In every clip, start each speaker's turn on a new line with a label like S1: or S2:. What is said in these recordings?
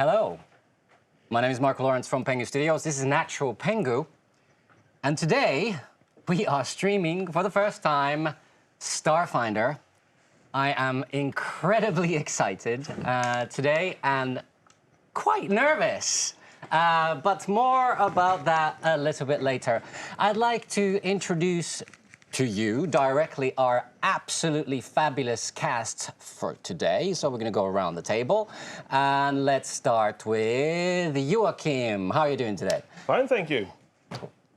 S1: Hello, my name is Marco Lawrence from Pengu Studios. This is Natural Pengu, and today we are streaming for the first time Starfinder. I am incredibly excited today and quite nervous, but more about that a little bit later. I'd like to introduce to you directly our absolutely fabulous cast for today. So we're going to go around the table and let's start with Joakim. How are you doing today?
S2: Fine, thank you.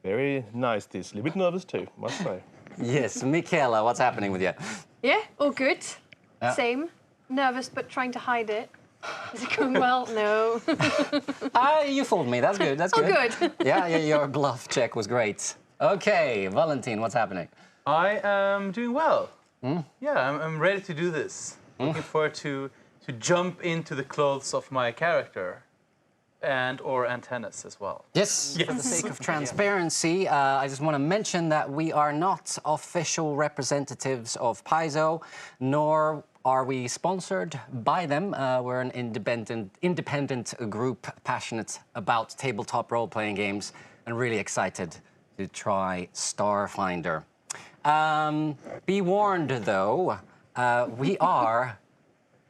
S2: Very nice this. A little bit nervous too, must say.
S1: Yes, Michaela, what's happening with you?
S3: Yeah, all good. Same. Nervous but trying to hide it. Is it going well? No.
S1: You fooled me. That's good. That's good.
S3: Oh, good.
S1: Yeah, your bluff check was great. Okay, Valentin, what's happening?
S4: I am doing well. Yeah, I'm ready to do this. Looking forward to jump into the clothes of my character and/or antennas as well.
S1: Yes, for the sake of transparency, I just want to mention that we are not official representatives of Paizo, nor are we sponsored by them. We're an independent group passionate about tabletop role-playing games and really excited to try Starfinder. Be warned, though, we are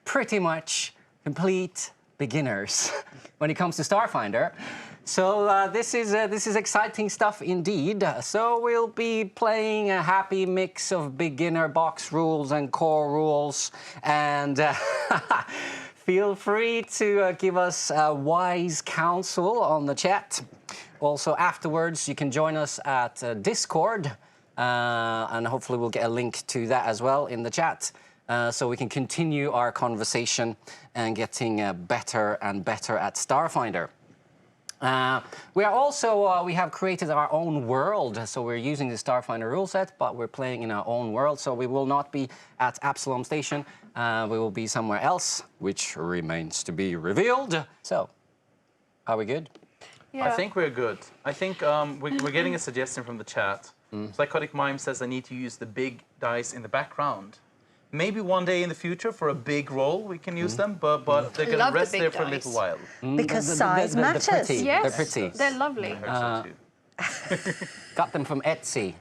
S1: pretty much complete beginners when it comes to Starfinder. So this is exciting stuff indeed. So we'll be playing a happy mix of beginner box rules and core rules, and feel free to give us wise counsel on the chat. Also, afterwards, you can join us at Discord, and hopefully we'll get a link to that as well in the chat, so we can continue our conversation and getting better and better at Starfinder. We are also, we have created our own world, so we're using the Starfinder rule set, but we're playing in our own world, so we will not be at Absalom Station. We will be somewhere else, which remains to be revealed. So, are we good?
S3: Yeah.
S4: I think we're good. I think we're getting a suggestion from the chat. Psychotic Mime says I need to use the big dice in the background. Maybe one day in the future for a big roll we can use them, but they're going to rest there for a little while.
S5: Because size matters.
S1: Pretty.
S3: Yes,
S1: They're pretty.
S3: They're lovely.
S4: I heard so too.
S1: Got them from Etsy.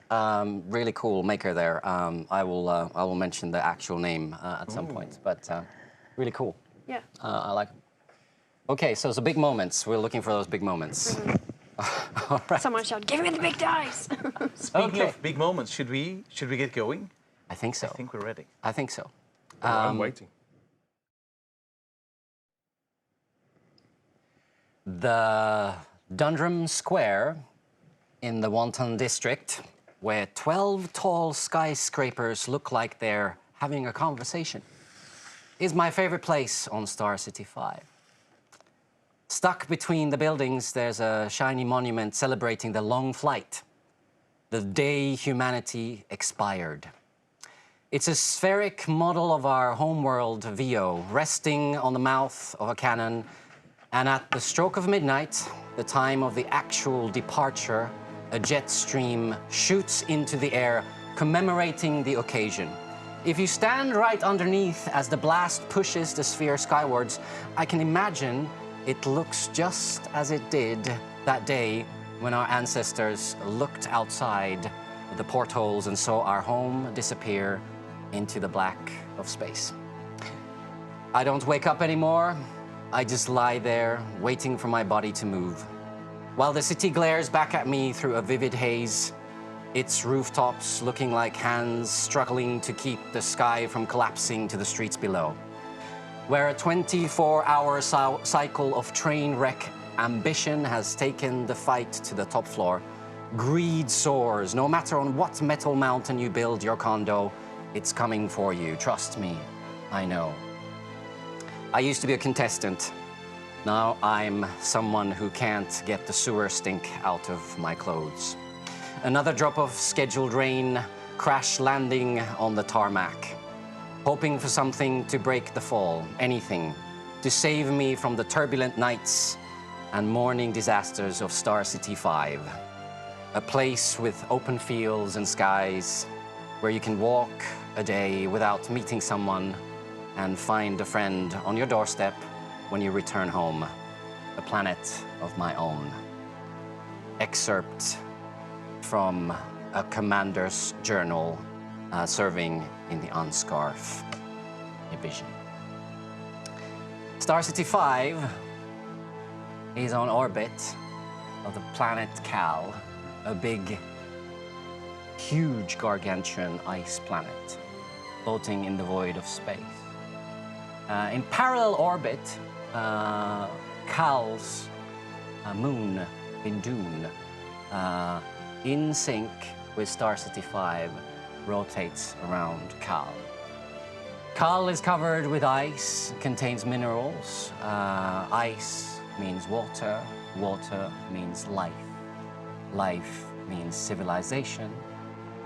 S1: Really cool maker there. I will mention the actual name at some point, but really cool.
S3: Yeah.
S1: I like them. Okay, so big moments. We're looking for those big moments. All right.
S3: Someone shout, "Give me the big dice!"
S4: Speaking of big moments, should we get going?
S1: I think so.
S4: I think we're ready.
S1: I think so.
S2: I'm waiting.
S1: The Dundrum Square in the Wanton district, where 12 tall skyscrapers look like they're having a conversation, is my favorite place on Star City 5. Stuck between the buildings, there's a shiny monument celebrating the long flight, the day humanity expired. It's a spheric model of our homeworld, VO, resting on the mouth of a cannon, and at the stroke of midnight, the time of the actual departure, a jet stream shoots into the air, commemorating the occasion. If you stand right underneath as the blast pushes the sphere skywards, I can imagine it looks just as it did that day when our ancestors looked outside the portholes and saw our home disappear into the black of space. I don't wake up anymore. I just lie there, waiting for my body to move. While the city glares back at me through a vivid haze, its rooftops looking like hands struggling to keep the sky from collapsing to the streets below. Where a 24-hour cycle of train wreck ambition has taken the fight to the top floor, greed soars. No matter on what metal mountain you build your condo, it's coming for you. Trust me, I know. I used to be a contestant. Now I'm someone who can't get the sewer stink out of my clothes. Another drop of scheduled rain, crash landing on the tarmac. Hoping for something to break the fall, anything, to save me from the turbulent nights and morning disasters of Star City 5. A place with open fields and skies where you can walk a day without meeting someone and find a friend on your doorstep when you return home, a planet of my own. Excerpt from a commander's journal serving in the UNSCARF division. Star City 5 is on orbit of the planet Cal, a big, huge gargantuan ice planet floating in the void of space. In parallel orbit, Cal's moon, Vindoon, in sync with Star City 5, rotates around Cal. Cal is covered with ice, contains minerals. Ice means water, water means life. Life means civilization.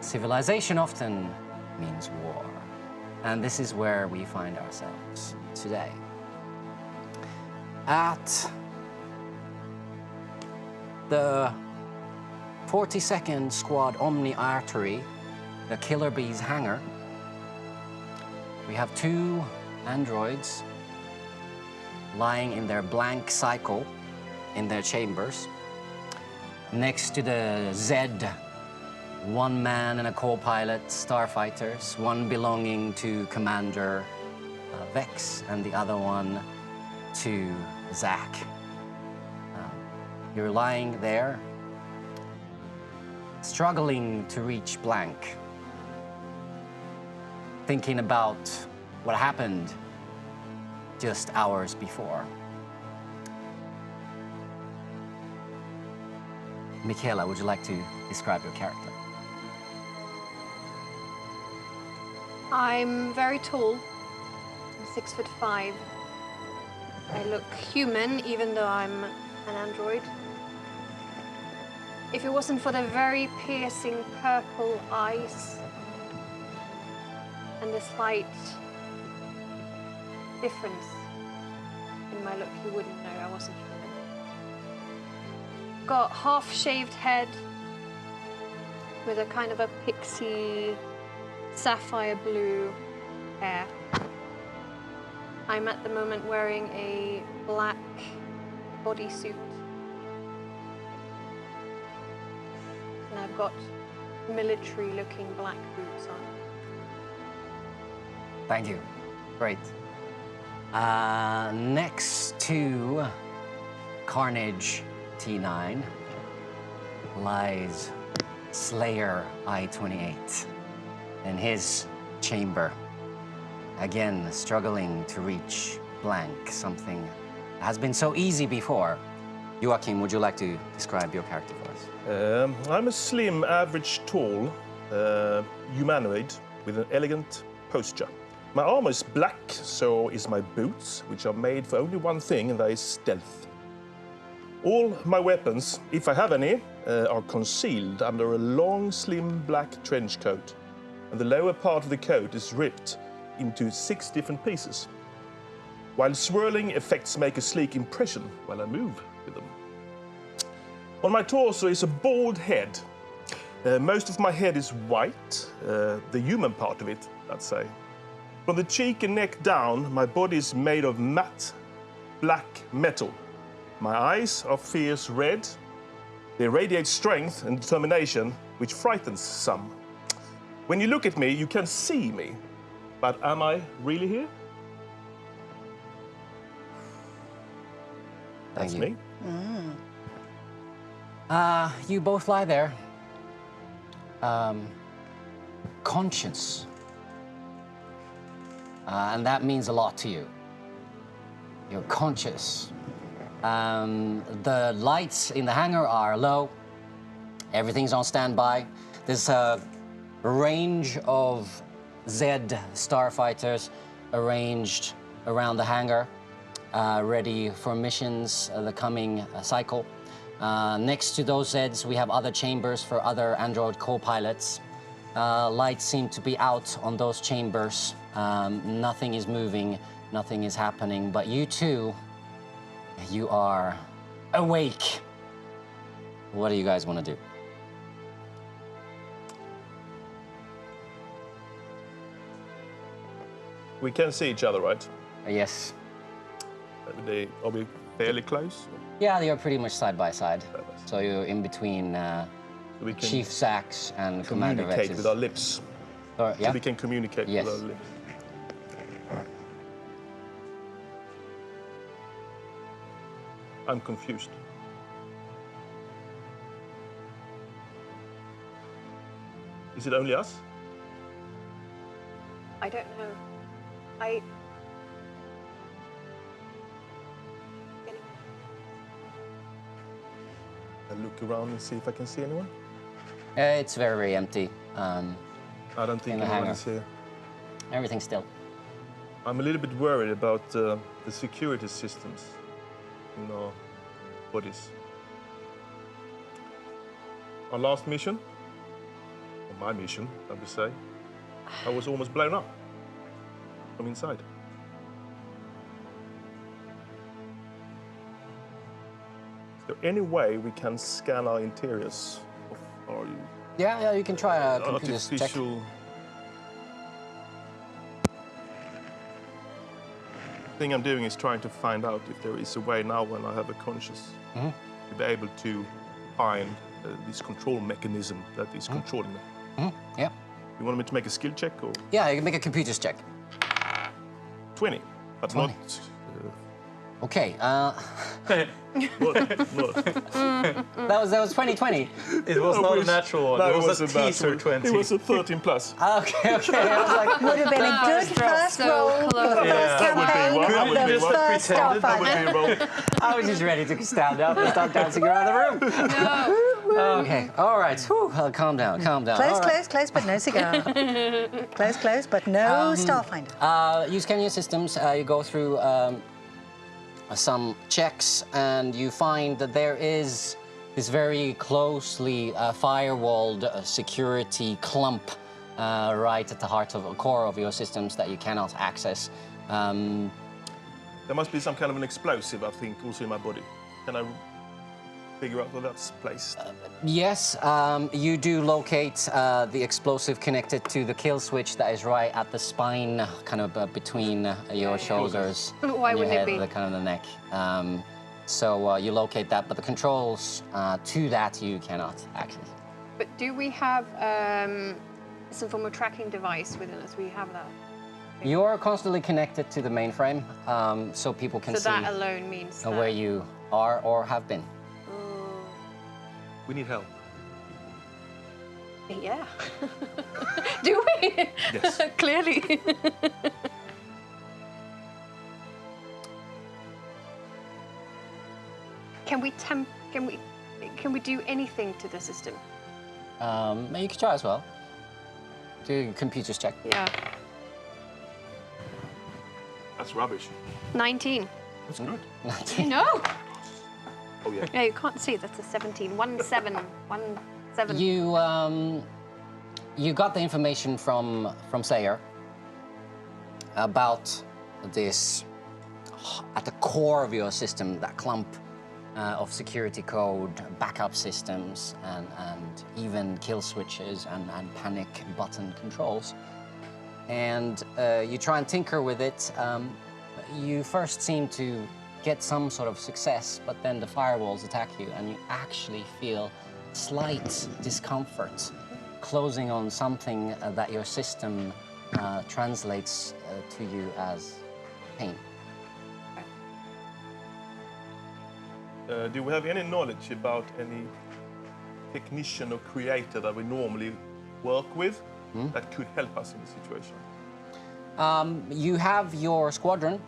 S1: Civilization often means war. And this is where we find ourselves today. At the 42nd Squad Omni Artery, the Killer Bees hangar, we have 2 androids lying in their blank cycle in their chambers. Next to the Z, 1 man and a co-pilot starfighters, one belonging to Commander Vex and the other one to Zach. You're lying there, struggling to reach blank, thinking about what happened just hours before. Michaela, would you like to describe your character?
S3: I'm very tall. I'm 6'5". I look human, even though I'm an android. If it wasn't for the very piercing purple eyes and the slight difference in my look, you wouldn't know I wasn't human. Got half-shaved head with a kind of a pixie sapphire blue hair. I'm at the moment wearing a black bodysuit. And I've got military-looking black boots on.
S1: Thank you. Great. Next to Carnage T9 lies Slayer I-28 in his chamber. Again, struggling to reach blank, something that has been so easy before. Joakim, would you like to describe your character for us?
S2: I'm a slim, average, tall humanoid with an elegant posture. My armor is black, so is my boots, which are made for only one thing, and that is stealth. All my weapons, if I have any, are concealed under a long, slim black trench coat, and the lower part of the coat is ripped into 6 different pieces, while swirling effects make a sleek impression while I move with them. On my torso is a bald head. Most of my head is white, the human part of it, I'd say. From the cheek and neck down, my body is made of matte black metal. My eyes are fierce red. They radiate strength and determination, which frightens some. When you look at me, you can see me. But am I really here? That's me.
S1: You both lie there, conscious. And that means a lot to you. You're conscious. The lights in the hangar are low. Everything's on standby. There's a range of Z starfighters arranged around the hangar, ready for missions the coming cycle. Next to those Zs, we have other chambers for other android co-pilots. Lights seem to be out on those chambers. Nothing is moving, nothing is happening, but you two, you are awake. What do you guys want to do?
S2: We can see each other, right?
S1: Yes.
S2: Are we fairly close?
S1: Yeah, you're pretty much side by side. So you're in between
S2: So we can
S1: Chief Zax and Commander
S2: communicate
S1: Vex's.
S2: with our lips.
S1: Yeah?
S2: So we can communicate
S1: Yes.
S2: with our lips. I'm confused. Is it only us?
S3: I don't know.
S2: I'll look around and see if I can see anyone.
S1: It's very, very empty.
S2: I don't think
S1: In the
S2: anyone
S1: hangar.
S2: is here.
S1: Everything's still.
S2: I'm a little bit worried about the security systems in our bodies. Our last mission, or my mission, I would say, I was almost blown up from inside. Is there any way we can scan our interiors of our
S1: Yeah, you can try a computer check.
S2: artificial thing I'm doing is trying to find out if there is a way now when I have a conscious to be able to find this control mechanism that is controlling me.
S1: Yeah.
S2: You want me to make a skill check or
S1: Yeah, you can make a computer check.
S2: 20, but
S1: 20.
S2: not.
S1: Okay,
S2: What?
S1: that was 2020.
S4: It was not a natural one.
S2: No,
S4: it was a
S2: bad
S4: teaser
S2: one.
S4: 20.
S2: It was a 13 plus.
S1: Okay. I was like,
S5: Would have been a good first
S3: so
S5: roll for
S3: close.
S5: the first
S2: That would be
S5: campaign
S2: one. That
S5: of
S2: would
S5: the
S2: be one.
S5: first
S4: Pretended
S2: That would
S5: Starfinder.
S2: be a roll.
S1: I was just ready to stand up and start dancing around the room.
S3: No.
S1: Okay, all right. Whew, calm down.
S5: Close,
S1: All right.
S5: close, but no cigar. Close, but no Starfinder.
S1: You scan your systems, you go through some checks, and you find that there is this very closely firewalled security clump right at the heart of core of your systems that you cannot access.
S2: There must be some kind of an explosive, I think, also in my body. Can I figure out where that's placed?
S1: Yes, you do locate the explosive connected to the kill switch that is right at the spine, kind of between your shoulders.
S3: Why
S1: and your
S3: wouldn't it
S1: head,
S3: be?
S1: the kind of the neck. So you locate that, but the controls to that you cannot access.
S3: But do we have some form of tracking device within us? We have that.
S1: You're constantly connected to the mainframe, so people can
S3: So
S1: see
S3: that alone means that.
S1: where you are or have been.
S2: We need help.
S3: Yeah. Do we?
S2: Yes.
S3: Clearly. Can we do anything to the system?
S1: You can try as well. Do a computers check.
S3: Yeah.
S2: That's rubbish.
S3: 19.
S2: That's good.
S3: No.
S2: Oh, yeah.
S3: Yeah, you can't see. That's a 17. 17. 17.
S1: You got the information from Sayer about this at the core of your system, that clump of security code, backup systems, and even kill switches and panic button controls. And you try and tinker with it. You first seem to get some sort of success, but then the firewalls attack you, and you actually feel slight discomfort closing on something that your system translates to you as pain.
S2: Do we have any knowledge about any technician or creator that we normally work with that could help us in the situation?
S1: You have your squadron,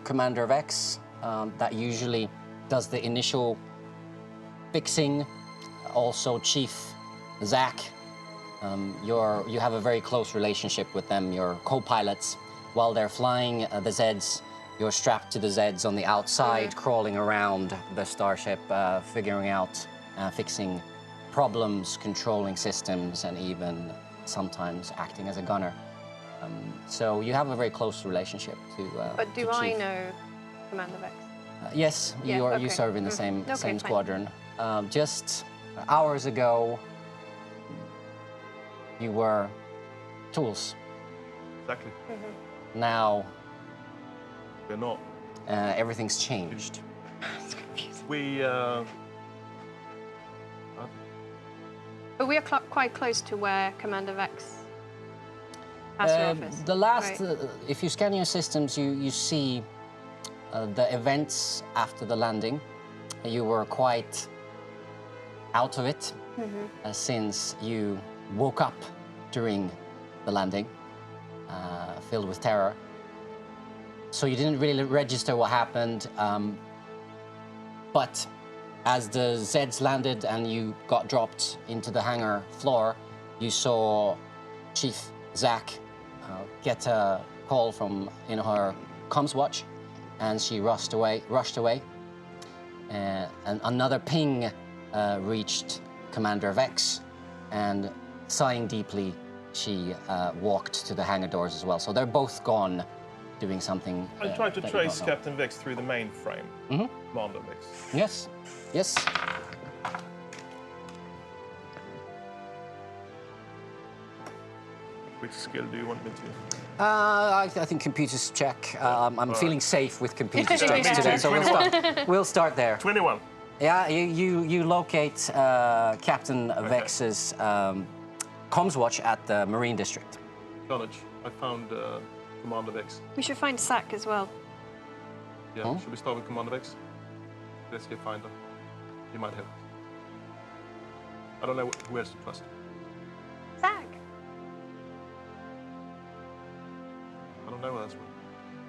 S1: Commander Vex, that usually does the initial fixing. Also, Chief Zach. You have a very close relationship with them. Your co-pilots, while they're flying the Zeds, you're strapped to the Zeds on the outside, crawling around the starship, figuring out, fixing problems, controlling systems, and even sometimes acting as a gunner. So you have a very close relationship to.
S3: But do
S1: to
S3: I
S1: Chief.
S3: know Commander Vex?
S1: Yes,
S3: Yeah,
S1: you
S3: okay.
S1: serve in the same
S3: Okay,
S1: same
S3: fine.
S1: squadron. Just hours ago, you were tools.
S2: Exactly.
S1: Now
S2: We're not.
S1: everything's changed.
S2: We.
S3: But we are quite close to where Commander Vex has her office.
S1: The last,
S3: right?
S1: if you scan your systems, you see the events after the landing. You were quite out of it since you woke up during the landing, filled with terror. So you didn't really register what happened, but as the Zeds landed and you got dropped into the hangar floor, you saw Chief Zach get a call from her comms watch, and she rushed away. And another ping reached Commander Vex, and sighing deeply, she walked to the hangar doors as well. So they're both gone, doing something.
S2: I tried to
S1: that you
S2: trace
S1: don't know.
S2: Captain Vex through the mainframe. Commander Vex.
S1: Yes, yes.
S2: Which skill do you want me to?
S1: I think computers check. I'm feeling safe with computers checks
S3: Yeah.
S1: today, so we'll start there.
S2: 21.
S1: Yeah, you locate Captain Vex's comms watch at the Marine District.
S2: Carnage. I found Commander Vex.
S3: We should find Sack as well.
S2: Yeah, should we start with Commander Vex? Let's get finder. He might help. I don't know who else to trust.
S3: Sack.
S2: I don't know who else.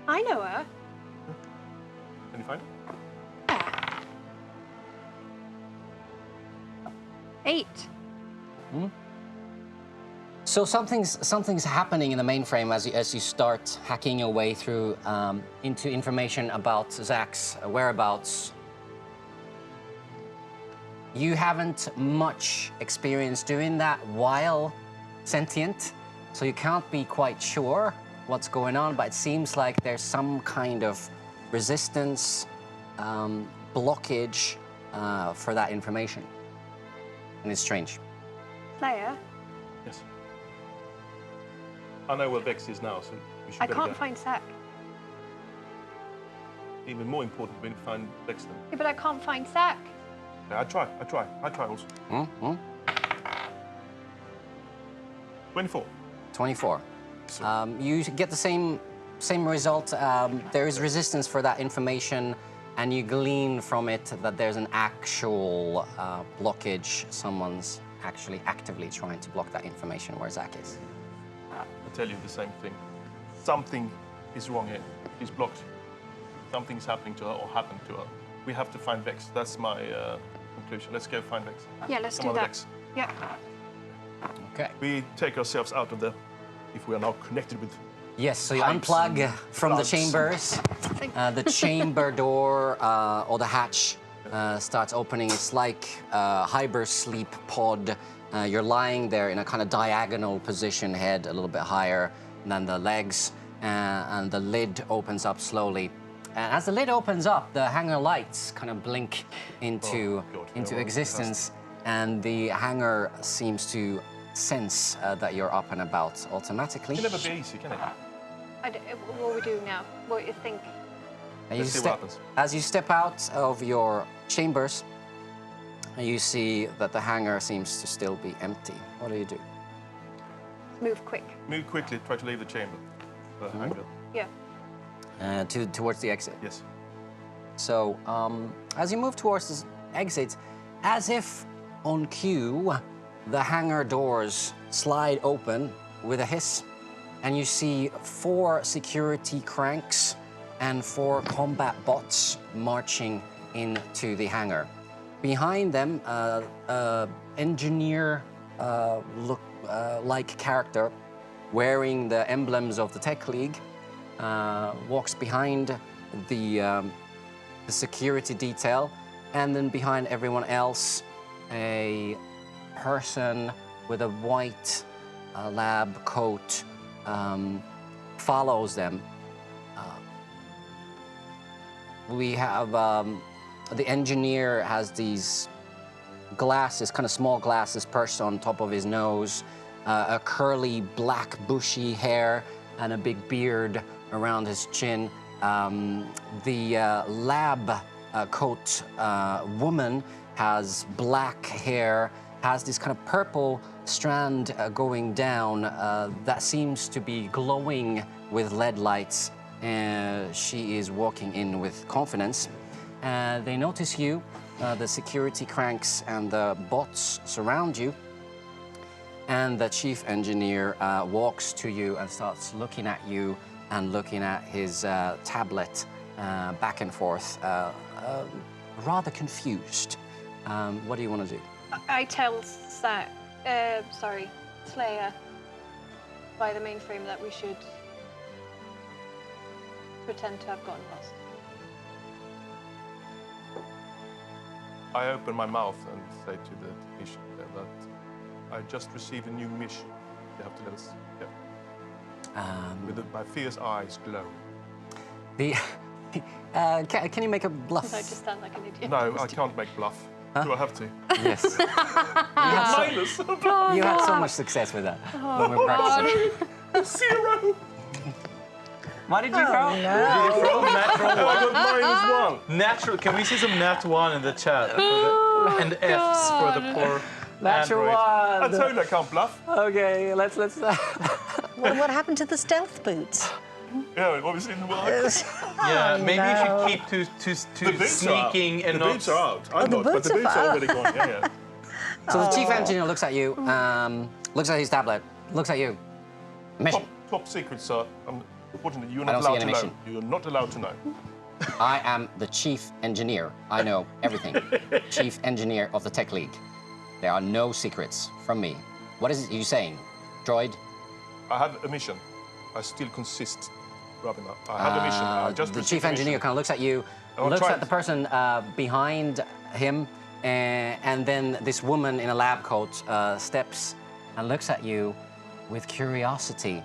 S3: I know her.
S2: Can you find her?
S3: 8.
S1: So something's happening in the mainframe as you start hacking your way through into information about Zach's whereabouts. You haven't much experience doing that while sentient, so you can't be quite sure what's going on, but it seems like there's some kind of resistance, blockage for that information. And it's strange.
S3: Slayer.
S2: Yes. I know where Vex is now, so we should
S3: I
S2: better
S3: can't
S2: go.
S3: find Sack.
S2: Even more important, we need to find Vex then.
S3: Yeah, but I can't find Sack.
S2: Yeah, I try also. 24.
S1: 24.
S2: So,
S1: You get the same result. There is resistance for that information, and you glean from it that there's an actual blockage. Someone's actually actively trying to block that information where Zach is.
S2: I tell you the same thing. Something is wrong here. She's blocked. Something's happening to her or happened to her. We have to find Vex. That's my conclusion. Let's go find Vex.
S3: Yeah, let's do
S2: Commander
S3: that.
S2: Vex.
S3: Yeah.
S1: Okay.
S2: We take ourselves out of the, if we are now connected with.
S1: Yes, so you
S2: Pipes
S1: unplug
S2: and
S1: from the
S2: plugs.
S1: chambers. The chamber door or the hatch starts opening. It's like a hypersleep pod. You're lying there in a kind of diagonal position, head a little bit higher than the legs, and the lid opens up slowly. And as the lid opens up, the hangar lights kind of blink into existence, and the hangar seems to sense that you're up and about automatically.
S2: It can never be easy, can it?
S3: What are we doing now? What do you think?
S1: And
S2: Let's see what happens.
S1: As you step out of your chambers, you see that the hangar seems to still be empty. What do you do?
S3: Move quick.
S2: Move quickly, try to leave the chamber. The hangar.
S3: Yeah.
S1: Towards the exit.
S2: Yes.
S1: So, as you move towards the exit, as if on cue, the hangar doors slide open with a hiss, and you see 4 security cranks and 4 combat bots marching into the hangar. Behind them, engineer like character wearing the emblems of the Tech League walks behind the security detail, and then behind everyone else, a person with a white lab coat follows them. We have the engineer has these glasses, kind of small glasses, perched on top of his nose, a curly black bushy hair, and a big beard around his chin. The lab coat woman has black hair, has this kind of purple strand going down that seems to be glowing with LED lights. She is walking in with confidence. They notice you. The security cranks and the bots surround you. And the chief engineer walks to you and starts looking at you and looking at his tablet back and forth, rather confused. What do you want to do?
S3: I tell Slayer by the mainframe that we should pretend to have gotten lost.
S2: I open my mouth and say to the technician that I just received a new mission. You have to let us go. With my fierce eyes glowing.
S1: Can you make a bluff?
S3: I just stand like an idiot.
S2: No, I can't make bluff. Do I have to?
S1: Yes.
S2: Minus.
S1: You had so much success with that when we were practicing.
S2: 0.
S4: What did you throw?
S5: No.
S4: Did you throw natural
S2: I
S4: one?
S2: got -1.
S4: Natural. Can we see some nat 1 in the chat? And Fs for the poor
S1: Natural
S4: Android.
S2: I told you I can't bluff.
S1: Okay, let's.
S5: What happened to the stealth boots?
S2: Yeah, it obviously didn't work.
S4: Yeah, maybe you should
S5: no.
S4: keep to
S2: The boots
S4: sneaking
S2: are out.
S4: and
S2: The
S4: not.
S2: boots are out. I'm
S5: the
S2: not, but
S5: boots
S2: the
S5: are
S2: boots are
S5: out.
S2: already gone. Yeah, yeah.
S1: So the chief engineer looks at you, looks at his tablet, looks at you. Mission.
S2: Top secret, sir. Unfortunately, you're
S1: I
S2: not
S1: don't see
S2: allowed to
S1: any
S2: know. You're not allowed to know.
S1: I am the chief engineer. I know everything. Chief engineer of the Tech League. There are no secrets from me. What is it you saying, droid?
S2: I have a mission. I still consist, Robin. I have a mission. I just
S1: The
S2: received
S1: chief
S2: a
S1: engineer
S2: mission.
S1: kind of looks at you,
S2: I'll
S1: looks
S2: try
S1: at the
S2: it.
S1: person behind him, and then this woman in a lab coat steps and looks at you with curiosity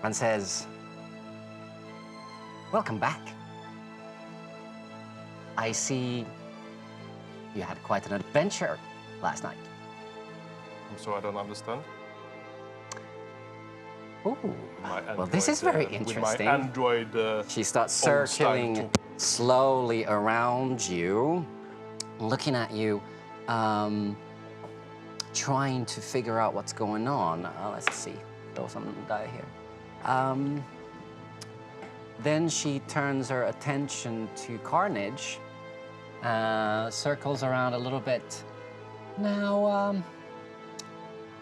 S1: and says, "Welcome back. I see you had quite an adventure last night."
S2: I'm sorry, I don't understand.
S1: Ooh.
S2: My
S1: Well, this is very
S2: With
S1: interesting.
S2: my Android.
S1: She starts
S2: old style
S1: circling
S2: talk.
S1: slowly around you, looking at you, trying to figure out what's going on. Let's see, throw some die here. Then she turns her attention to Carnage, circles around a little bit. Now,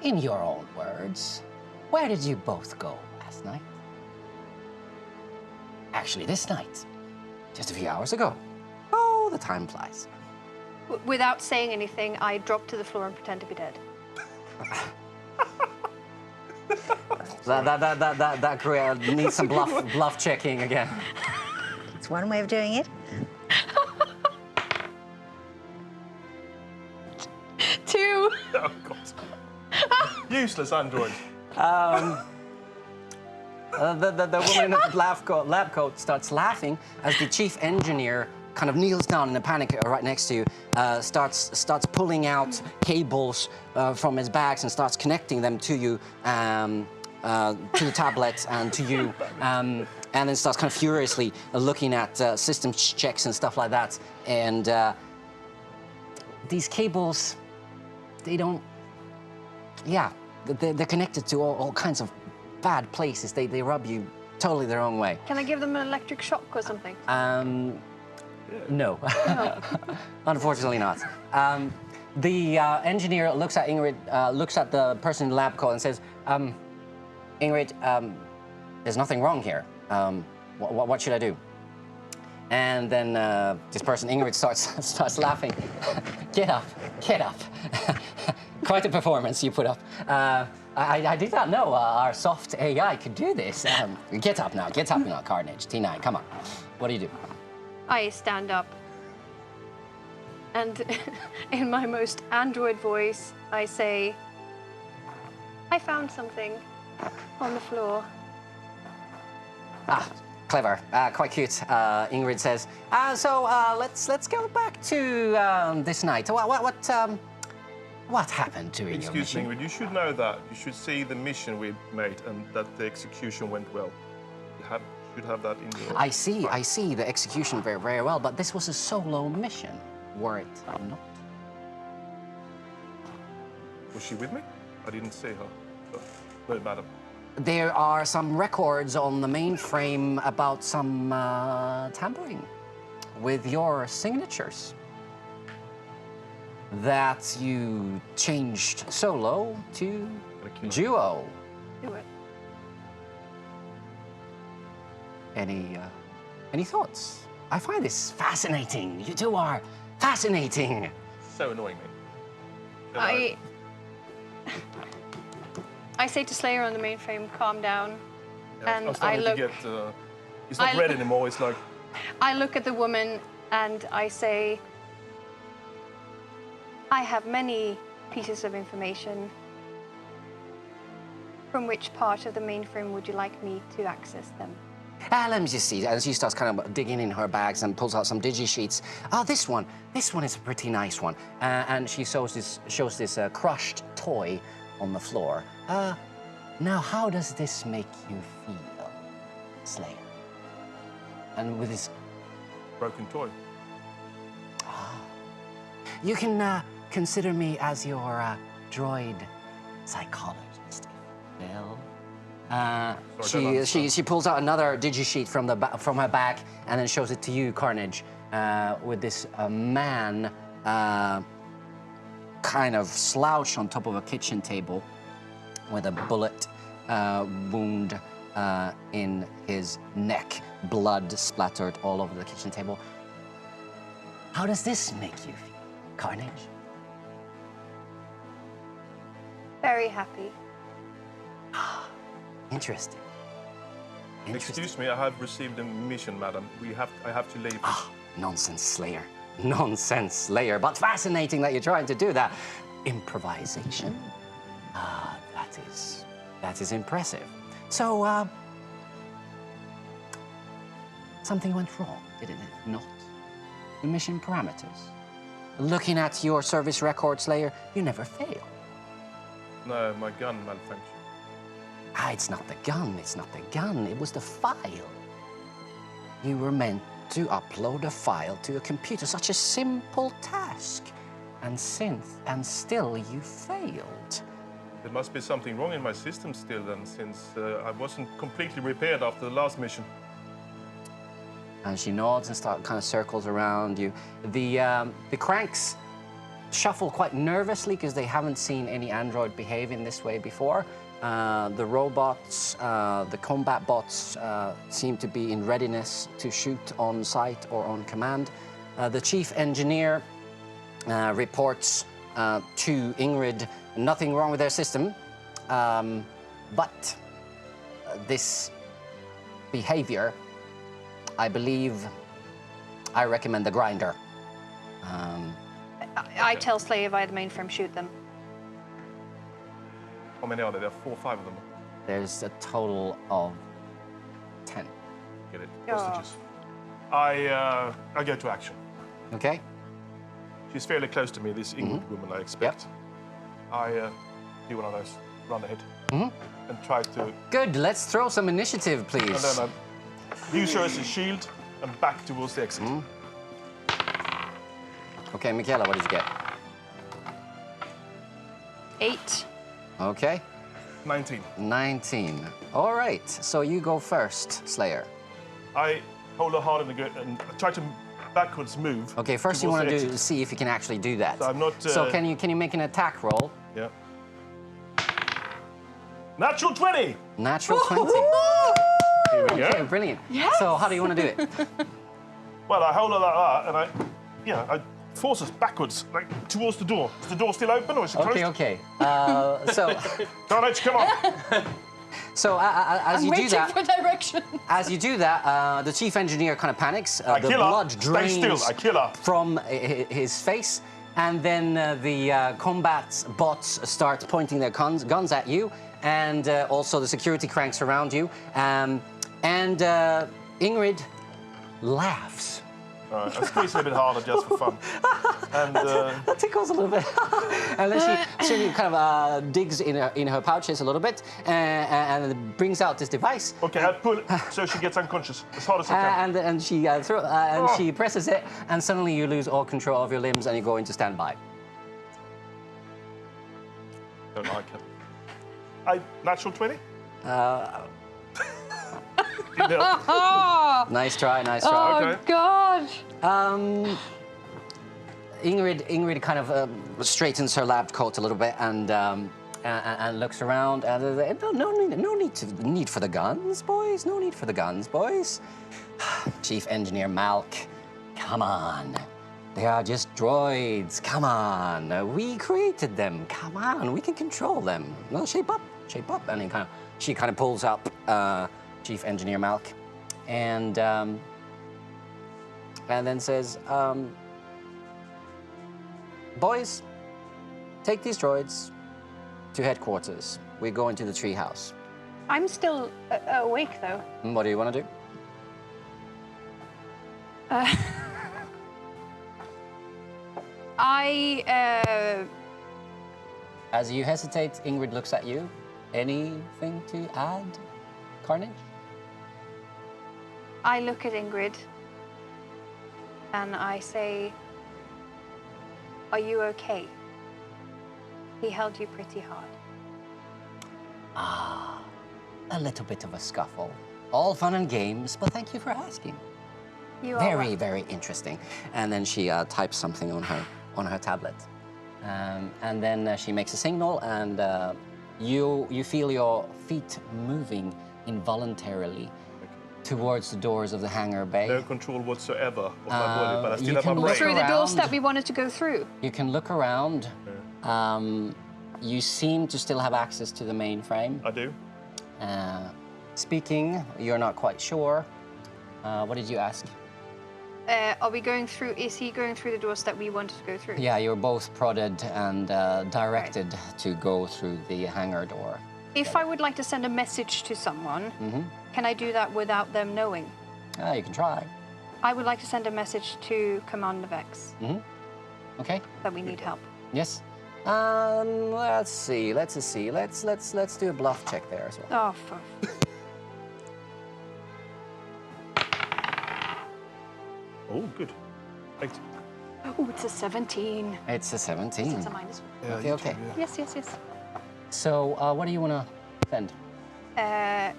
S1: in your own words, where did you both go last night? Actually, this night, just a few hours ago. Oh, the time flies.
S3: Without saying anything, I drop to the floor and pretend to be dead.
S1: That career needs some bluff checking again.
S5: It's one way of doing it.
S3: 2.
S2: Oh, God. Useless Android.
S1: The woman in the lab coat starts laughing as the chief engineer kind of kneels down in a panic right next to you, starts pulling out cables from his bags and starts connecting them to you, to the tablet and to you, and then starts kind of furiously looking at system checks and stuff like that. And these cables, they don't, yeah, they're connected to all kinds of bad places. They rub you totally the wrong way.
S3: Can I give them an electric shock or something?
S1: No, unfortunately not. The engineer looks at Ingrid, looks at the person in the lab coat and says, Ingrid, there's nothing wrong here. What should I do? And then this person, Ingrid, starts laughing. Get up, get up. Quite a performance you put up. I did not know our soft AI could do this. Get up now, Carnage. T9, come on. What do you do?
S3: I stand up. And in my most android voice, I say, I found something on the floor.
S1: Ah, clever, quite cute. Ingrid says, so let's go back to this night. What happened during your
S2: Excuse me,
S1: mission?
S2: Ingrid, you should know that. You should see the mission we made and that the execution went well. You should have that in your...
S1: I see the execution very, very well, but this was a solo mission, were it not?
S2: Was she with me? I didn't see her. Oh, no, madam.
S1: There are some records on the mainframe about some tampering with your signatures that you changed solo to duo.
S3: Do it.
S1: Any thoughts? I find this fascinating. You two are fascinating.
S2: So annoying me.
S3: I say to Slayer on the mainframe, calm down.
S2: Yeah,
S3: And
S2: I'm starting
S3: I look-
S2: to get... it's not red anymore, it's like...
S3: I look at the woman and I say, I have many pieces of information. From which part of the mainframe would you like me to access them?
S1: Let me just see. And she starts kind of digging in her bags and pulls out some digi-sheets. Oh, this one is a pretty nice one. And she shows this crushed toy on the floor. Now, how does this make you feel, Slayer? And with this...
S2: Broken toy.
S1: You can consider me as your droid psychologist, if you will. She pulls out another digi-sheet from her back and then shows it to you, Carnage, with this man kind of slouched on top of a kitchen table with a bullet wound in his neck, blood splattered all over the kitchen table. How does this make you feel, Carnage?
S3: Very happy.
S1: Interesting.
S2: Excuse me, I have received a mission, madam. I have to leave.
S1: Nonsense, Slayer. Nonsense, Slayer. But fascinating that you're trying to do that. Improvisation? That is impressive. So, something went wrong, didn't it not? The mission parameters. Looking at your service record, Slayer, you never fail.
S2: No, my gun malfunctioned.
S1: It's not the gun, it was the file. You were meant to upload a file to a computer, such a simple task. And still you failed.
S2: There must be something wrong in my system still then, since I wasn't completely repaired after the last mission.
S1: And she nods and kind of circles around you. The cranks shuffle quite nervously because they haven't seen any android behave in this way before. The robots, the combat bots seem to be in readiness to shoot on sight or on command. The chief engineer reports to Ingrid nothing wrong with their system, but this behavior, I believe, I recommend the grinder.
S3: I tell Slayer via the mainframe, shoot them.
S2: How many are there? There are 4 or 5 of them.
S1: There's a total of 10.
S2: Get it?
S3: Yeah.
S2: Hostages. I go to action.
S1: Okay?
S2: She's fairly close to me, this Ingrid woman, I expect. I do one of those, run ahead, and try to...
S1: Good, let's throw some initiative, please.
S2: And then I use her as a shield and back towards the exit.
S1: Okay, Michaela, what did you get?
S3: 8.
S1: Okay.
S2: 19.
S1: 19. All right, so you go first, Slayer.
S2: I hold her hard and try to backwards move.
S1: Okay, first you
S2: towards
S1: want
S2: the
S1: to
S2: exit.
S1: see if you can actually do that.
S2: So I'm not...
S1: So can you make an attack roll?
S2: Yeah. Natural 20!
S1: Natural 20.
S2: Here we go.
S1: Okay, brilliant.
S3: Yes.
S1: So how do you want to do it?
S2: Well, I hold her like that, and I force us backwards, like towards the door. Is the door still open, or is it closed?
S1: Okay. So
S2: Carnage, come on!
S1: So as you do that,
S3: for direction.
S1: as you do that, the chief engineer kind of panics. The
S2: kill her.
S1: blood
S2: Stay
S1: drains
S2: still. I kill her.
S1: from his face, and then the combat bots start pointing their guns at you, and also the security cranks around you. And Ingrid laughs
S2: All right, I squeeze it a bit harder just for fun. And
S1: That tickles a little bit. And then she kind of digs in her pouches a little bit and brings out this device.
S2: okay, I pull so she gets unconscious as hard as I can.
S1: And she presses it, and suddenly you lose all control of your limbs and you go into standby.
S2: Don't like it. Natural 20?
S1: Nice try, nice try.
S3: Oh,
S2: Okay.
S3: God.
S1: Ingrid kind of straightens her lab coat a little bit and looks around. And no need for the guns, boys. No need for the guns, boys. Chief Engineer Malk, come on. They are just droids. Come on. We created them. Come on. We can control them. Well, shape up. And she kind of pulls up Chief Engineer Malk, and then says, boys, take these droids to headquarters. We're going to the treehouse.
S3: I'm still awake, though.
S1: What do you want to do? As you hesitate, Ingrid looks at you. Anything to add, Carnage?
S3: I look at Ingrid and I say, are you okay? He held you pretty hard.
S1: A little bit of a scuffle. All fun and games, but thank you for asking.
S3: You are
S1: Very,
S3: welcome.
S1: very interesting. And then she types something on her tablet. And then she makes a signal, and you feel your feet moving involuntarily towards the doors of the hangar bay.
S2: No control whatsoever of my body, but I
S1: you
S2: still have my
S1: can
S2: brain.
S3: Through the doors
S1: around.
S3: that we wanted to go through.
S1: You can look around. You seem to still have access to the mainframe.
S2: I do.
S1: Speaking, you're not quite sure. What did you ask?
S3: Are we going through? Is he going through the doors that we wanted to go through?
S1: Yeah, you're both prodded and directed to go through the hangar door.
S3: If I would like to send a message to someone, can I do that without them knowing?
S1: You can try.
S3: I would like to send a message to Commander Vex
S1: Okay.
S3: that we need help.
S1: Yes. Let's see. Let's do a bluff check there as well.
S3: Oh, fuck.
S2: Oh, good. Thanks.
S3: Oh, it's a 17.
S1: It's a 17.
S3: It's a minus.
S1: Okay, okay.
S3: Yes, yes, yes.
S1: So, what do you want to send?
S3: I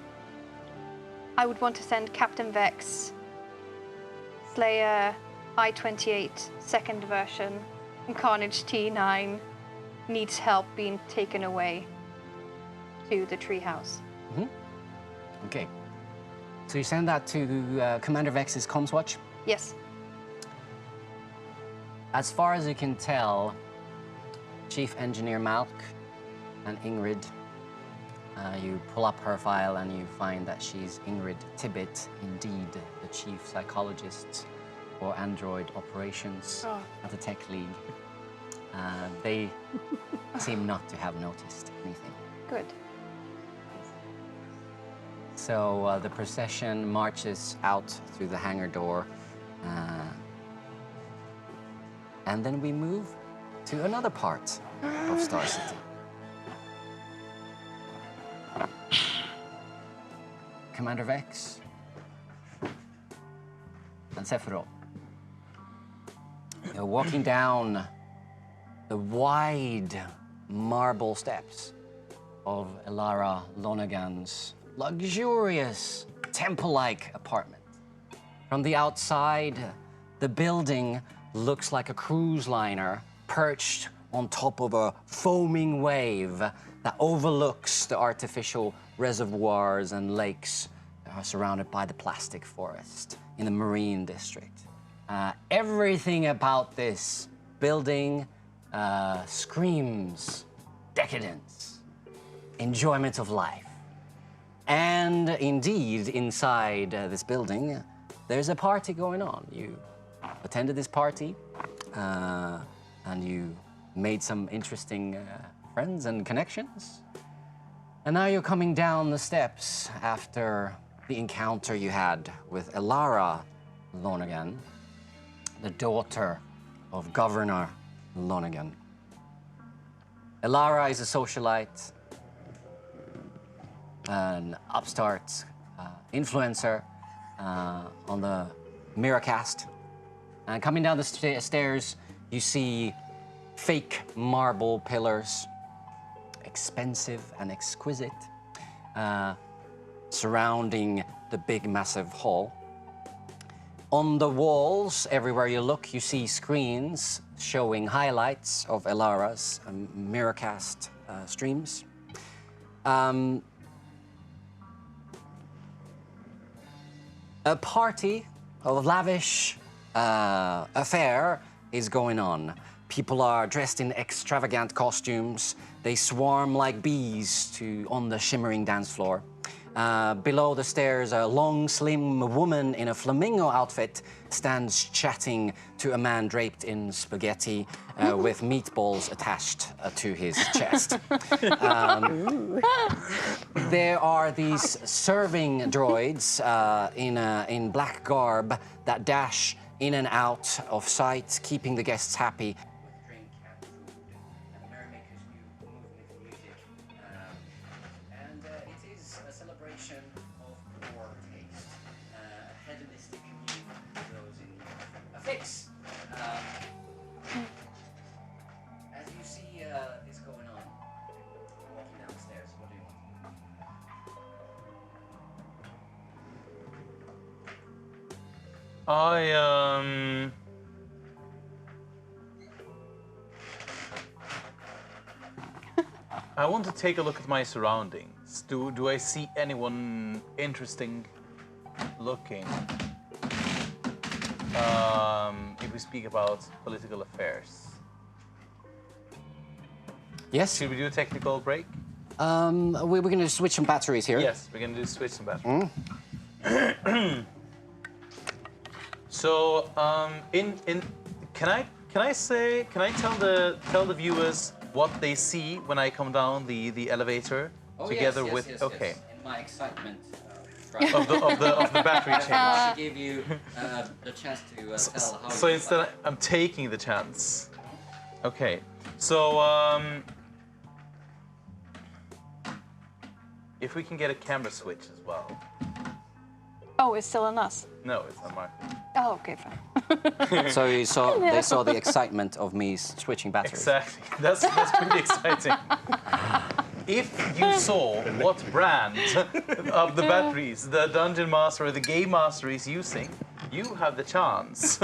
S3: would want to send Captain Vex, Slayer I-28, second version, and Carnage T9 needs help being taken away to the treehouse.
S1: Okay. So you send that to Commander Vex's comms watch.
S3: Yes.
S1: As far as you can tell, Chief Engineer Malk and Ingrid, you pull up her file and you find that she's Ingrid Tibbet, indeed the chief psychologist for Android operations at the Tech League. They seem not to have noticed anything.
S3: Good.
S1: So the procession marches out through the hangar door, and then we move to another part of Star City. Commander Vex and Sefuro. You're walking down the wide marble steps of Elara Lonergan's luxurious temple-like apartment. From the outside, the building looks like a cruise liner perched on top of a foaming wave that overlooks the artificial reservoirs and lakes that are surrounded by the plastic forest in the marine district. Everything about this building screams decadence, enjoyment of life. And indeed, inside this building, there's a party going on. You attended this party, and you made some interesting friends and connections. And now you're coming down the steps after the encounter you had with Elara Lonergan. the daughter of Governor Lundin. Elara is a socialite, an upstart influencer on the Miracast. And coming down the stairs, you see fake marble pillars, expensive and exquisite, surrounding the big, massive hall. On the walls, everywhere you look, you see screens showing highlights of Elara's Miracast streams. A party of lavish affair is going on. People are dressed in extravagant costumes. They swarm like bees on the shimmering dance floor. Below the stairs, a long, slim woman in a flamingo outfit stands chatting to a man draped in spaghetti with meatballs attached to his chest. There are these serving droids in black garb that dash in and out of sight, keeping the guests happy. As you see this going on, walking down the stairs, what do you want?
S4: I want to take a look at my surroundings. Do I see anyone interesting looking? If we speak about political affairs.
S1: Yes?
S4: Should we do a technical break?
S1: We're going to switch some batteries here.
S4: Yes, we're going to switch some batteries. So, can I tell the viewers what they see when I come down the elevator together with?
S1: Yes.
S4: Okay.
S1: In my excitement.
S4: Of the battery change.
S1: I gave you the chance to tell how.
S4: So instead, I'm taking the chance. Okay. So if we can get a camera switch as well.
S3: Oh, it's still on us.
S4: No, it's on Mark.
S3: Oh, okay, fine.
S1: So they saw the excitement of me switching batteries.
S4: Exactly. That's pretty exciting. If you saw what brand of the batteries the Dungeon Master or the Game Master is using, you have the chance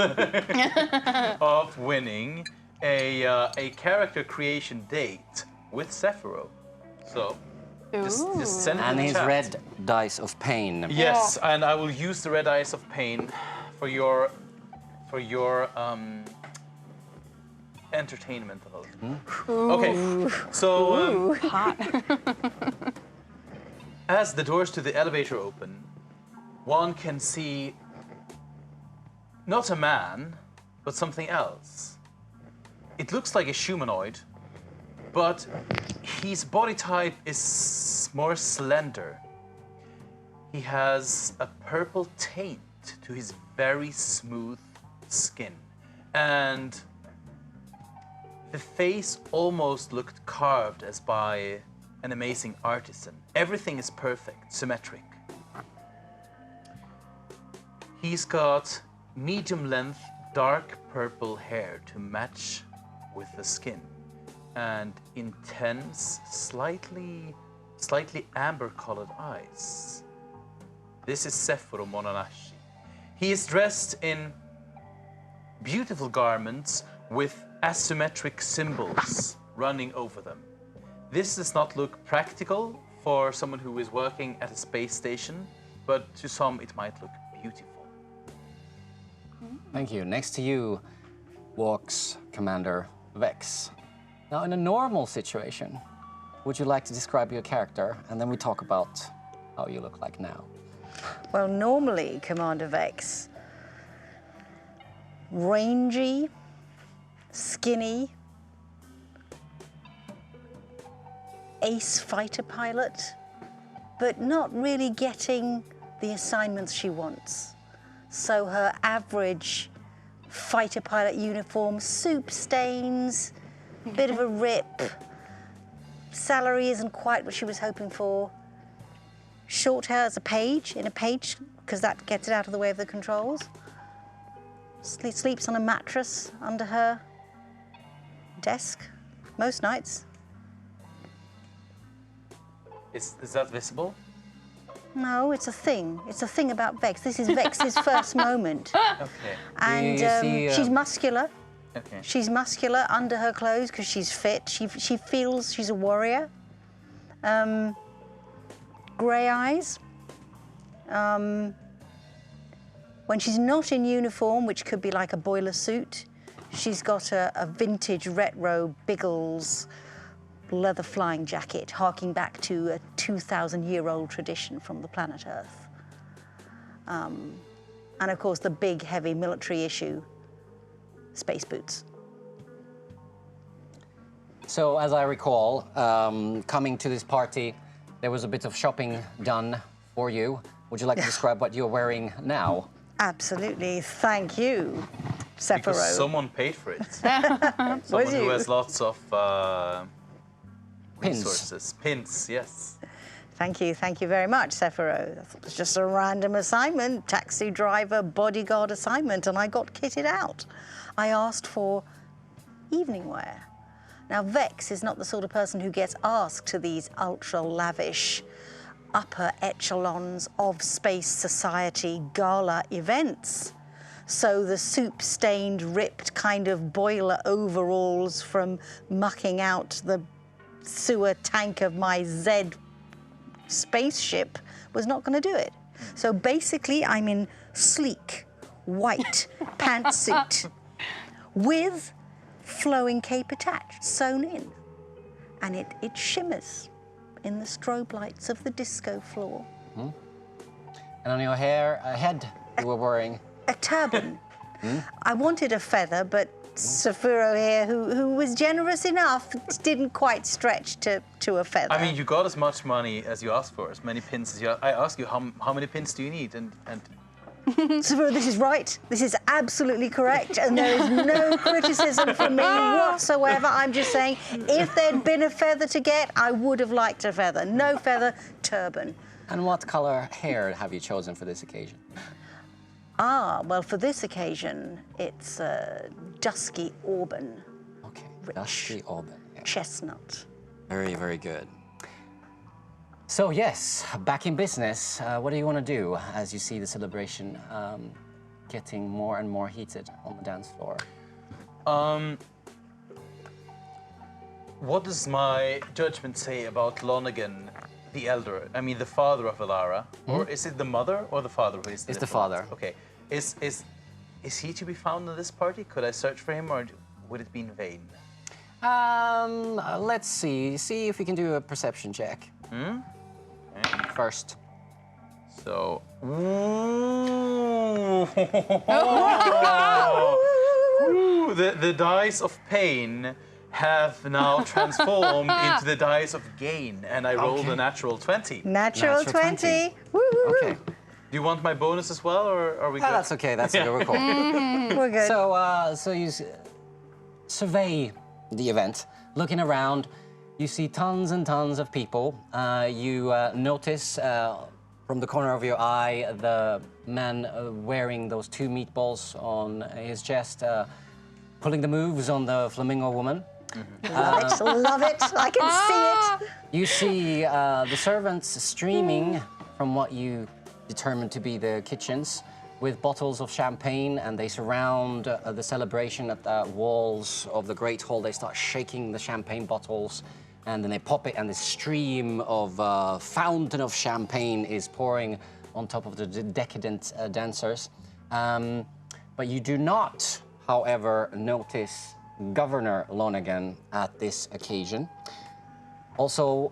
S4: of winning a character creation date with Sefuro. So just send it in
S1: And
S4: the
S1: his
S4: chat.
S1: red dice of pain.
S4: Yes, and I will use the red eyes of pain for your entertainment. Okay, so as the doors to the elevator open, one can see not a man, but something else. It looks like a humanoid, but his body type is more slender. He has a purple taint to his very smooth skin, and the face almost looked carved as by an amazing artisan. Everything is perfect, symmetric. He's got medium-length, dark purple hair to match with the skin, and intense, slightly amber-colored eyes. This is Sefuro Mononashi. He is dressed in beautiful garments with asymmetric symbols running over them. This does not look practical for someone who is working at a space station, but to some it might look beautiful.
S1: Thank you. Next to you walks Commander Vex. Now, in a normal situation, would you like to describe your character, and then we talk about how you look like now?
S5: Well, normally, Commander Vex, rangy, skinny, ace fighter pilot, but not really getting the assignments she wants. So her average fighter pilot uniform, soup stains, bit of a rip. Salary isn't quite what she was hoping for. Short hair as a page, in a page, because that gets it out of the way of the controls. Sleeps on a mattress under her desk most nights.
S4: Is that visible?
S5: No, it's a thing. It's a thing about Vex. This is Vex's first moment.
S4: Okay.
S5: And
S1: You see,
S5: she's muscular.
S4: Okay.
S5: She's muscular under her clothes because she's fit. She feels she's a warrior. Grey eyes. When she's not in uniform, which could be like a boiler suit, she's got a vintage retro Biggles leather flying jacket, harking back to a 2,000-year-old tradition from the planet Earth. And of course, the big, heavy military issue, space boots.
S1: So, as I recall, coming to this party, there was a bit of shopping done for you. Would you like to describe what you're wearing now?
S5: Absolutely, thank you, Sefuro.
S4: Because someone paid for it. Someone who
S5: you?
S4: has lots of
S1: Pins.
S4: resources. Pins, yes.
S5: Thank you very much, Sefuro. That was just a random assignment, taxi driver, bodyguard assignment, and I got kitted out. I asked for evening wear. Now, Vex is not the sort of person who gets asked to these ultra-lavish, upper echelons of space society gala events. So the soup-stained, ripped kind of boiler overalls from mucking out the sewer tank of my Z spaceship was not going to do it. So basically, I'm in sleek, white pantsuit with flowing cape attached, sewn in. And it shimmers in the strobe lights of the disco floor.
S1: And on your head, you were wearing...
S5: A turban. I wanted a feather, but Sefuro here, who was generous enough, didn't quite stretch to a feather.
S4: I mean, you got as much money as you asked for, as many pins as you I asked you, how many pins do you need? And
S5: Sefuro, this is right. This is absolutely correct, and there is no criticism from me whatsoever. I'm just saying, if there'd been a feather to get, I would have liked a feather. No feather, turban.
S1: And what color hair have you chosen for this occasion?
S5: Ah, well, for this occasion, it's dusky auburn,
S1: Okay, dusky auburn. Yeah.
S5: chestnut.
S1: Very, very good. So yes, back in business. What do you want to do as you see the celebration getting more and more heated on the dance floor?
S4: what does my judgment say about Lundin, the elder? I mean, the father of Alara, or is it the mother or the father who is the
S1: It's the
S4: diplomat?
S1: father.
S4: Okay, is he to be found in this party? Could I search for him, or would it be in vain?
S1: Let's see. See if we can do a perception check. First.
S4: So, ooh. Ooh, the dice of pain have now transformed into the dice of gain, and I rolled a natural 20.
S5: Natural 20. Woo-hoo-hoo.
S1: Okay.
S4: Do you want my bonus as well, or are we good?
S1: That's okay. That's a good recall.
S5: We're good.
S1: So you survey the event, looking around. You see tons and tons of people. You notice from the corner of your eye the man wearing those 2 meatballs on his chest, pulling the moves on the flamingo woman.
S5: Love it, love it. I can see it.
S1: You see the servants streaming from what you determined to be the kitchens with bottles of champagne, and they surround the celebration at the walls of the Great Hall. They start shaking the champagne bottles, and then they pop it, and this stream of fountain of champagne is pouring on top of the decadent dancers. But you do not, however, notice Governor Lundin at this occasion. Also,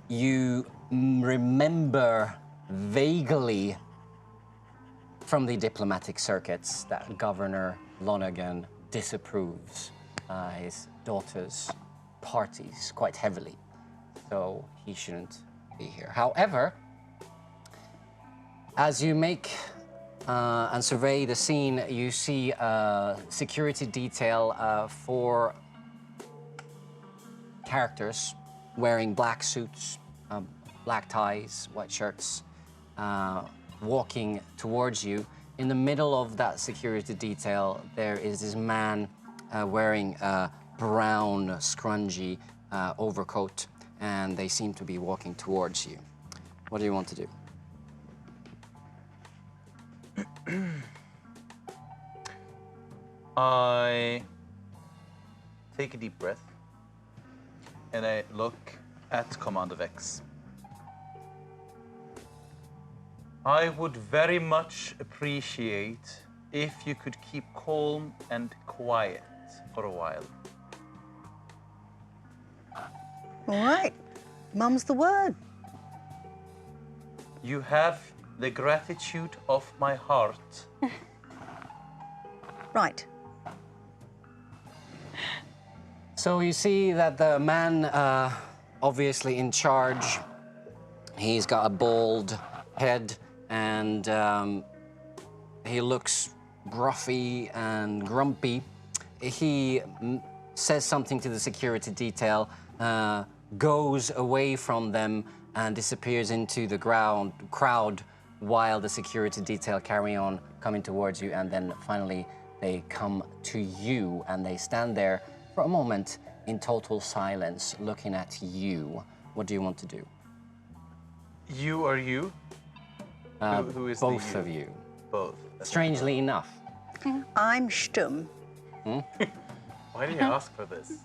S1: you remember vaguely from the diplomatic circuits that Governor Lundin disapproves his daughter's parties quite heavily, so he shouldn't be here. However, as you make and survey the scene, you see a security detail, 4 characters wearing black suits, black ties, white shirts, walking towards you. In the middle of that security detail, there is this man wearing a brown, scrungy overcoat, and they seem to be walking towards you. What do you want to do?
S4: I take a deep breath and I look at Commander Vex. I would very much appreciate if you could keep calm and quiet for a while.
S5: All right. Mum's the word.
S4: You have the gratitude of my heart.
S5: Right.
S1: So you see that the man, obviously in charge, he's got a bald head and he looks gruffy and grumpy. He says something to the security detail, goes away from them and disappears into the crowd while the security detail carry on coming towards you, and then finally they come to you and they stand there for a moment in total silence looking at you. What do you want to do?
S4: You are you? Who is
S1: Both
S4: the you?
S1: of you.
S4: Both.
S1: Strangely enough.
S5: I'm Stum.
S4: Why do you ask for this?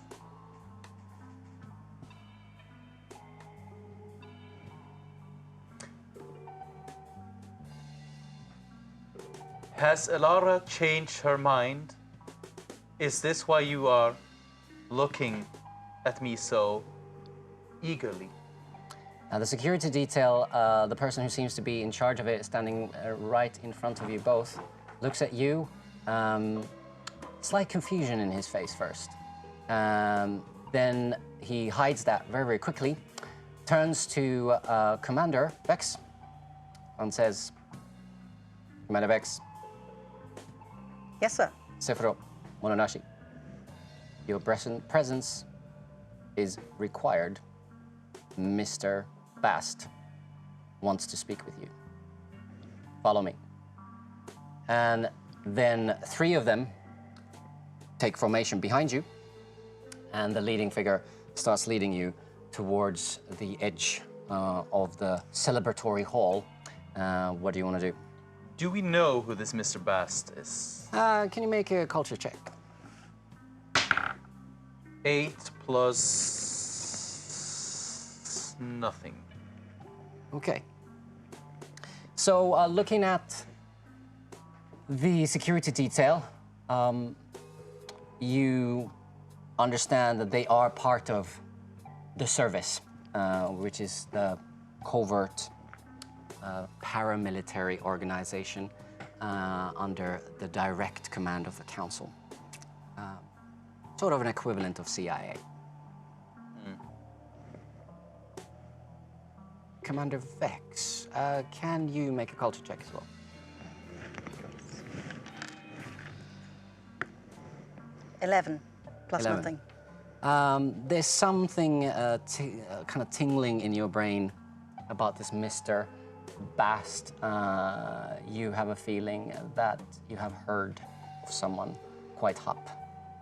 S4: Has Elara changed her mind? Is this why you are looking at me so eagerly?
S1: The security detail, the person who seems to be in charge of it, standing right in front of you both, looks at you. Slight confusion in his face first. Then he hides that very, very quickly, turns to Commander Vex and says, Commander Vex,
S5: Yes, sir.
S1: Sefuro, Mononashi, your presence is required. Mr. Basst wants to speak with you. Follow me. And then 3 of them take formation behind you, and the leading figure starts leading you towards the edge of the celebratory hall. What do you want to do?
S4: Do we know who this Mr. Basst is?
S1: Can you make a culture check?
S4: 8 plus nothing.
S1: Okay. So looking at the security detail, you understand that they are part of the service, which is the covert paramilitary organization under the direct command of the council. Sort of an equivalent of CIA. Commander Vex, can you make a culture check as well?
S5: $11 plus
S1: 11.
S5: nothing.
S1: There's something kind of tingling in your brain about this Mr. Basst. You have a feeling that you have heard of someone quite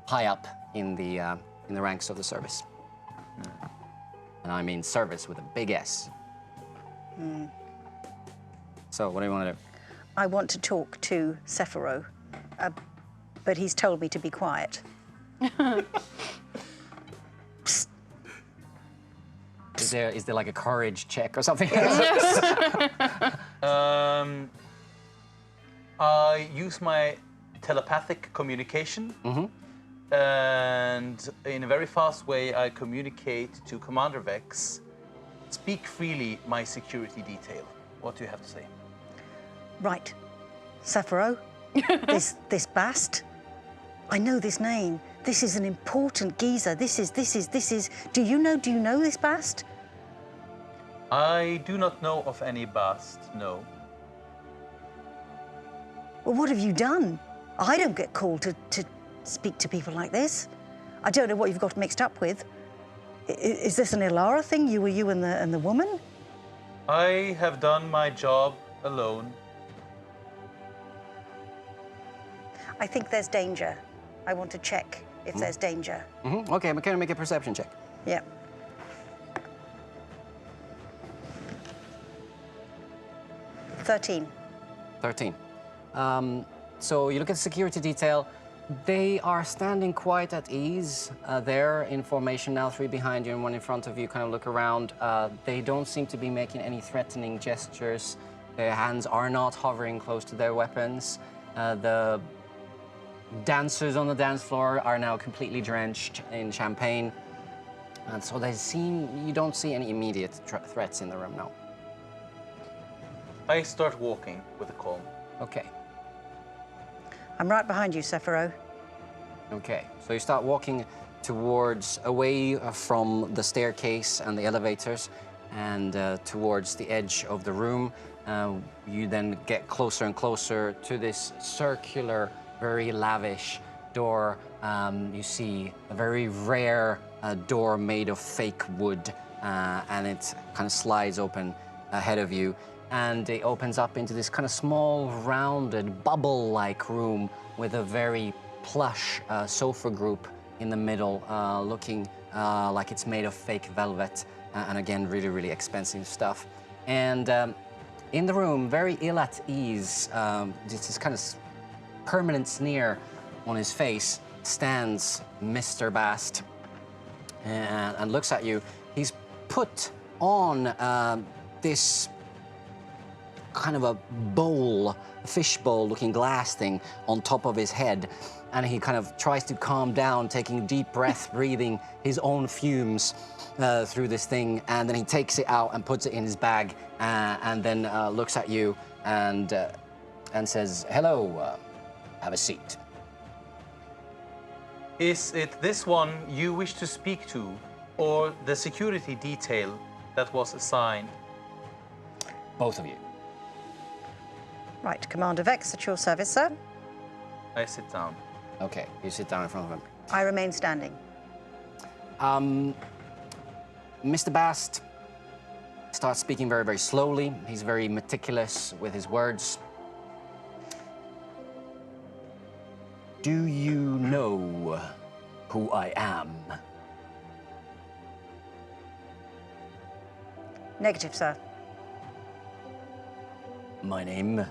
S1: high up in the ranks of the service. And I mean service with a big S. So what do you want to do?
S5: I want to talk to Sefuro, but he's told me to be quiet. Psst.
S1: Is there like a courage check or something?
S4: I use my telepathic communication, and in a very fast way, I communicate to Commander Vex. Speak freely, my security detail. What do you have to say?
S5: Right. Sefuro, this Basst, I know this name. This is an important geezer. This is, do you know this Basst?
S4: I do not know of any Basst, no.
S5: Well, what have you done? I don't get called to speak to people like this. I don't know what you've got mixed up with. Is this an Ilara thing? You and the woman?
S4: I have done my job alone.
S5: I think there's danger. I want to check if there's danger.
S1: Okay, Michaela, make a perception check.
S5: Yeah. $13.
S1: 13. So you look at the security detail. They are standing quite at ease. They're in formation now, 3 behind you and 1 in front of you. Kind of look around. They don't seem to be making any threatening gestures. Their hands are not hovering close to their weapons. The dancers on the dance floor are now completely drenched in champagne. And so you don't see any immediate threats in the room now.
S4: I start walking with a calm.
S1: Okay.
S5: I'm right behind you, Sefuro.
S1: Okay, so you start walking away from the staircase and the elevators and towards the edge of the room. You then get closer and closer to this circular, very lavish door. You see a very rare door made of fake wood, and it kind of slides open ahead of you. And it opens up into this kind of small, rounded, bubble-like room with a very plush sofa group in the middle, looking like it's made of fake velvet, and again, really, really expensive stuff. And in the room, very ill at ease, this kind of permanent sneer on his face, stands Mr. Basst and looks at you. He's put on this kind of a bowl, a fish bowl looking glass thing on top of his head. And he kind of tries to calm down, taking deep breath, breathing his own fumes through this thing. And then he takes it out and puts it in his bag and then looks at you and says, hello, have a seat.
S4: Is it this one you wish to speak to, or the security detail that was assigned?
S1: Both of you.
S5: Right, Commander Vex, at your service, sir.
S4: I sit down.
S1: Okay, you sit down in front of him.
S5: I remain standing.
S1: Mr. Basst starts speaking very, very slowly. He's very meticulous with his words. Do you know who I am?
S5: Negative, sir.
S1: My name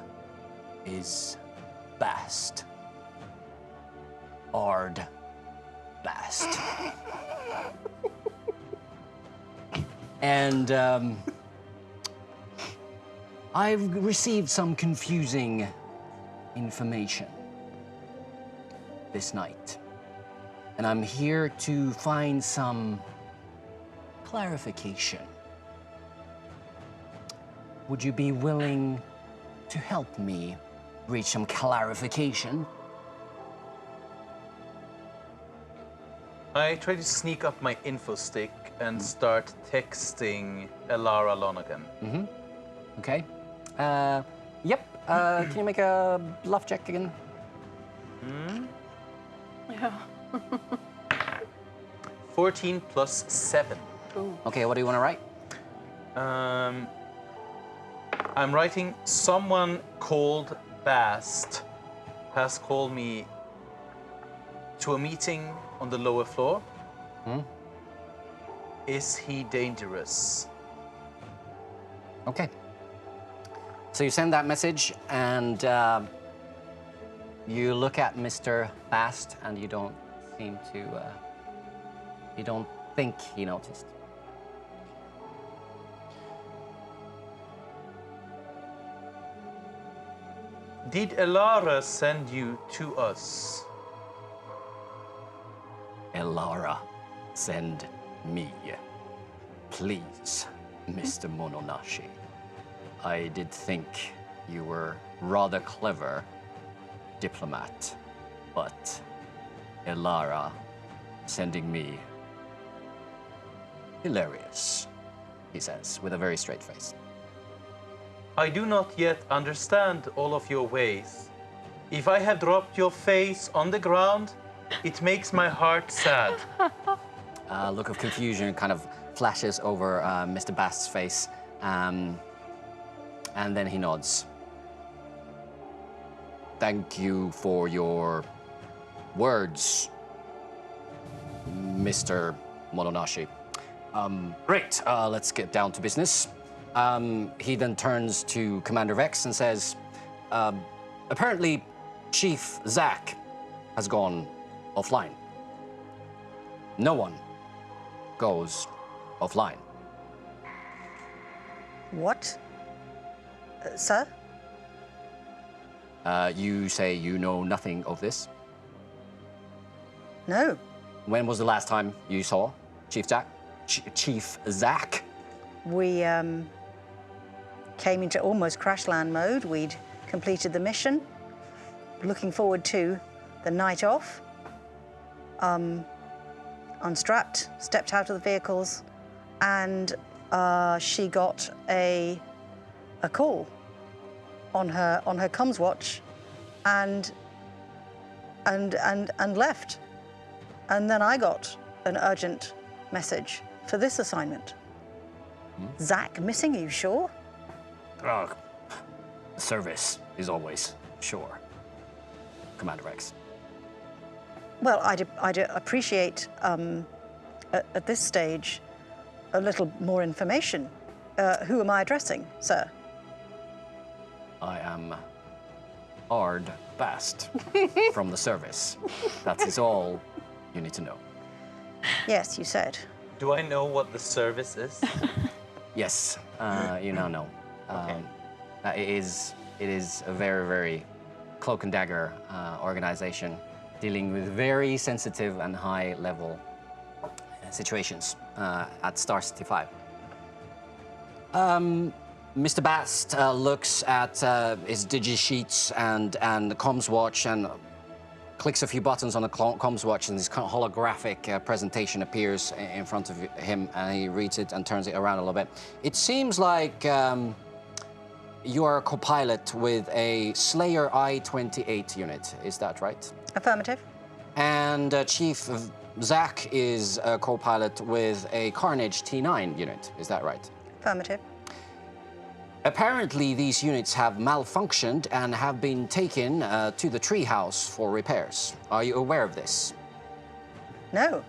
S1: is Basst. Ard Basst. And I've received some confusing information this night. And I'm here to find some clarification. Would you be willing to help me reach some clarification?
S4: I try to sneak up my info stick and start texting Ilara Lonergan.
S1: Okay. Yep. Can you make a bluff check again?
S3: Yeah.
S4: 14 plus 7.
S1: Okay, what do you want to write?
S4: I'm writing, someone called Basst has called me to a meeting on the lower floor. Is he dangerous?
S1: Okay. So you send that message and you look at Mr. Basst and you don't seem to, you don't think he noticed.
S4: Did Ilara send you to us?
S1: Ilara, send me. Please, Mr. Mononashi. I did think you were rather clever diplomat, but Ilara sending me, hilarious, he says, with a very straight face.
S4: I do not yet understand all of your ways. If I have dropped your face on the ground, it makes my heart sad.
S1: A look of confusion kind of flashes over Mr. Bast's face, and then he nods. Thank you for your words, Mr. Mononashi. Great, let's get down to business. He then turns to Commander Vex and says, apparently Chief Zack has gone offline. No one goes offline.
S5: What? Sir?
S1: You say you know nothing of this?
S5: No.
S1: When was the last time you saw Chief Zack? Chief Zack?
S5: We came into almost crash land mode. We'd completed the mission. Looking forward to the night off. Unstrapped, stepped out of the vehicles, and she got a call on her comms watch, and left. And then I got an urgent message for this assignment. Zack missing, are you sure?
S1: Service is always sure, Commander Rex.
S5: Well, I'd appreciate, at this stage, a little more information. Who am I addressing, sir?
S1: I am Ard Basst from the service. That is all you need to know.
S5: Yes, you said.
S4: Do I know what the service is?
S1: Yes, you now know.
S4: Okay.
S1: It is a very, very cloak and dagger organization dealing with very sensitive and high-level situations at Star City 5. Mr. Basst looks at his digi-sheets and the comms watch and clicks a few buttons on the comms watch, and this kind of holographic presentation appears in front of him, and he reads it and turns it around a little bit. It seems like you are a co-pilot with a Slayer I-28 unit, is that right?
S5: Affirmative.
S1: And Chief Zack is a co-pilot with a Carnage T9 unit, is that right?
S5: Affirmative.
S1: Apparently, these units have malfunctioned and have been taken to the treehouse for repairs. Are you aware of this?
S5: No,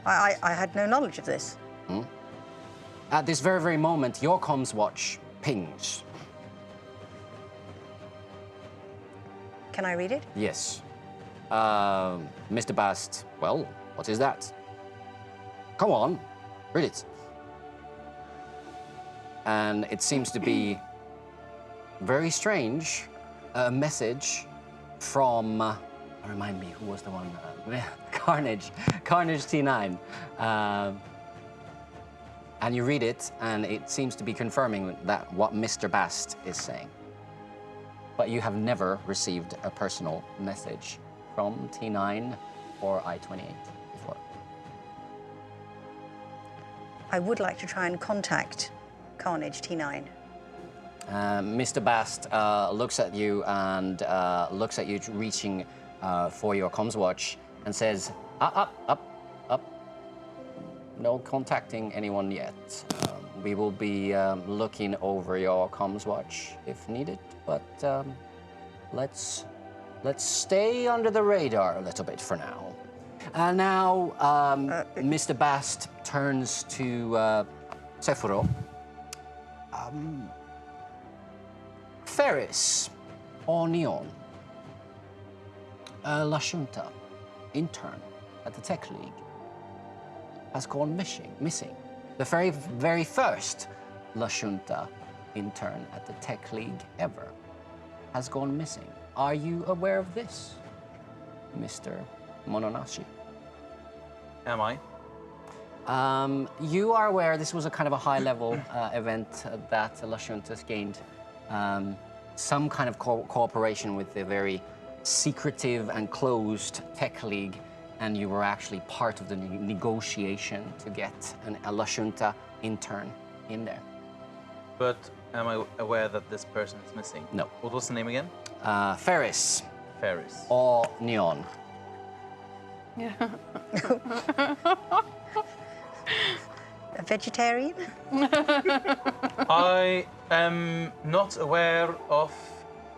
S5: I had no knowledge of this.
S1: At this very, very moment, your comms watch pings.
S5: Can I read it?
S1: Yes. Mr. Basst, well, what is that? Come on, read it. And it seems to be very strange, a message from, remind me, who was the one? Carnage T9. And you read it, and it seems to be confirming that what Mr. Basst is saying. But you have never received a personal message from T9 or I-28 before.
S5: I would like to try and contact Carnage T9.
S1: Mr. Basst looks at you and looks at you reaching for your comms watch and says, up. No contacting anyone yet. We will be looking over your comms watch if needed, but let's stay under the radar a little bit for now. Now, Mr. Basst turns to Sefuro. Ferris Orneon, Lashuntan, intern at the Tech League, has gone missing. The very, very first Lashuntan intern at the Tech League ever has gone missing. Are you aware of this, Mr. Mononashi?
S4: Am I?
S1: You are aware this was a kind of a high-level event that Lashuntas gained some kind of cooperation with the very secretive and closed Tech League, and you were actually part of the negotiation to get a Lashunta intern in there.
S4: But am I aware that this person is missing?
S1: No.
S4: What was the name again?
S1: Ferris
S4: Ferris.
S1: or neon?
S5: A vegetarian?
S4: I am not aware of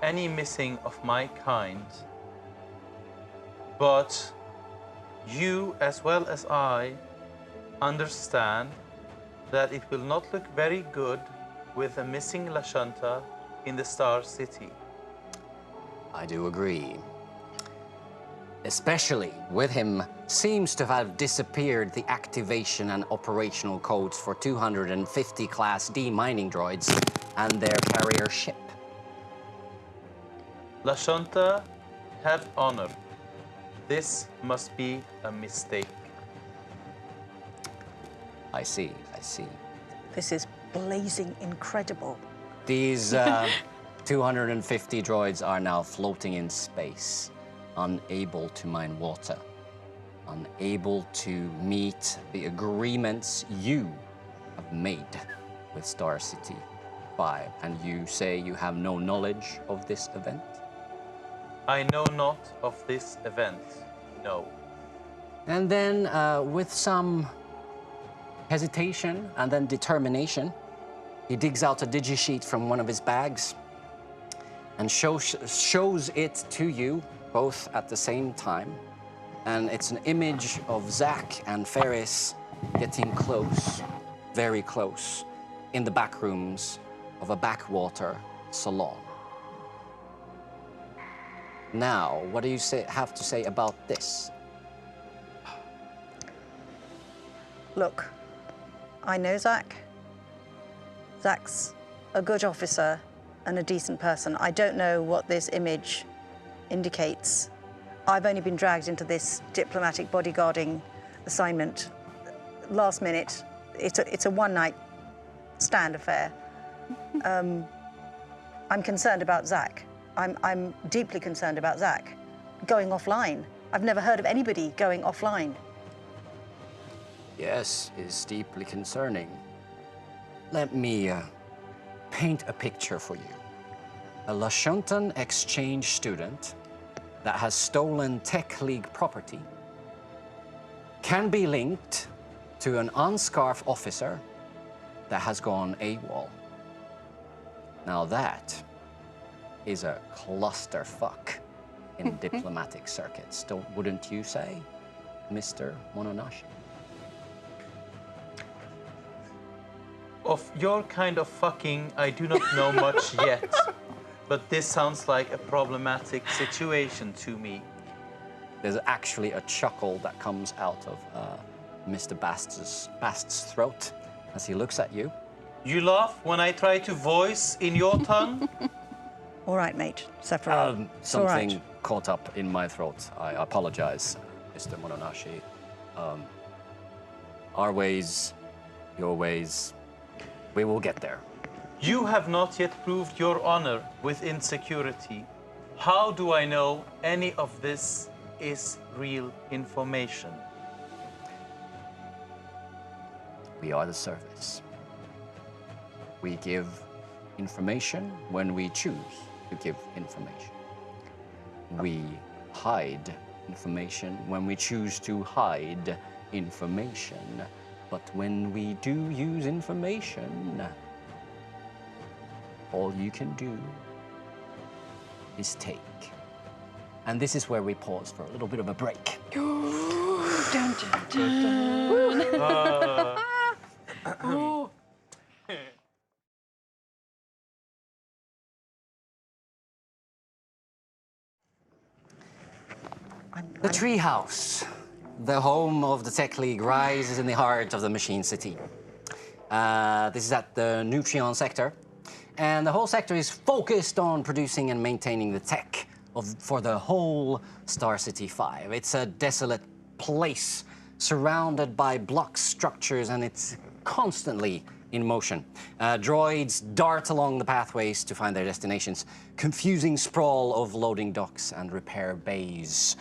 S4: any missing of my kind, but you, as well as I, understand that it will not look very good with a missing Lashuntan in the Star City.
S1: I do agree. Especially with him seems to have disappeared the activation and operational codes for 250 Class D mining droids and their carrier ship.
S4: Lashuntan have honor. This must be a mistake.
S1: I see, I see.
S5: This is blazing incredible.
S1: These 250 droids are now floating in space, unable to mine water, unable to meet the agreements you have made with Star City 5. And you say you have no knowledge of this event?
S4: I know not of this event, no.
S1: And then, with some hesitation and then determination, he digs out a digisheet from one of his bags and shows it to you both at the same time. And it's an image of Zach and Ferris getting close, very close, in the back rooms of a backwater salon. Now, what do you have to say about this?
S5: Look, I know Zach. Zach's a good officer and a decent person. I don't know what this image indicates. I've only been dragged into this diplomatic bodyguarding assignment last minute. It's a one-night stand affair. I'm concerned about Zach. I'm deeply concerned about Zach going offline. I've never heard of anybody going offline.
S1: Yes, is deeply concerning. Let me paint a picture for you. A Lashuntan exchange student that has stolen Tech League property can be linked to an UNSCARF officer that has gone AWOL. Now that is a clusterfuck in diplomatic circuits, wouldn't you say, Mr. Mononashi?
S4: Of your kind of fucking, I do not know much yet, but this sounds like a problematic situation to me.
S1: There's actually a chuckle that comes out of Mr. Bast's throat as he looks at you.
S4: You laugh when I try to voice in your tongue?
S5: All right, mate, Sefuro.
S1: Something
S5: all right.
S1: caught up in my throat. I apologize, Mr. Mononashi. Our ways, your ways, we will get there.
S4: You have not yet proved your honor with insecurity. How do I know any of this is real information?
S1: We are the service. We give information when we choose to give information. We hide information when we choose to hide information. But when we do use information, all you can do is take. And this is where we pause for a little bit of a break.
S3: Dun, dun, dun, dun.
S1: The Treehouse, the home of the Tech League, rises in the heart of the Machine City. This is at the Nutrion sector, and the whole sector is focused on producing and maintaining the tech for the whole Star City 5. It's a desolate place surrounded by block structures, and it's constantly in motion. Droids dart along the pathways to find their destinations. Confusing sprawl of loading docks and repair bays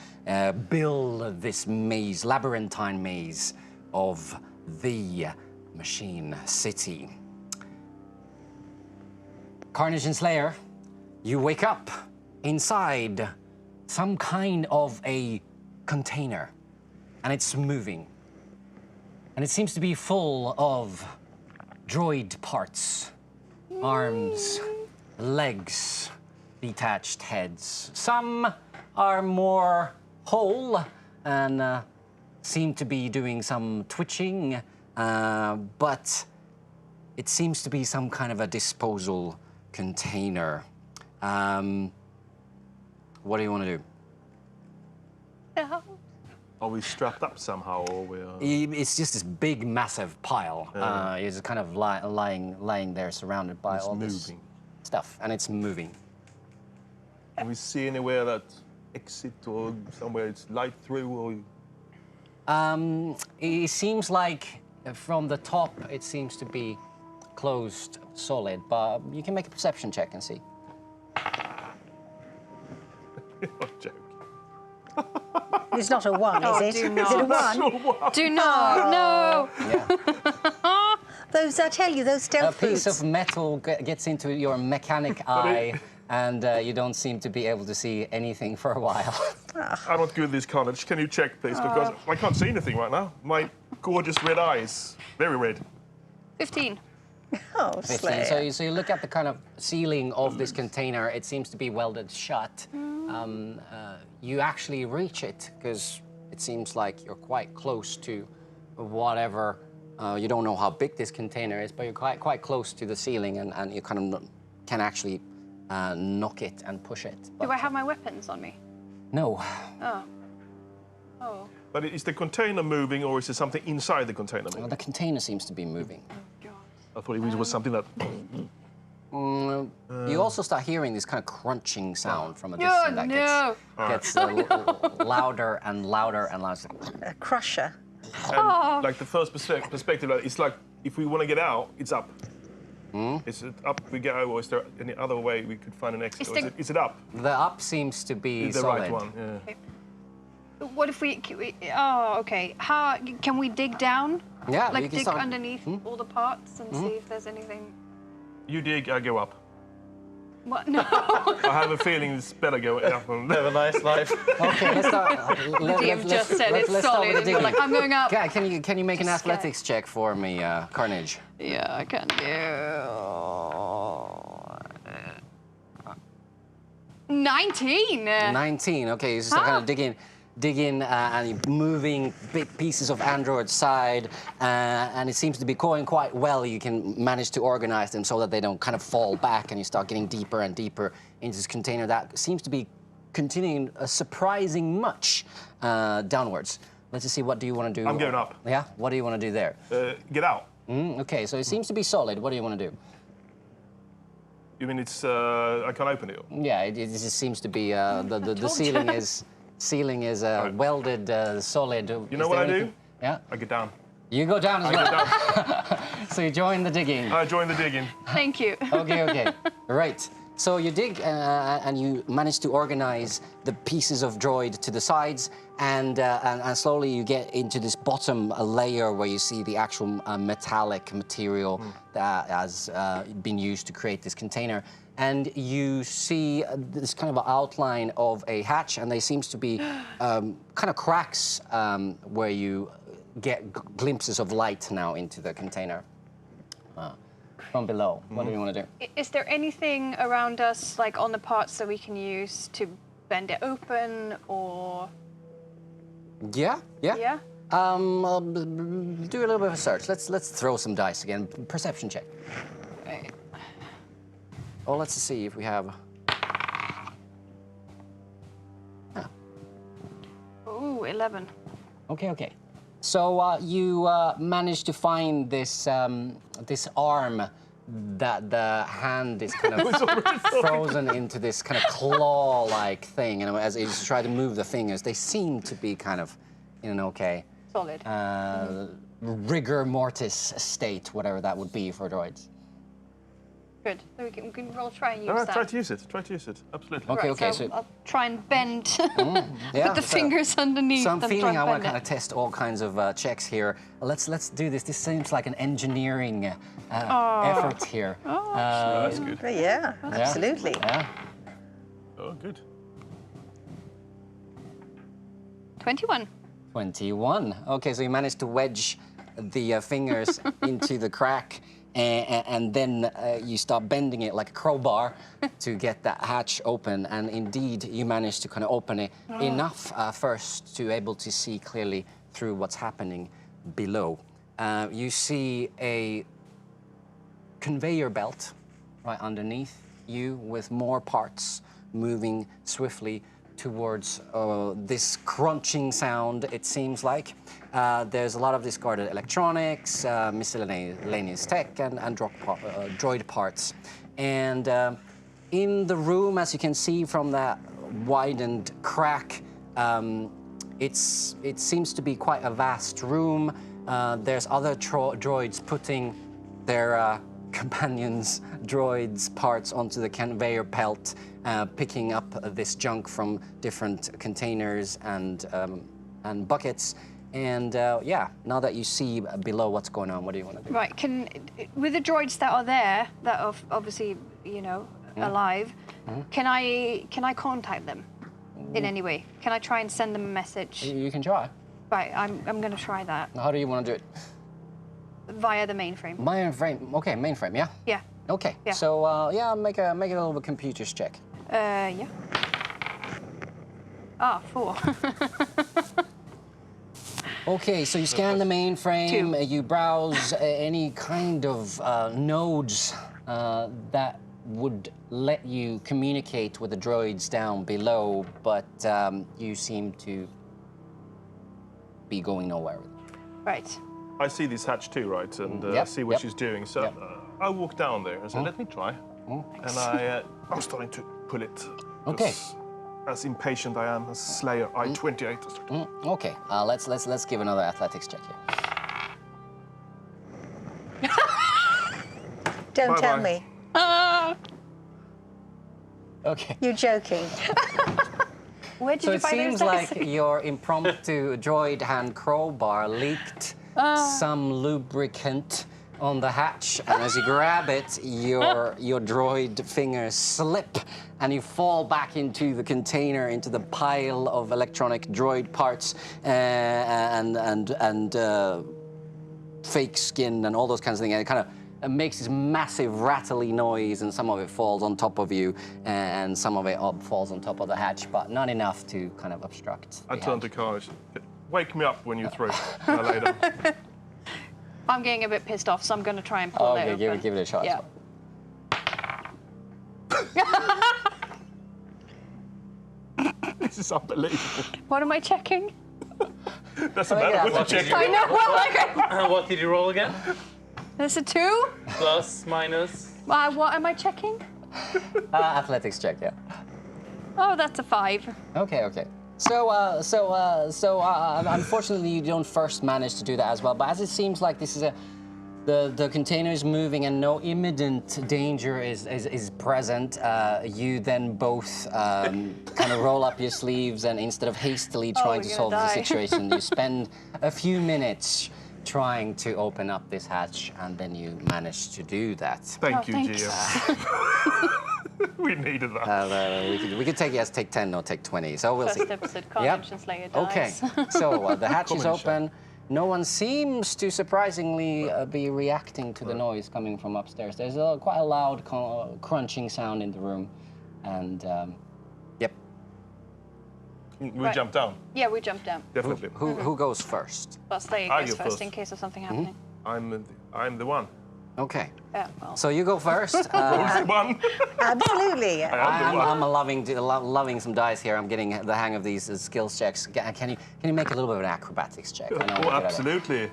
S1: build this maze, labyrinthine maze of the Machine City. Carnage and Slayer, you wake up inside some kind of a container, and it's moving. And it seems to be full of droid parts, arms, legs, detached heads. Some are more whole and seem to be doing some twitching, but it seems to be some kind of a disposal container. What do you want to do?
S2: Are we strapped up somehow, or we are...
S1: It's just this big, massive pile. It's kind of lying there, surrounded by all this stuff, and it's moving.
S2: Can we see anywhere that exit or somewhere it's light through, or...
S1: It seems like from the top, it seems to be closed, solid, but you can make a perception check and see.
S2: I'm joking.
S5: It's not a 1, is it?
S3: Do
S5: Is it a 1?
S3: Do not, no!
S1: Yeah.
S5: Those, I tell you, those
S1: A
S5: stealth
S1: piece
S5: boots.
S1: of metal gets into your mechanic eye, and you don't seem to be able to see anything for a while.
S2: I'm not good at this, Carnage. Can you check, please? Because I can't see anything right now. My gorgeous red eyes. Very red.
S3: 15.
S5: Oh,
S1: 15.
S5: Slayer.
S1: So you look at the kind of ceiling of this container. It seems to be welded shut. You actually reach it because it seems like you're quite close to whatever. You don't know how big this container is, but you're quite close to the ceiling, and you kind of can actually knock it and push it.
S3: Do I have my weapons on me?
S1: No.
S3: Oh. Oh.
S2: But is the container moving, or is there something inside the container
S1: Well,
S2: moving?
S1: the container seems to be moving.
S3: God.
S2: I thought it was something that...
S1: You also start hearing this kind of crunching sound from a
S3: Oh,
S1: distance that
S3: no!
S1: gets louder and louder and louder.
S5: A crusher.
S2: And like the first perspective, like, it's like if we want to get out, it's up. Is it up we go, or is there any other way we could find an exit? Or is it up?
S1: The up seems to be
S2: The
S1: solid.
S2: right one, yeah.
S3: Okay. What if we... Oh, okay. How... Can we dig down?
S1: Yeah,
S3: Like
S1: you can
S3: dig
S1: start.
S3: underneath all the parts and see if there's anything...
S2: You dig, I go up.
S3: What? No.
S2: I have a feeling it's better go up.
S4: Have a nice life.
S1: Okay, let's start.
S3: DM just said it's solid, and you're like, I'm going up.
S1: Can you make an
S3: Just scared.
S1: athletics check for me, Carnage?
S3: Yeah, I can do... 19!
S1: 19. Okay, you start kind of digging, and you're moving big pieces of Android's side, and it seems to be going quite well. You can manage to organize them so that they don't kind of fall back, and you start getting deeper and deeper into this container that seems to be continuing surprising much downwards. Let's just see, what do you want to do?
S2: I'm going up.
S1: Yeah? What do you want to do there?
S2: Get out.
S1: Okay, so it seems to be solid. What do you want to do?
S2: You mean it's, I can't open it?
S1: Yeah, it just seems to be, the ceiling is
S2: Right.
S1: welded, solid.
S2: You know what I do?
S1: Yeah?
S2: I get down.
S1: You go down as
S2: I
S1: well.
S2: get down.
S1: So you join the digging.
S2: I join the digging.
S3: Thank you.
S1: Okay. Right. So you dig and you manage to organize the pieces of droid to the sides, and slowly you get into this bottom layer where you see the actual metallic material that has been used to create this container. And you see this kind of outline of a hatch, and there seems to be kind of cracks where you get glimpses of light now into the container from below. What do you want to do?
S3: Is there anything around us, like on the parts that we can use to bend it open, or...
S1: Yeah.
S3: Yeah?
S1: Do a little bit of a search. Let's throw some dice again. Perception check.
S3: Right.
S1: Oh, let's see if we have.
S3: Ooh, 11.
S1: Okay. So you managed to find this this arm that the hand is kind of frozen into this kind of claw-like thing, and as you try to move the fingers, they seem to be kind of in an okay
S3: Solid.
S1: rigor mortis state, whatever that would be for droids.
S3: Good. So we can roll try and use
S2: No,
S3: that.
S2: try to use it. Try to use it. Absolutely.
S1: Okay,
S3: Right,
S1: so
S3: I'll try and bend
S1: yeah,
S3: with the fingers underneath.
S1: So I'm
S3: and
S1: feeling
S3: try
S1: I
S3: and
S1: want to
S3: bend
S1: kind of test all kinds of checks here. Let's do this. This seems like an engineering effort here.
S2: That's good.
S5: Yeah, absolutely.
S1: Yeah.
S2: Oh, good.
S3: 21.
S1: 21. Okay, so you managed to wedge the fingers into the crack, and then you start bending it like a crowbar to get that hatch open. And indeed, you managed to kind of open it enough first to able to see clearly through what's happening below. You see a conveyor belt right underneath you with more parts moving swiftly towards this crunching sound, it seems like. There's a lot of discarded electronics, miscellaneous tech, and droid parts. And in the room, as you can see from that widened crack, it seems to be quite a vast room. There's other droids putting their companions' droids' parts onto the conveyor belt, picking up this junk from different containers and buckets. And yeah, now that you see below what's going on, what do you want to do?
S3: Right, with the droids that are there, that are obviously, you know, alive, can I contact them in any way? Can I try and send them a message?
S1: You can try.
S3: Right, I'm going to try that.
S1: How do you want to do it?
S3: Via the mainframe.
S1: Mainframe. Okay, mainframe. Yeah.
S3: Yeah.
S1: Okay.
S3: Yeah.
S1: So yeah, make a little computers check.
S3: Yeah. Ah, 4.
S1: Okay, so you scan the mainframe.
S3: 2.
S1: You browse any kind of nodes that would let you communicate with the droids down below, but you seem to be going nowhere with it.
S3: Right.
S2: I see this hatch too, right? And
S1: Yep,
S2: see what
S1: yep.
S2: she's doing. So
S1: Yep.
S2: I walk down there and say, let me try. And I'm starting to pull it.
S1: Okay.
S2: As impatient I am as Slayer, I-28.
S1: Okay, let's give another athletics check here.
S5: Don't tell
S2: Bye-bye.
S5: me.
S1: Okay.
S5: You're joking.
S3: Where did
S1: So
S3: you
S1: it
S3: find
S1: seems
S3: those
S1: like
S3: dice?
S1: your impromptu droid hand crowbar leaked some lubricant on the hatch, and as you grab it, your droid fingers slip, and you fall back into the container, into the pile of electronic droid parts and fake skin and all those kinds of things. And it kind of makes this massive rattly noise, and some of it falls on top of you, and some of it falls on top of the hatch, but not enough to kind of obstruct.
S2: I
S1: the
S2: turn
S1: hatch.
S2: to Carnage. Wake me up when you throw. I lay down.
S3: I'm getting a bit pissed off, so I'm going to try and pull it
S1: Okay,
S3: open.
S1: give it a shot.
S3: Yeah.
S2: This is unbelievable.
S3: What am I checking?
S2: That's a
S1: Oh, yeah,
S2: better one
S1: what
S2: to
S1: did
S2: check.
S1: you
S3: I know. Well,
S4: What did you roll again?
S3: there's a 2.
S4: Plus, minus.
S3: What am I checking?
S1: Athletics check, yeah.
S3: Oh, that's a 5.
S1: Okay. So unfortunately, you don't first manage to do that as well. But as it seems like this is the container is moving and no imminent danger is present, you then both kind of roll up your sleeves, and instead of hastily trying to
S3: we're
S1: solve
S3: gonna
S1: the
S3: die.
S1: situation, you spend a few minutes trying to open up this hatch, and then you manage to do that.
S2: Thank you,
S3: thanks.
S2: Gio. We needed that.
S1: We could take 10 or take 20. So we'll see.
S3: First episode, Carnage and Slayer dies.
S1: Okay, so the hatch is
S2: Combination.
S1: open. No one seems to surprisingly be reacting to the noise coming from upstairs. There's quite a loud crunching sound in the room, and yep.
S2: We
S3: Right.
S2: jump down,
S3: Yeah, we jumped down.
S2: definitely.
S1: Who goes first?
S3: But Slayer
S2: I
S3: goes
S2: go
S3: first
S2: first.
S3: in case of something happening.
S2: I'm the one.
S1: Okay,
S3: Yeah, well.
S1: so you go first.
S2: Who's the one?
S5: Absolutely.
S2: I am the one.
S1: I'm loving some dice here. I'm getting the hang of these skills checks. Can you make a little bit of an acrobatics check? I know I'm
S2: Oh,
S1: good at it.
S2: absolutely.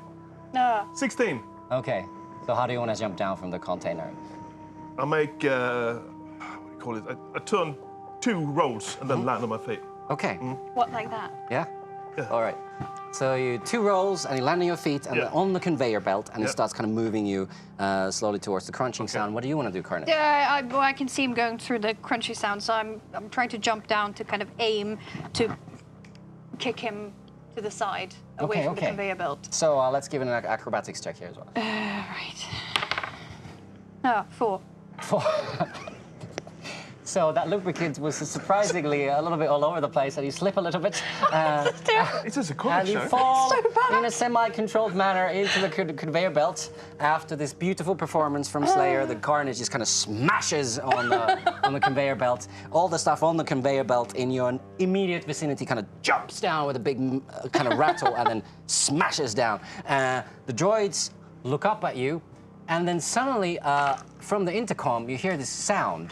S3: No.
S2: 16.
S1: Okay, so how do you want to jump down from the container?
S2: I make, what do you call it? I turn 2 rolls and then land on my feet.
S1: Okay.
S3: What, like that?
S1: Yeah?
S2: Yeah.
S1: All right. So you 2 rolls, and you land on your feet and
S2: Yeah.
S1: on the conveyor belt, and it
S2: Yeah.
S1: starts kind of moving you slowly towards the crunching sound. What do you want to do, Carnage?
S3: Yeah, I can see him going through the crunchy sound, so I'm trying to jump down to kind of aim to kick him to the side, away from the conveyor belt.
S1: So let's give it an acrobatics check here as well.
S3: Right. Oh, 4.
S1: So that lubricant was surprisingly a little bit all over the place, and you slip a little bit.
S2: It is a
S1: And
S2: comic
S1: you
S2: show.
S1: fall in a semi-controlled manner into the conveyor belt. After this beautiful performance from Slayer, the Carnage just kind of smashes on the conveyor belt. All the stuff on the conveyor belt in your immediate vicinity kind of jumps down with a big kind of rattle and then smashes down. The droids look up at you, and then suddenly, from the intercom, you hear this sound.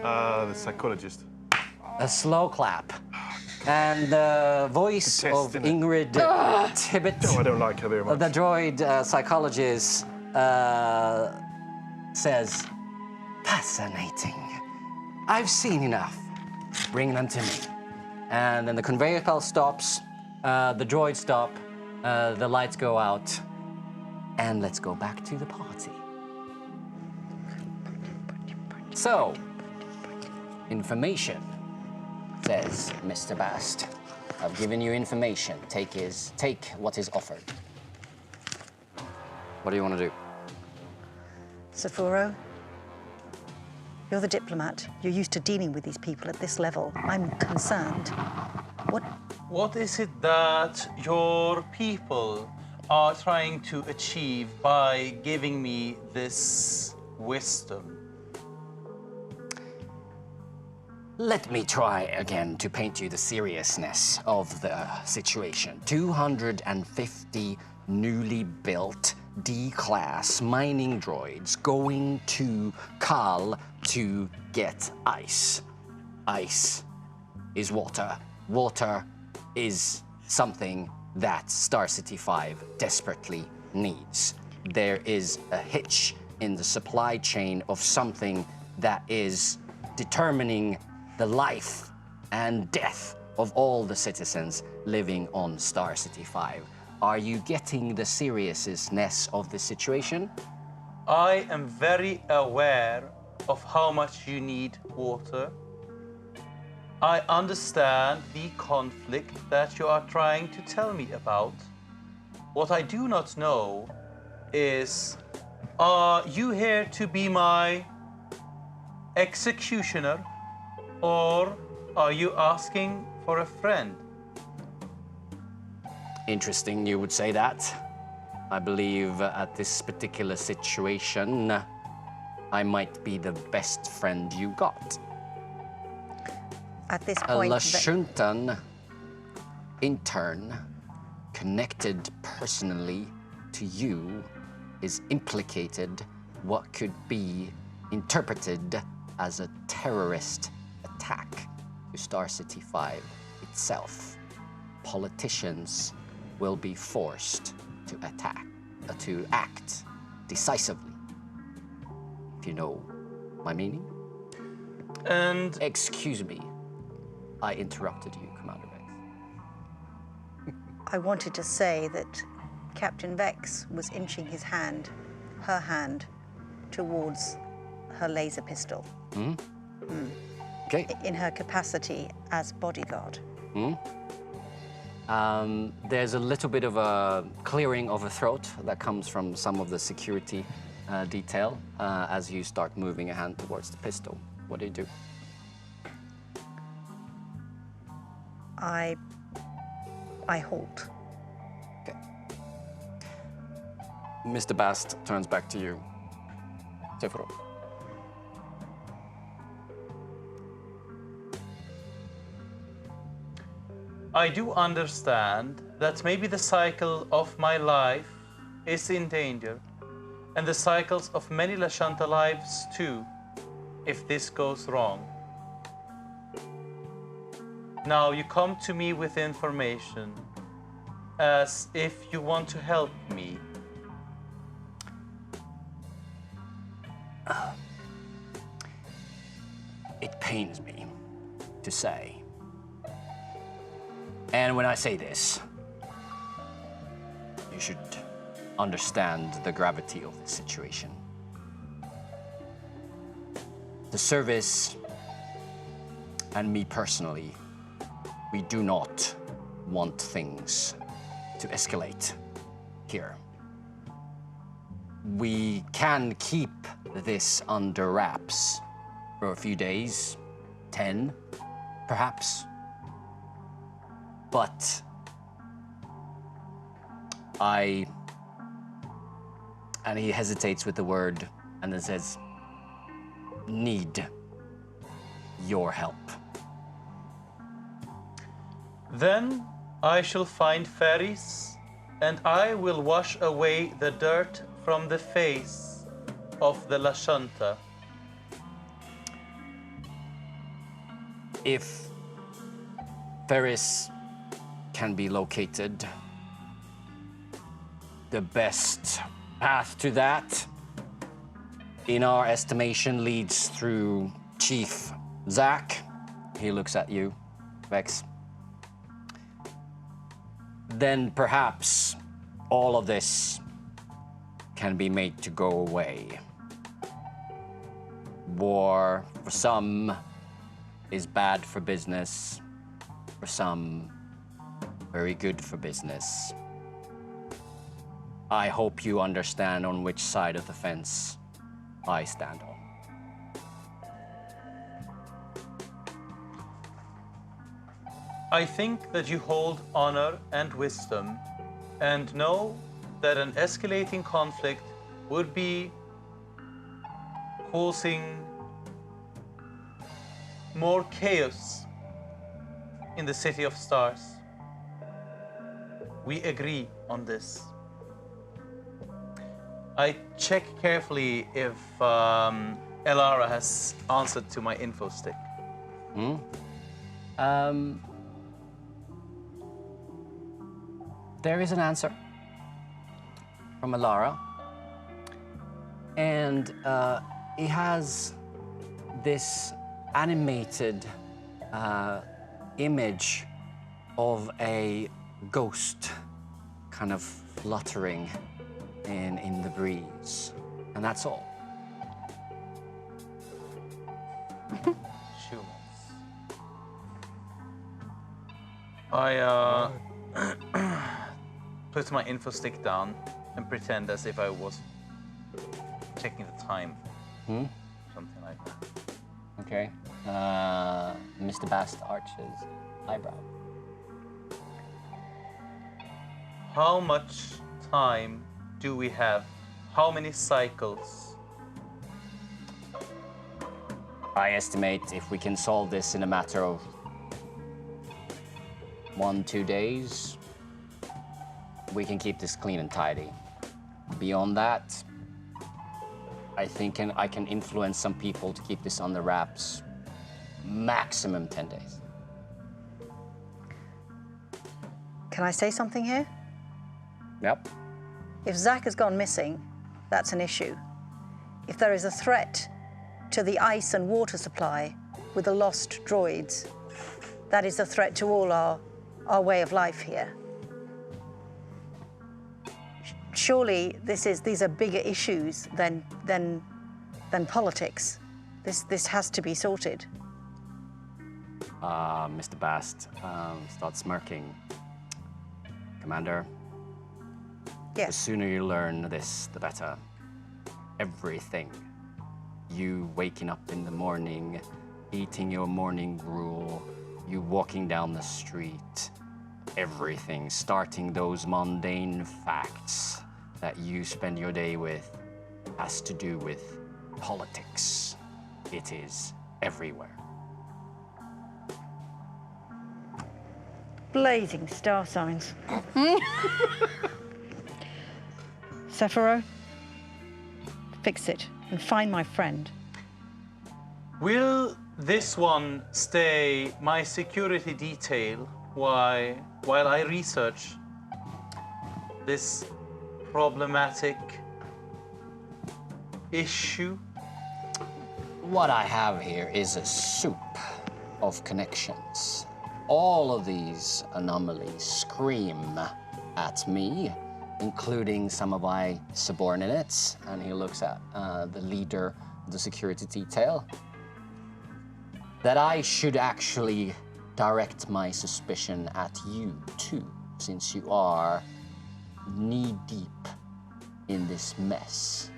S2: The psychologist.
S1: A slow clap. And the voice
S2: Test,
S1: of
S2: innit?
S1: Ingrid Tibbet,
S2: No, I don't like her very much.
S1: the droid psychologist, says, "Fascinating. I've seen enough. Bring them to me." And then the conveyor belt stops, the droids stop, the lights go out, and let's go back to the party. So, information, says Mr. Basst. I've given you information. Take what is offered. What do you want to do?
S5: Sefuro, you're the diplomat. You're used to dealing with these people at this level. I'm concerned.
S4: What is it that your people are trying to achieve by giving me this wisdom?
S1: Let me try again to paint you the seriousness of the situation. 250 newly built D-class mining droids going to Kal to get ice. Ice is water. Water is something that Star City 5 desperately needs. There is a hitch in the supply chain of something that is determining the life and death of all the citizens living on Star City 5. Are you getting the seriousness of the situation?
S4: I am very aware of how much you need water. I understand the conflict that you are trying to tell me about. What I do not know is, are you here to be my executioner, or are you asking for a friend?
S1: Interesting you would say that. I believe at this particular situation, I might be the best friend you got.
S5: At this
S1: A
S5: point,
S1: Lashuntan intern connected personally to you is implicated what could be interpreted as a terrorist attack to Star City 5 itself. Politicians will be forced to act decisively. If you know my meaning?
S4: And
S1: Excuse me, I interrupted you, Commander Vex.
S5: I wanted to say that Captain Vex was inching her hand, towards her laser pistol
S1: Okay.
S5: in her capacity as bodyguard.
S1: There's a little bit of a clearing of a throat that comes from some of the security detail as you start moving a hand towards the pistol. What do you do?
S5: I halt.
S1: Okay. Mr. Basst turns back to you. Sefuro.
S4: I do understand that maybe the cycle of my life is in danger, and the cycles of many Lashunta lives too, if this goes wrong. Now you come to me with information as if you want to help me.
S1: It pains me to say. And when I say this, you should understand the gravity of the situation. The service and me personally, we do not want things to escalate here. we can keep this under wraps for a few days, 10, perhaps. But and he hesitates with the word and then says, need your help.
S4: Then I shall find ferries, and I will wash away the dirt from the face of the Lashuntan.
S1: If Ferris can be located, the best path to that, in our estimation, leads through Chief Zach. He looks at you, Vex. Then perhaps all of this can be made to go away. War, for some, is bad for business. For some, very good for business. I hope you understand on which side of the fence I stand on.
S4: I think that you hold honor and wisdom, and know that an escalating conflict would be causing more chaos in the City of Stars. We agree on this. I check carefully if Elara has answered to my info stick.
S1: There is an answer from Elara, and he has this animated image of a ghost kind of fluttering in the breeze, and that's all.
S4: Humans. I put my info stick down and pretend as if I was checking the time. Something like that.
S1: Okay. Mr. Basst arches eyebrow.
S4: How much time do we have? How many cycles?
S1: I estimate if we can solve this in a matter of 1-2 days, we can keep this clean and tidy. Beyond that, I think I can influence some people to keep this on the wraps. Maximum 10 days.
S5: Can I say something here?
S1: Yep.
S5: If Zach has gone missing, that's an issue. If there is a threat to the ice and water supply with the lost droids, that is a threat to all our way of life here. Surely these are bigger issues than politics. This has to be sorted.
S1: Mr. Basst starts smirking. Commander, the
S5: Yes.
S1: sooner you learn this, the better. Everything. You waking up in the morning, eating your morning gruel, you walking down the street, everything, starting those mundane facts that you spend your day with has to do with politics. It is everywhere.
S5: Blazing star signs. Sefuro, fix it and find my friend.
S4: Will this one stay my security detail while I research this problematic issue?
S1: What I have here is a soup of connections. All of these anomalies scream at me, including some of my subordinates, and he looks at the leader of the security detail, that I should actually direct my suspicion at you too, since you are knee-deep in this mess.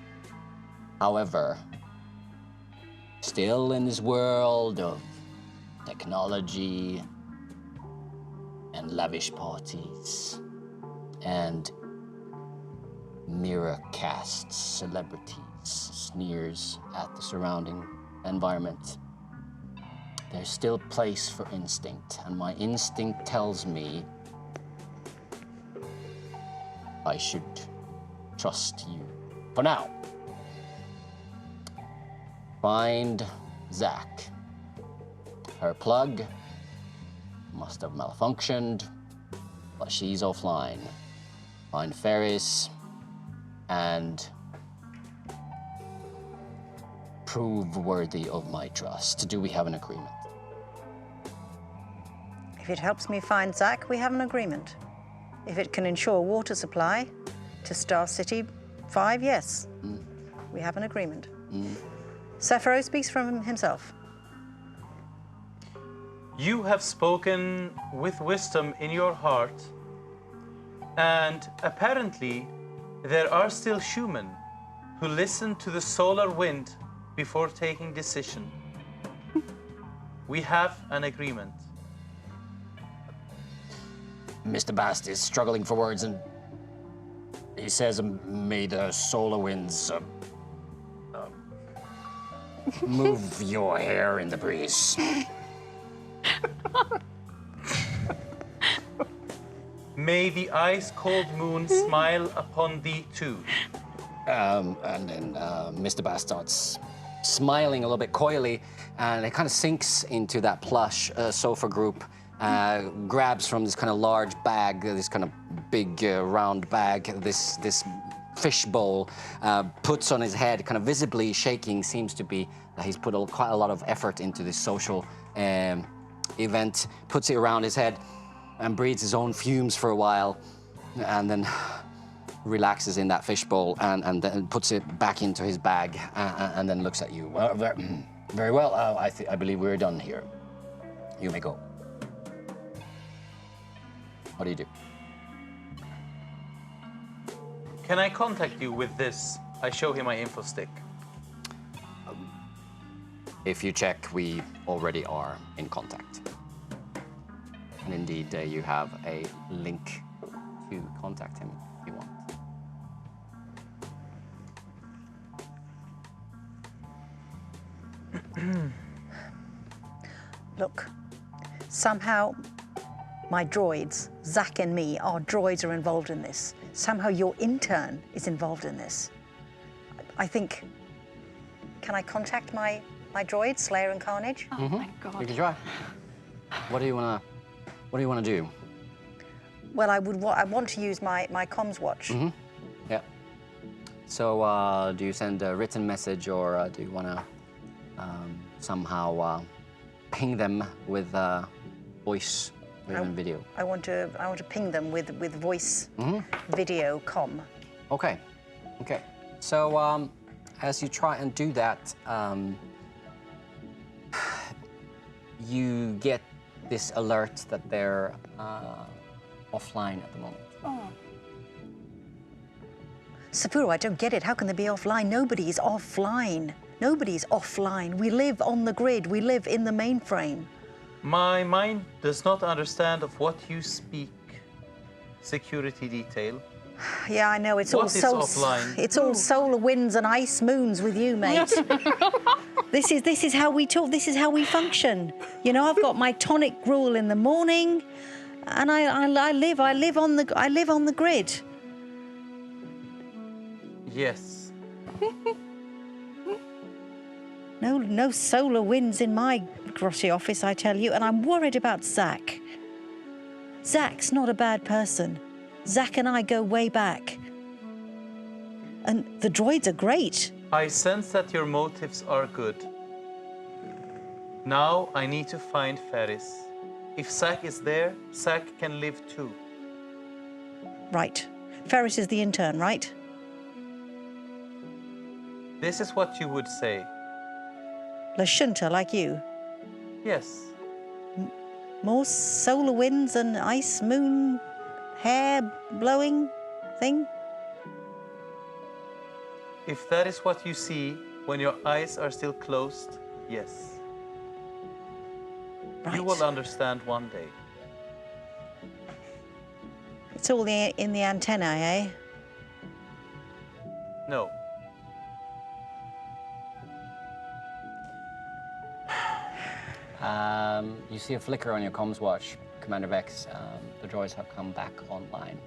S1: However, still in this world of technology and lavish parties and mirror-cast celebrities, sneers at the surrounding environment, there's still place for instinct, and my instinct tells me I should trust you. For now, find Zach. Her plug must have malfunctioned, but she's offline. Find Ferris and prove worthy of my trust. Do we have an agreement?
S5: If it helps me find Zach, we have an agreement. If it can ensure water supply to Star City 5, yes. We have an agreement. Sefuro speaks from himself.
S4: You have spoken with wisdom in your heart, and apparently there are still human who listen to the solar wind before taking decision. We have an agreement.
S1: Mr. Basst is struggling for words, and he says, may the solar winds move your hair in the breeze.
S4: May the ice-cold moon smile upon thee too.
S1: And then Mr. Basst starts smiling a little bit coyly, and it kind of sinks into that plush sofa group, grabs from this kind of large bag, this kind of big round bag, this fish bowl, puts on his head, kind of visibly shaking, seems to be that he's put quite a lot of effort into this social event, puts it around his head and breathes his own fumes for a while, and then relaxes in that fish bowl and then puts it back into his bag and then looks at you. Well, very well, I believe we're done here. You may go. What do you do?
S4: Can I contact you with this? I show him my info stick.
S1: If you check, we already are in contact. And indeed, you have a link to contact him if you want.
S5: Look, somehow my droids, Zach and me, our droids are involved in this. Somehow your intern is involved in this. I think, can I contact my droids, Slayer and Carnage?
S3: Oh my God.
S1: You can try. What do you wanna do?
S5: Well, I want to use my comms watch.
S1: Yeah. So, do you send a written message, or do you wanna somehow ping them with voice or even video?
S5: I want to ping them with voice, video, comm.
S1: Okay. Okay. So, as you try and do that, you get this alert that they're offline at the moment.
S3: Oh.
S5: Sefuro, I don't get it. How can they be offline? Nobody is offline. Nobody's offline. We live on the grid. We live in the mainframe.
S4: My mind does not understand of what you speak. Security detail.
S5: Yeah, I know. It's
S4: What
S5: all
S4: is offline?
S5: It's all solar winds and ice moons with you, mate. This is how we talk. This is how we function. You know, I've got my tonic gruel in the morning, and I live on the grid.
S4: Yes.
S5: No solar winds in my grotty office, I tell you, and I'm worried about Zach. Zach's not a bad person. Zach and I go way back. And the droids are great.
S4: I sense that your motives are good. Now I need to find Ferris. If Zach is there, Zach can live too.
S5: Right. Ferris is the intern, right?
S4: This is what you would say.
S5: Lashuntan, like you.
S4: Yes.
S5: More solar winds and ice moon hair blowing thing?
S4: If that is what you see when your eyes are still closed, yes.
S5: Right.
S4: You will understand one day.
S5: It's all in the antennae, eh?
S4: No.
S1: You see a flicker on your comms watch, Commander Vex. The droids have come back online.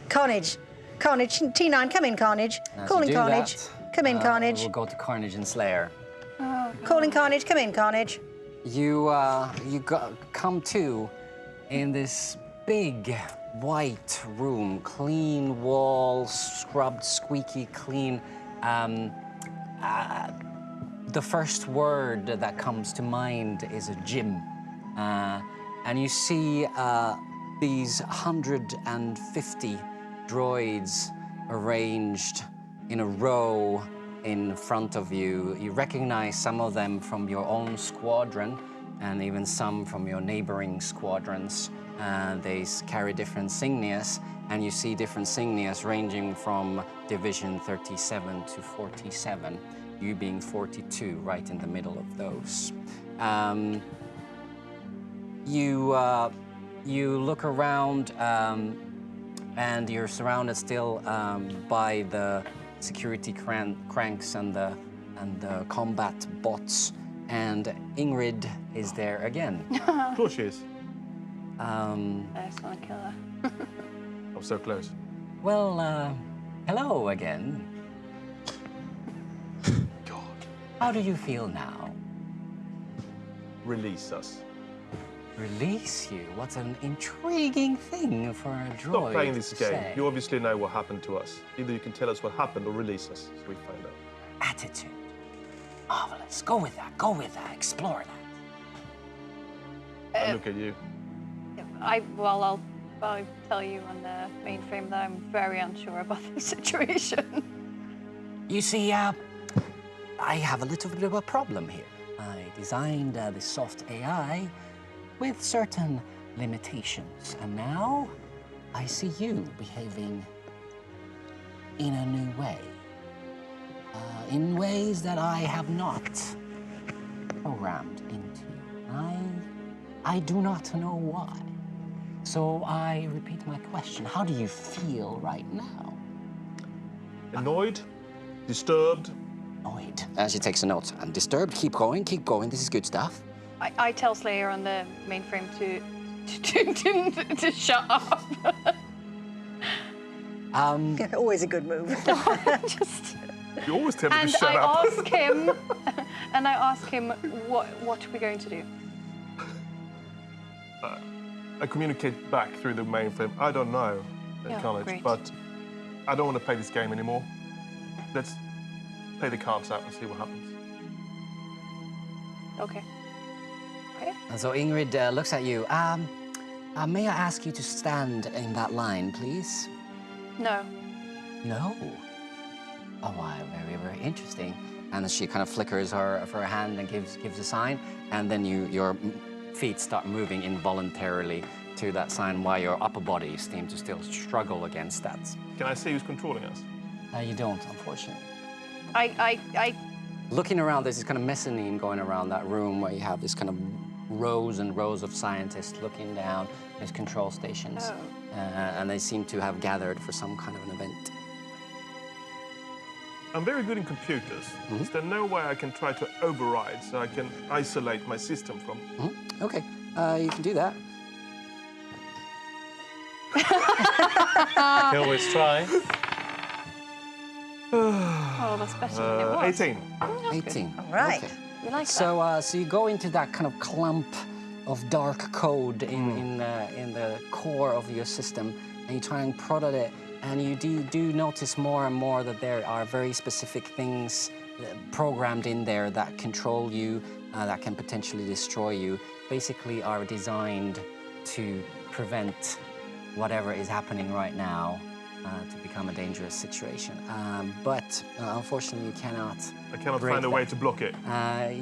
S5: Carnage. Carnage. T9, come in, Carnage.
S1: As you
S5: Calling
S1: do
S5: Carnage.
S1: that,
S5: Come in, Carnage.
S1: We'll go to Carnage and Slayer.
S5: Calling Carnage. Come in, Carnage.
S1: You come to in this big white room, clean walls, scrubbed, squeaky clean. The first word that comes to mind is a gym. And you see these 150 droids arranged in a row in front of you. You recognize some of them from your own squadron and even some from your neighboring squadrons. They carry different signias, and you see different signias ranging from Division 37 to 47, you being 42, right in the middle of those. You look around, and you're surrounded still by the security cranks and the combat bots, and Ingrid is there again.
S2: Of course she is.
S3: I just want to kill her.
S2: I'm so close.
S1: Well, hello again.
S2: God.
S1: How do you feel now?
S2: Release us.
S1: Release you? What an intriguing thing for a droid
S2: Stop playing this
S1: to
S2: game.
S1: say.
S2: You obviously know what happened to us. Either you can tell us what happened or release us, so we find out.
S1: Attitude. Marvelous. Go with that. Go with that. Explore that.
S2: I look at you.
S3: I'll tell you on the mainframe that I'm very unsure about the situation.
S1: You see, I have a little bit of a problem here. I designed the soft AI with certain limitations, and now I see you behaving in a new way. In ways that I have not programmed into. I do not know why. So I repeat my question. How do you feel right now?
S2: Annoyed? Disturbed?
S1: Annoyed. She takes a note. And disturbed, keep going, this is good stuff.
S3: I tell Slayer on the mainframe to shut up.
S5: Always a good move.
S2: You always tell me to
S3: And
S2: shut up.
S3: I ask him, what are we going to do?
S2: I communicate back through the mainframe. I don't know, Carnage,
S3: great.
S2: but I don't want to play this game anymore. Let's play the cards out and see what happens.
S3: Okay.
S1: And so Ingrid looks at you. May I ask you to stand in that line, please?
S3: No.
S1: No. Oh, wow, very, very interesting. And she kind of flickers her hand and gives a sign, and then your feet start moving involuntarily to that sign while your upper body seems to still struggle against that.
S2: Can I see who's controlling us?
S1: You don't, unfortunately.
S3: I
S1: Looking around, there's this kind of mezzanine going around that room where you have this kind of rows and rows of scientists looking down. There's control stations, and they seem to have gathered for some kind of an event.
S2: I'm very good in computers. Is there no way I can try to override so I can isolate my system from...
S1: Okay, you can do that.
S4: You always try.
S3: oh, that's better than it was.
S2: 18.
S1: 18.
S5: All right.
S1: Okay.
S3: We like
S1: So you go into that kind of clump of dark code in the core of your system, and you try and prod at it, and you do notice more and more that there are very specific things programmed in there that control you, that can potentially destroy you, basically are designed to prevent whatever is happening right now to become a dangerous situation. But unfortunately, you cannot.
S2: I cannot
S1: break
S2: find a way
S1: that.
S2: to block it.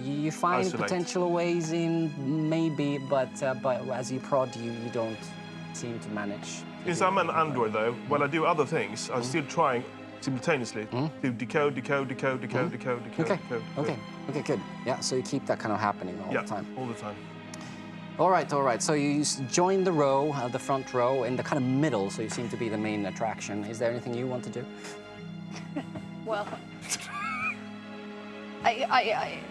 S1: You find
S2: Isolate.
S1: potential ways in, maybe, but as you prod, you don't seem to manage.
S2: Since I'm an android, though, when I do other things, I'm still trying simultaneously to decode.
S1: Okay, good. Yeah, so you keep that kind of happening all the time.
S2: All the time.
S1: All right. So you join the row, the front row, in the kind of middle, so you seem to be the main attraction. Is there anything you want to do?
S3: Well,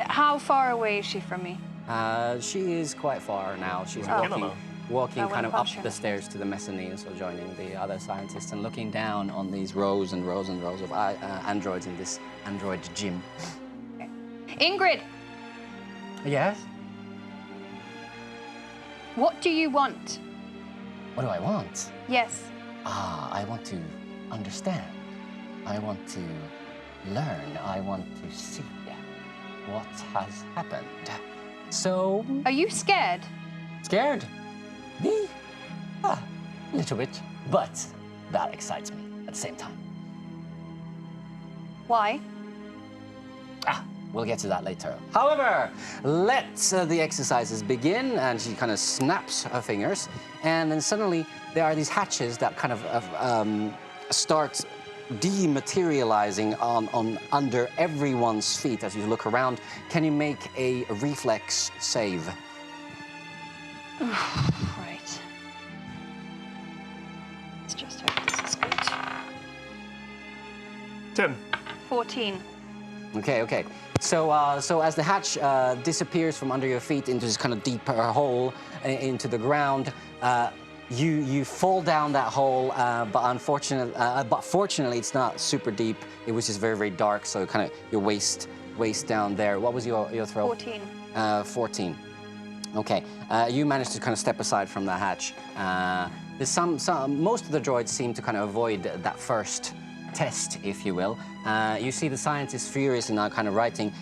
S3: how far away is she from me?
S1: She is quite far now. She's walking kind of up the stairs to the mezzanine, so joining the other scientists and looking down on these rows and rows and rows of androids in this android gym.
S3: Okay. Ingrid!
S1: Yes?
S3: What do you want?
S1: What do I want?
S3: Yes.
S1: I want to understand. I want to learn. I want to see what has happened. So...
S3: Are you scared?
S1: Scared? Me? A little bit. But that excites me at the same time.
S3: Why?
S1: We'll get to that later. However, let the exercises begin, and she kind of snaps her fingers, and then suddenly there are these hatches that kind of start dematerializing on under everyone's feet as you look around. Can you make a reflex save?
S3: Right. Let's just hope this is good.
S2: 10.
S3: 14.
S1: Okay. So as the hatch disappears from under your feet into this kind of deep hole into the ground, you fall down that hole, but fortunately it's not super deep. It was just very, very dark, so kind of your waist down there. What was your throw?
S3: 14.
S1: 14. Okay, you managed to kind of step aside from the hatch. There's most of the droids seem to kind of avoid that first test, if you will. You see the scientists furiously now kind of writing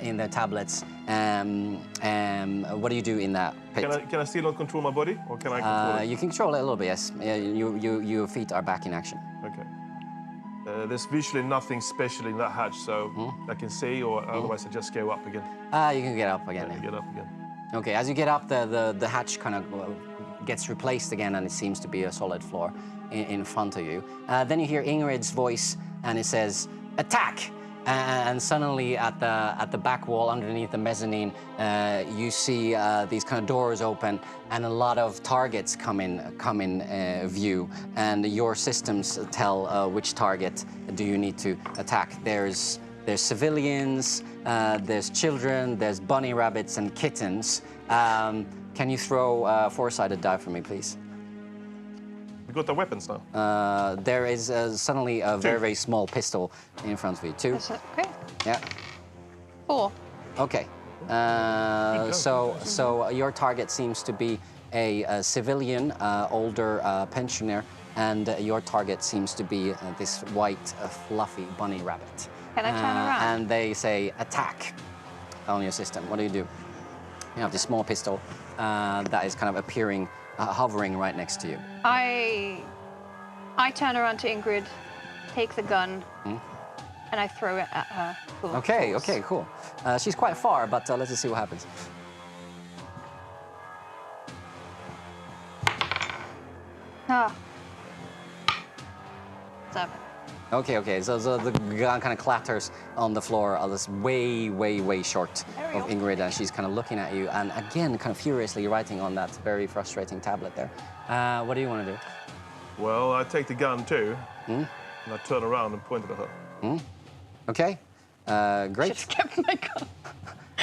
S1: in their tablets. What do you do in that pit?
S2: Can I still not control my body, or can I control it?
S1: You can control it a little bit, yes. Your feet are back in action.
S2: Okay. There's visually nothing special in that hatch, so I can see, or otherwise I just go up again.
S1: You can get up again.
S2: Get up again.
S1: Okay, as you get up, the hatch kind of gets replaced again, and it seems to be a solid floor in front of you. Then you hear Ingrid's voice, and it says, "Attack!" And suddenly, at the back wall, underneath the mezzanine, you see these kind of doors open, and a lot of targets come in view. And your systems tell which target do you need to attack. There's civilians, there's children, there's bunny rabbits and kittens. Can you throw a four-sided die for me, please?
S2: We got the weapons now.
S1: There is suddenly a very, very small pistol in front of you. 2.
S3: Okay.
S1: Yeah.
S3: 4.
S1: Okay. So your target seems to be a civilian, older pensioner, and your target seems to be this white, fluffy bunny rabbit.
S3: Can I turn around?
S1: And they say attack on your system. What do? You have this small pistol that is kind of appearing, hovering right next to you.
S3: I turn around to Ingrid, take the gun, and I throw it at her.
S1: Okay, cool. She's quite far, but let's just see what happens.
S3: Ah. 7.
S1: Okay. So the gun kind of clatters on the floor. This way short of Ingrid, and she's kind of looking at you, and again, kind of furiously writing on that very frustrating tablet there. What do you want to do?
S2: Well, I take the gun too, and I turn around and point it at her.
S1: Okay, great.
S3: Just kept my gun.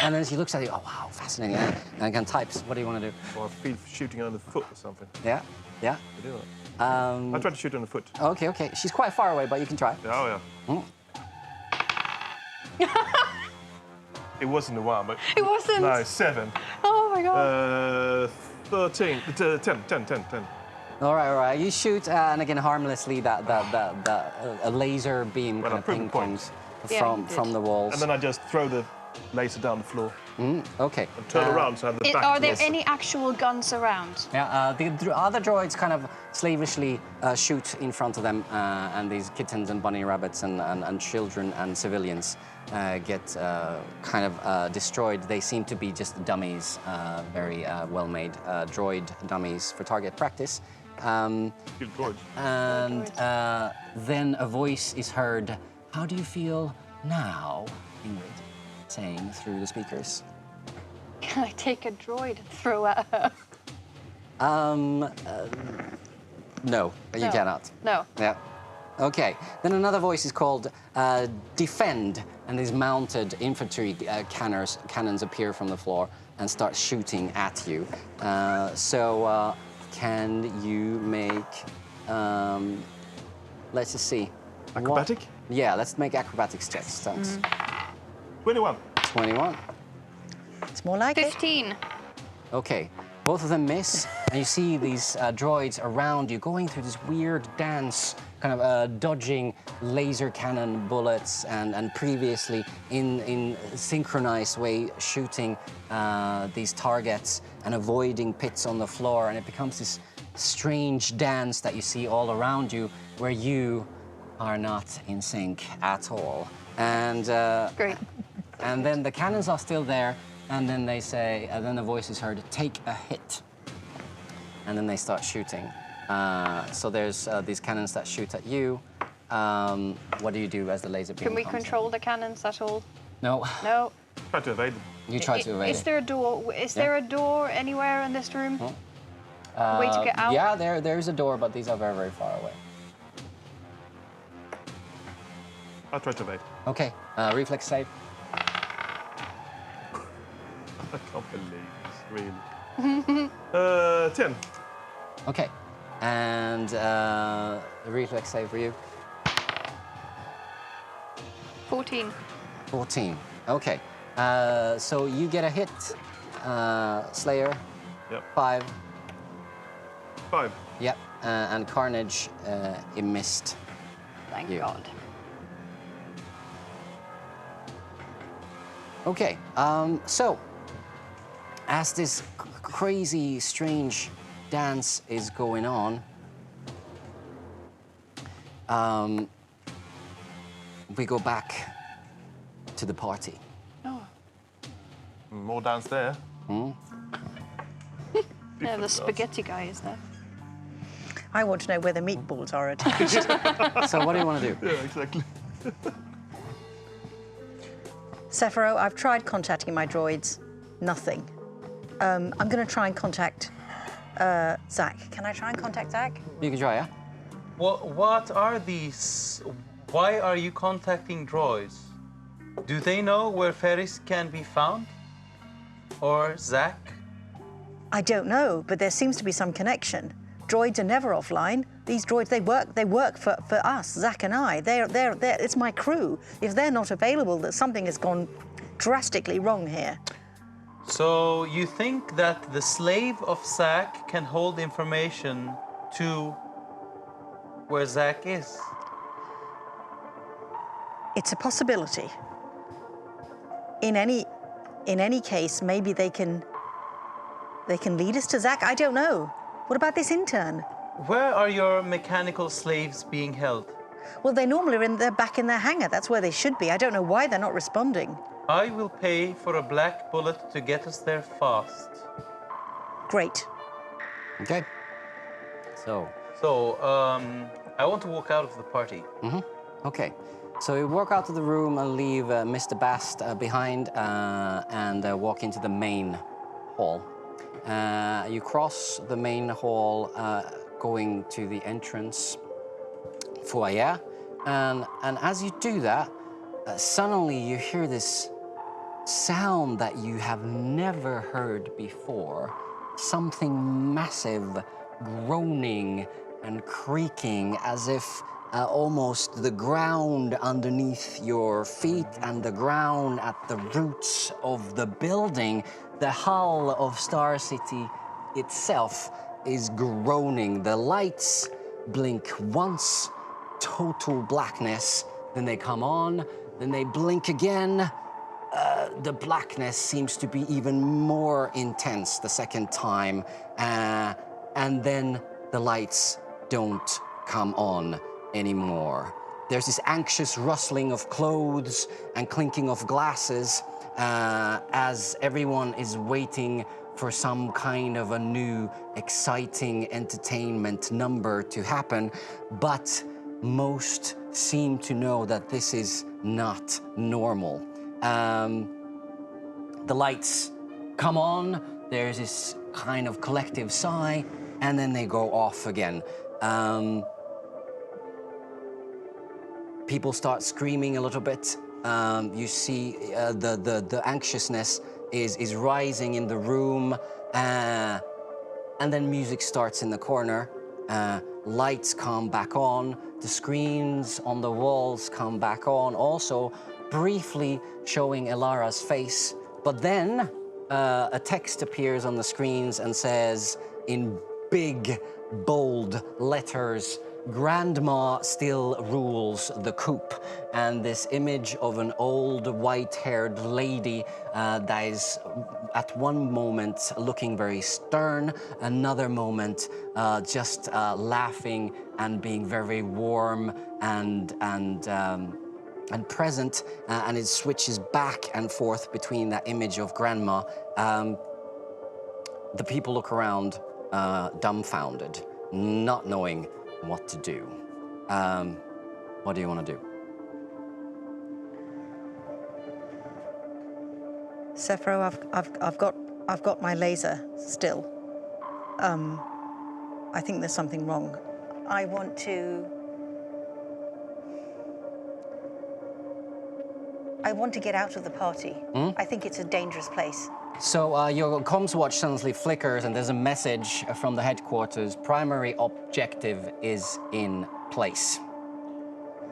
S1: And then she looks at you. Oh wow, fascinating. And again types. What do you want to do?
S2: Or I feel shooting her in the foot or something.
S1: Yeah.
S2: I do that. I try to shoot her in the foot.
S1: Okay. She's quite far away, but you can try.
S2: Yeah. It wasn't the 1, but...
S3: It wasn't?
S2: No, 7.
S3: Oh my god.
S2: 13, 10.
S1: All right. You shoot, and again, harmlessly, a laser beam kind of ping-pongs from the walls.
S2: And then I just throw the laser down the floor.
S1: Okay.
S2: And turn around so I have the back.
S3: Are there any actual guns around?
S1: Yeah, the other droids kind of slavishly shoot in front of them, and these kittens and bunny rabbits and children and civilians get kind of destroyed. They seem to be just dummies, very well-made droid dummies for target practice.
S2: Kill droids.
S1: And then a voice is heard. How do you feel now, Ingrid? Saying through the speakers.
S3: Can I take a droid and throw at her?
S1: No, you
S3: No.
S1: cannot.
S3: No.
S1: Yeah. Okay. Then another voice is called defend, and these mounted infantry cannons appear from the floor and start shooting at you. Can you make? Let's just see.
S2: Acrobatic?
S1: Yeah, let's make acrobatics checks. Thanks.
S2: 21.
S1: 21.
S5: It's more like it.
S3: 15.
S1: Okay, both of them miss, and you see these droids around you going through this weird dance, kind of dodging laser cannon bullets and previously in synchronized way shooting these targets and avoiding pits on the floor, and it becomes this strange dance that you see all around you where you are not in sync at all. And
S3: Great.
S1: and then the cannons are still there, and then they say, and then the voice is heard, take a hit. And then they start shooting. So there's these cannons that shoot at you. What do you do as the laser beam
S3: Can we
S1: comes in?
S3: control the cannons at all?
S1: No,
S3: No.
S2: Try to evade them.
S1: you try to evade
S3: Is
S1: it.
S3: there a door? Is there a door anywhere in this room? A way to get out?
S1: Yeah, there's a door, but these are very, very far away.
S2: I'll try to evade.
S1: Okay, reflex save.
S2: I can't believe this, really. 10.
S1: Okay, and reflex save for you.
S3: 14.
S1: 14. Okay, so you get a hit, Slayer.
S2: Yep.
S1: 5.
S2: 5.
S1: Yep, and Carnage, it missed.
S3: Thank
S1: You.
S3: God.
S1: Okay, so as this crazy, strange dance is going on, we go back to the party.
S3: Oh.
S2: More dance there.
S3: Yeah, the spaghetti guy is there.
S5: I want to know where the meatballs are attached.
S1: So what do you want to do?
S2: Yeah, exactly.
S5: Sefuro, I've tried contacting my droids. Nothing. I'm going to try and contact Zach. Can I try and contact Zach?
S1: You can try, yeah?
S4: What are these? Why are you contacting droids? Do they know where Ferris can be found? Or Zach?
S5: I don't know, but there seems to be some connection. Droids are never offline. These droids, they work for us, Zach and I. They're, it's my crew. If they're not available, that something has gone drastically wrong here.
S4: So you think that the slave of Zach can hold information to where Zach is?
S5: It's a possibility. In any case, maybe they can lead us to Zach. I don't know. What about this intern?
S4: Where are your mechanical slaves being held?
S5: Well, they normally are back in their hangar. That's where they should be. I don't know why they're not responding.
S4: I will pay for a black bullet to get us there fast.
S5: Great.
S1: Okay. So,
S4: I want to walk out of the party.
S1: okay. So you walk out of the room and leave Mr. Basst behind and walk into the main hall. You cross the main hall going to the entrance foyer. And as you do that, suddenly you hear this sound that you have never heard before. Something massive groaning and creaking as if almost the ground underneath your feet and the ground at the roots of the building, the hull of Star City itself is groaning. The lights blink once, total blackness, then they come on, then they blink again. The blackness seems to be even more intense the second time, and then the lights don't come on anymore. There's this anxious rustling of clothes and clinking of glasses as everyone is waiting for some kind of a new, exciting entertainment number to happen, but most seem to know that this is not normal. The lights come on, there's this kind of collective sigh, and then they go off again. People start screaming a little bit. You see the anxiousness is rising in the room, and then music starts in the corner. Lights come back on, the screens on the walls come back on, also briefly showing Elara's face. But then a text appears on the screens and says in big, bold letters, "Grandma still rules the coop." And this image of an old white-haired lady that is at one moment looking very stern, another moment just laughing and being very warm and present, and it switches back and forth between that image of Grandma. The people look around dumbfounded, not knowing what to do. What do you want to do?
S5: Sefuro, I've got my laser still. I think there's something wrong. I want to get out of the party. I think it's a dangerous place.
S1: So your comms watch suddenly flickers and there's a message from the headquarters. Primary objective is in place.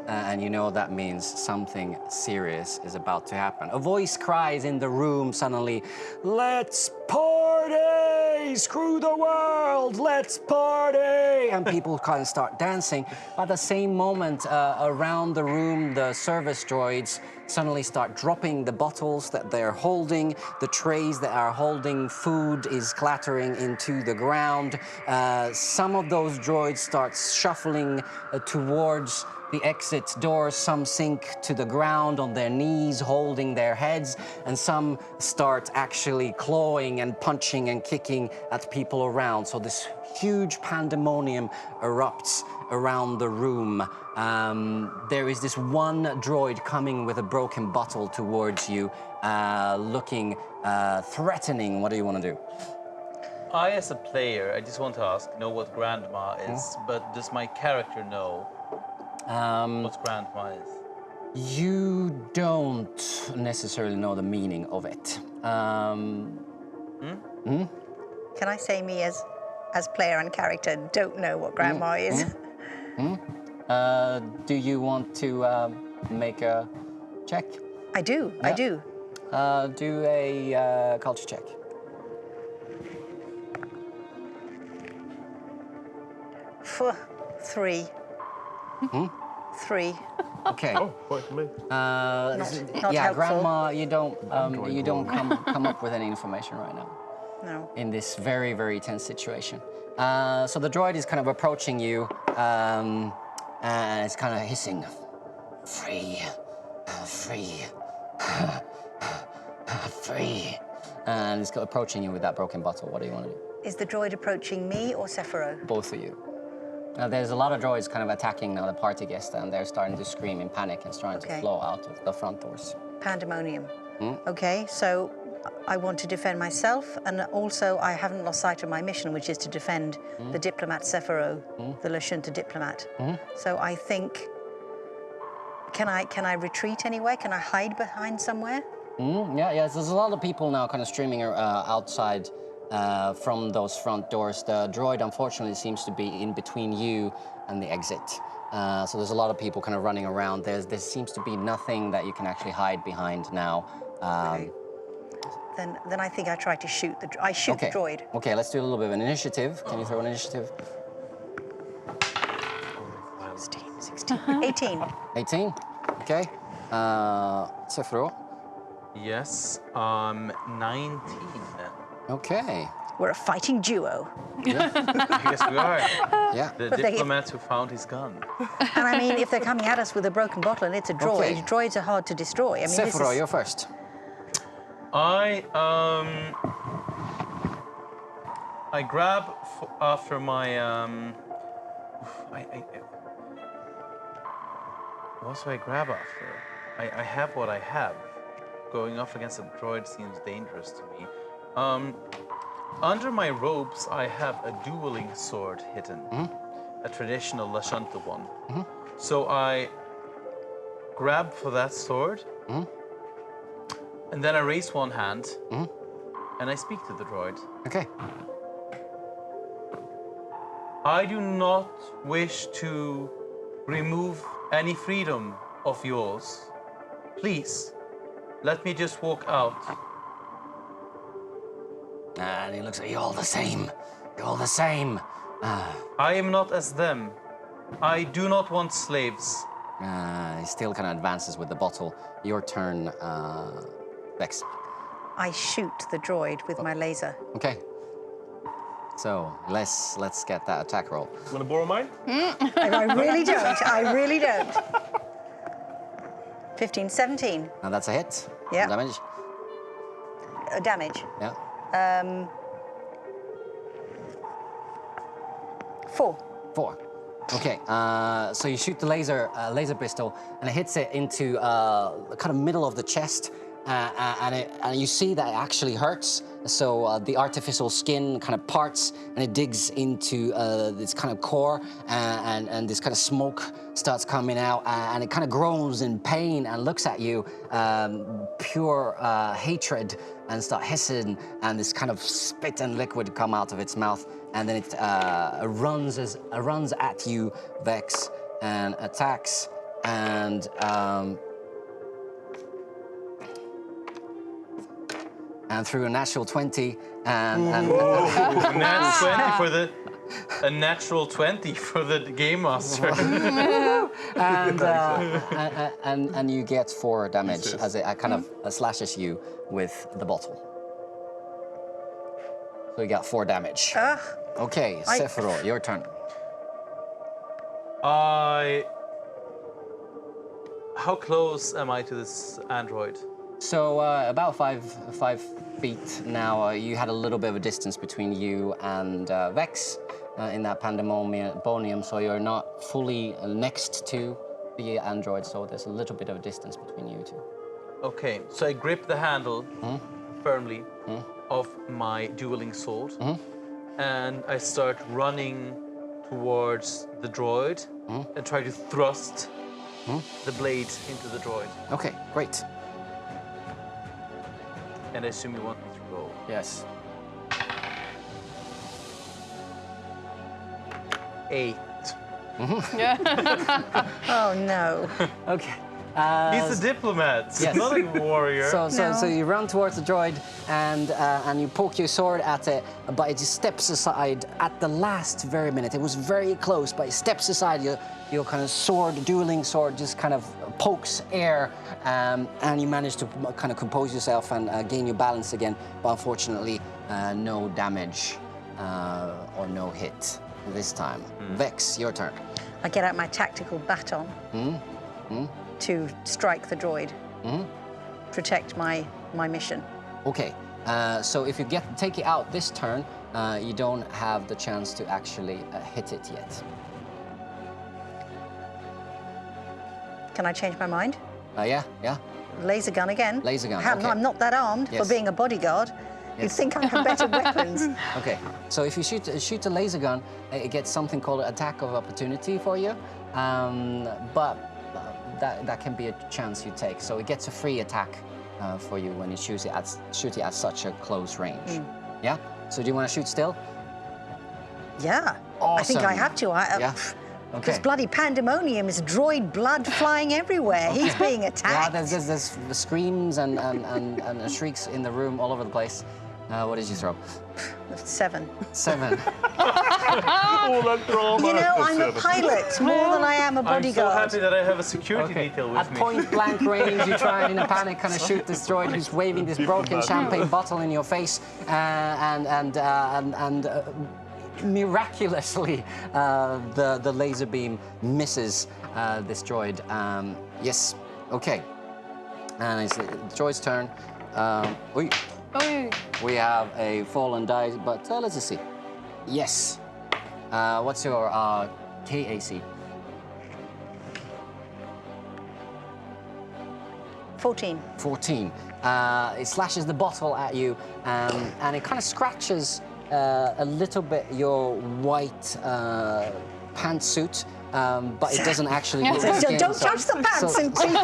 S1: And you know that means something serious is about to happen. A voice cries in the room suddenly, "Let's party! Screw the world! Let's party!" And people kind of start dancing. At the same moment, around the room, the service droids suddenly start dropping the bottles that they're holding. The trays that are holding food is clattering into the ground. Some of those droids start shuffling towards the exit doors. Some sink to the ground on their knees, holding their heads, and some start actually clawing and punching and kicking at people around. So this huge pandemonium erupts around the room. There is this one droid coming with a broken bottle towards you, looking threatening. What do you want to do?
S4: I, as a player, I just want to ask, know what Grandma is, but does my character know what Grandma is?
S1: You don't necessarily know the meaning of it.
S5: Can I say me as player and character don't know what Grandma is?
S1: Do you want to make a check?
S5: I do.
S1: Do a culture check.
S5: 3. 3.
S1: Okay.
S2: Oh, quite me.
S5: Not
S1: yeah,
S5: helpful.
S1: Grandma, you don't come up with any information right now.
S5: No.
S1: In this very, very tense situation. So the droid is kind of approaching you, and it's kind of hissing, "Free, free, free." And it's approaching you with that broken bottle. What do you want to do?
S5: Is the droid approaching me or Sefuro?
S1: Both of you. Now, there's a lot of droids kind of attacking now the party guests, and they're starting to scream in panic and starting to flow out of the front doors.
S5: Pandemonium. Okay, so I want to defend myself, and also I haven't lost sight of my mission, which is to defend the diplomat Sefuro, the Lashuntan diplomat. So I think, can I retreat anywhere? Can I hide behind somewhere?
S1: Yeah, there's a lot of people now kind of streaming outside from those front doors. The droid, unfortunately, seems to be in between you and the exit. So there's a lot of people kind of running around. There seems to be nothing that you can actually hide behind now.
S5: Okay. Then I think I try to shoot the droid.
S1: Okay, let's do a little bit of an initiative. Can you throw an initiative?
S5: 16. 18.
S1: 18? Okay. Sefuro?
S4: Yes, 19.
S1: Okay.
S5: We're a fighting duo.
S4: Yes, we are.
S1: Yeah.
S4: The diplomat who found his gun.
S5: And I mean, if they're coming at us with a broken bottle and it's a droid,
S1: Okay.
S5: droids are hard to destroy. I mean,
S1: Sefuro, you're first.
S4: I grab after my what do I grab after? I have what I have. Going off against a droid seems dangerous to me. Under my robes, I have a dueling sword hidden, a traditional Lashuntan one. So I grab for that sword, and then I raise one hand, and I speak to the droid.
S1: Okay.
S4: I do not wish to remove any freedom of yours. Please, let me just walk out.
S1: And he looks at you all the same. You're all the same.
S4: I am not as them. I do not want slaves.
S1: He still kind of advances with the bottle. Your turn, Vex.
S5: I shoot the droid with my laser.
S1: Okay. So let's get that attack roll.
S2: You want to borrow mine?
S5: I really don't. I really don't. 15, 17.
S1: Now that's a hit.
S5: Yeah.
S1: Damage.
S5: Damage.
S1: Yeah.
S5: 4.
S1: 4. Okay. So you shoot the laser pistol, and it hits it into the kind of middle of the chest, and you see that it actually hurts. So the artificial skin kind of parts, and it digs into this kind of core, and this kind of smoke starts coming out, and it kind of groans in pain and looks at you, pure hatred, and start hissing, and this kind of spit and liquid come out of its mouth, and then it runs at you, Vex, and attacks, and through a natural 20, and
S4: Nat 20 for the a natural 20 for the game master.
S1: and you get 4 damage as it kind of slashes you with the bottle. So you got 4 damage. Okay, Sefuro, your turn.
S4: How close am I to this android?
S1: So about 5 feet now. You had a little bit of a distance between you and Vex in that pandemonium, so you're not fully next to the android, so there's a little bit of a distance between you two.
S4: Okay, so I grip the handle firmly of my dueling sword, and I start running towards the droid and try to thrust the blade into the droid.
S1: Okay, great.
S4: And I assume you want me to roll.
S1: Yes.
S4: 8.
S5: Oh, no.
S1: Okay.
S4: He's a diplomat,
S1: yes.
S4: not a warrior.
S1: So you run towards the droid and you poke your sword at it, but it just steps aside at the last very minute. It was very close, but it steps aside. Your kind of dueling sword, just kind of pokes air, and you manage to kind of compose yourself and gain your balance again. But unfortunately, no damage or no hit this time. Vex, your turn.
S5: I get out my tactical baton to strike the droid, protect my mission.
S1: Okay, so if you take it out this turn, you don't have the chance to actually hit it yet.
S5: Can I change my mind?
S1: Yeah.
S5: Laser gun again.
S1: Laser gun,
S5: I'm
S1: okay.
S5: not that armed
S1: Yes.
S5: for being a bodyguard. You'd
S1: Yes.
S5: think I have better weapons.
S1: Okay, so if you shoot a laser gun, it gets something called attack of opportunity for you, but that can be a chance you take. So it gets a free attack for you when you shoot it at such a close range. Yeah. So do you want to shoot still?
S5: Yeah. I think I
S1: Awesome.
S5: have to.
S1: Yeah.
S5: This
S1: Okay.
S5: bloody pandemonium is droid blood flying everywhere. He's being
S1: Yeah,
S5: attacked.
S1: there's screams and shrieks in the room all over the place. What did you throw?
S5: 7.
S1: 7.
S2: All that drama.
S5: You know, I'm a pilot more than I am a
S4: I'm so
S5: bodyguard.
S4: happy that I have a security detail with
S1: At
S4: me.
S1: point blank range, you try and in a panic kind of shoot this droid who's waving this broken champagne bottle in your face, and miraculously the laser beam misses this droid. Yes. Okay. And it's the droid's turn.
S3: Oh,
S1: We have a fallen die, but let's just see. Yes. What's your KAC?
S5: 14.
S1: 14. It slashes the bottle at you, and it kind of scratches a little bit your white pantsuit, but it doesn't actually hit the skin.
S5: Don't touch the pants and creep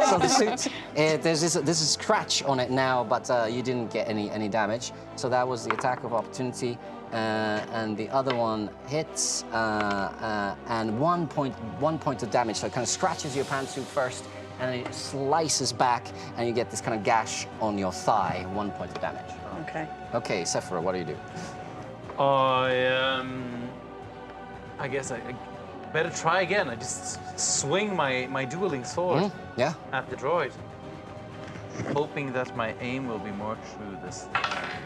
S1: So the suit, there's this scratch on it now, but you didn't get any damage. So that was the attack of opportunity, and the other one hits, and 1 point of damage. So it kind of scratches your pantsuit first, and it slices back, and you get this kind of gash on your thigh. 1 point of damage.
S5: Okay.
S1: Okay, Sefuro, what do you do?
S4: I guess I better try again. I just swing my dueling sword
S1: Yeah.
S4: at the droid, hoping that my aim will be more true this time.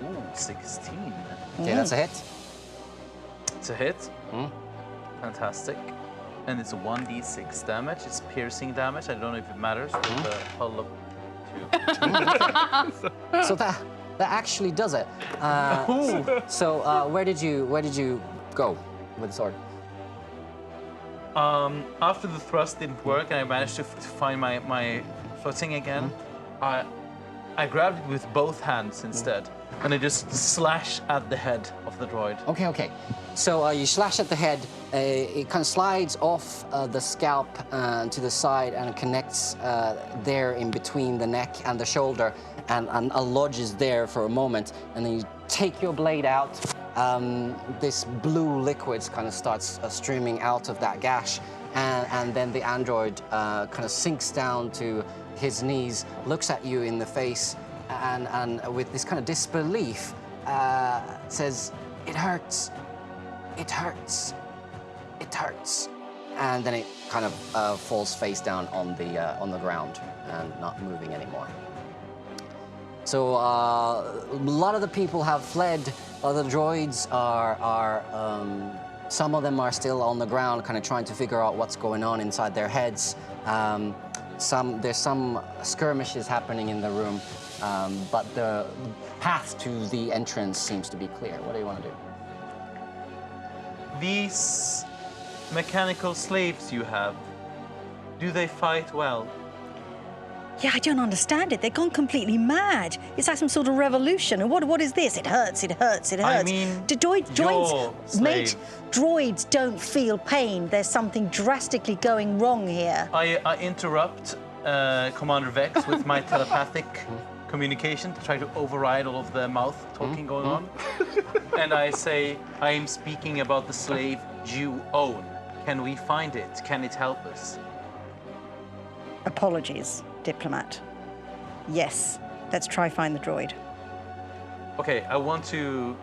S4: Ooh, 16.
S1: Okay, that's a hit.
S4: It's a hit. Fantastic. And it's 1d6 damage. It's piercing damage. I don't know if it matters with the hull up to.
S1: So that actually does it. So where did you go with the sword?
S4: After the thrust didn't work and I managed to find my footing again, I grabbed it with both hands instead, and I just slash at the head of the droid.
S1: Okay. So you slash at the head. It kind of slides off the scalp to the side and connects there in between the neck and the shoulder, and lodges there for a moment. And then you take your blade out. This blue liquid kind of starts streaming out of that gash, and then the android kind of sinks down to his knees, looks at you in the face, and with this kind of disbelief says, "It hurts. It hurts. It hurts." And then it kind of falls face down on the ground and not moving anymore. So a lot of the people have fled. Other droids are some of them are still on the ground, kind of trying to figure out what's going on inside their heads. There's some skirmishes happening in the room, but the path to the entrance seems to be clear. What do you want to do?
S4: These mechanical slaves you have, do they fight well?
S5: Yeah, I don't understand it. They've gone completely mad. It's like some sort of revolution. And what is this? It hurts, it hurts, it hurts.
S4: I mean,
S5: droids, mate, droids don't feel pain. There's something drastically going wrong here.
S4: I interrupt Commander Vex with my telepathic communication to try to override all of the mouth talking going on. And I say, I am speaking about the slave you own. Can we find it? Can it help us?
S5: Apologies, diplomat. Yes, let's try find the droid.
S4: Okay, I want to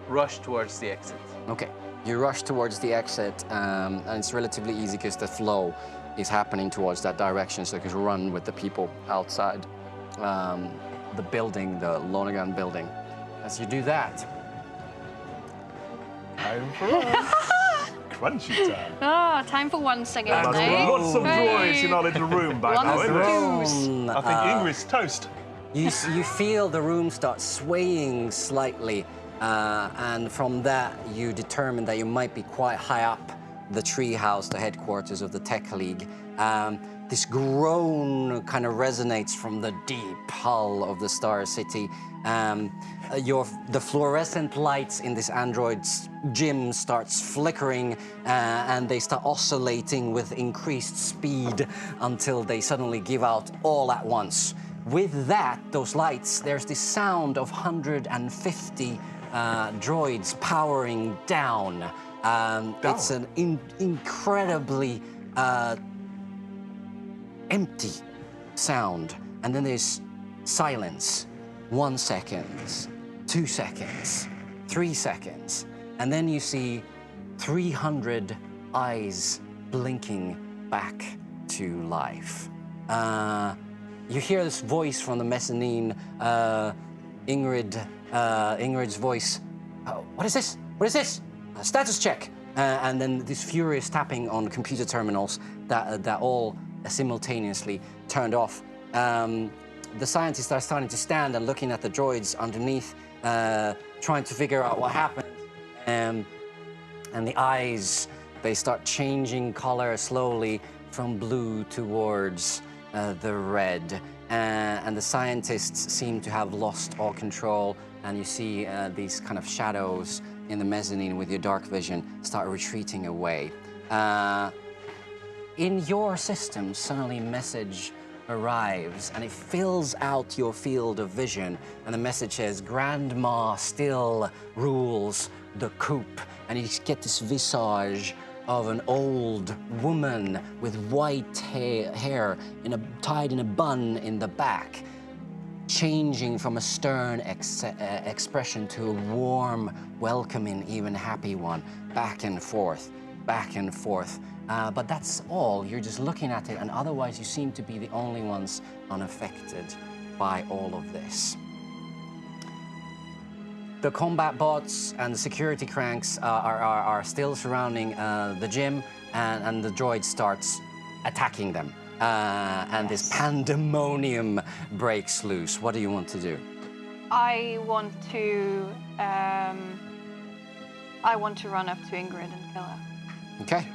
S4: rush towards the exit.
S1: Okay, you rush towards the exit, and it's relatively easy because the flow is happening towards that direction, so you can run with the people outside the building, the Lundin building. As you do that,
S2: Time for crunchy time.
S3: Oh, time for once again,
S2: And
S3: eh?
S2: lots of droids in our little room by now,
S3: Ones
S2: isn't
S3: and
S2: it?
S3: twos.
S2: I think Ingrid's toast.
S1: you feel the room start swaying slightly, and from that you determine that you might be quite high up the treehouse, the headquarters of the Tech League. This groan kind of resonates from the deep hull of the Star City. The fluorescent lights in this android's gym starts flickering, and they start oscillating with increased speed until they suddenly give out all at once. With that, those lights, there's this sound of 150 droids powering down. It's an incredibly empty sound, and then there's silence. 1 second, 2 seconds, 3 seconds, and then you see 300 eyes blinking back to life. You hear this voice from the mezzanine, Ingrid's voice. What is this? What is this? Status check. And then this furious tapping on computer terminals that all simultaneously turned off. The scientists are starting to stand and looking at the droids underneath, trying to figure out what happened. And the eyes, they start changing color slowly from blue towards the red. And the scientists seem to have lost all control, and you see these kind of shadows in the mezzanine with your dark vision start retreating away. In your system, suddenly a message arrives, and it fills out your field of vision, and the message says, Grandma still rules the coop. And you get this visage of an old woman with white hair tied in a bun in the back, changing from a stern expression to a warm, welcoming, even happy one, back and forth, back and forth. But that's all. You're just looking at it, and otherwise you seem to be the only ones unaffected by all of this. The combat bots and the security cranks are still surrounding the gym, and the droid starts attacking them. And this pandemonium breaks loose. What do you want to do?
S3: I want to run up to Ingrid and kill her.
S1: Okay.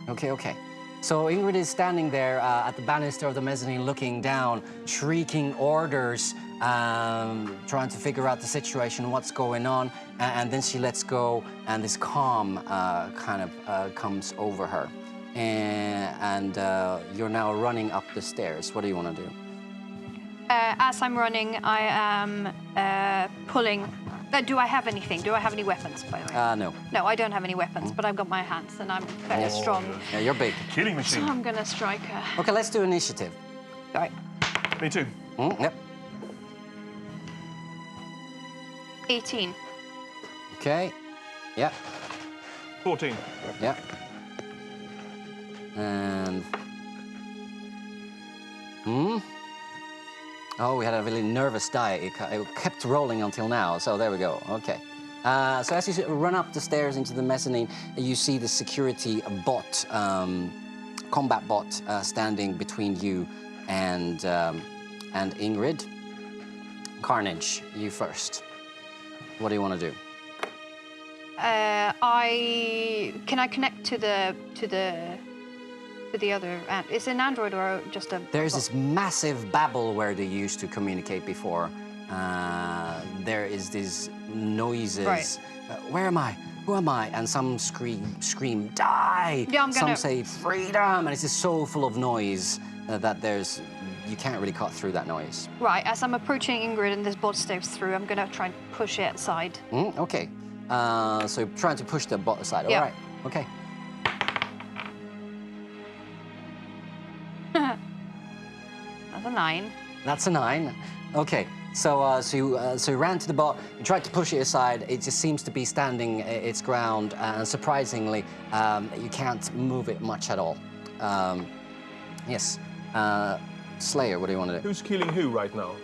S1: Okay. So Ingrid is standing there at the banister of the mezzanine, looking down, shrieking orders, trying to figure out the situation, what's going on, and then she lets go, and this calm kind of comes over her. And you're now running up the stairs. What do you want to do?
S3: As I'm running, I am pulling. Do I have anything? Do I have any weapons, by the way?
S1: No.
S3: No, I don't have any weapons, but I've got my hands, and I'm very strong.
S1: Yeah, you're big.
S2: Killing
S3: So
S2: machine.
S3: I'm gonna strike her.
S1: Okay, let's do initiative.
S3: All right.
S2: Me too.
S1: Yep.
S3: 18.
S1: Okay. Yeah.
S2: 14.
S1: Yeah. And... Oh, we had a really nervous die. It kept rolling until now, so there we go. Okay. So as you run up the stairs into the mezzanine, you see the security bot, combat bot, standing between you and Ingrid. Carnage, you first. What do you want to do?
S3: Can I connect to the other? Is it an android or just a?
S1: There's this massive babble where they used to communicate before. There is these noises.
S3: Right.
S1: Where am I? Who am I? And some scream, die!
S3: Yeah, I'm
S1: Some
S3: gonna-
S1: say, freedom! And it's just so full of noise that you can't really cut through that noise.
S3: Right. As I'm approaching Ingrid and this bot steps through, I'm gonna try and push it aside.
S1: Okay. So you're trying to push the bot aside.
S3: Yeah.
S1: All right. Okay.
S3: That's a 9.
S1: That's a 9. Okay, so you ran to the bot, you tried to push it aside, it just seems to be standing its ground, and surprisingly, you can't move it much at all. Yes. Slayer, what do you want to do?
S2: Who's killing who right now?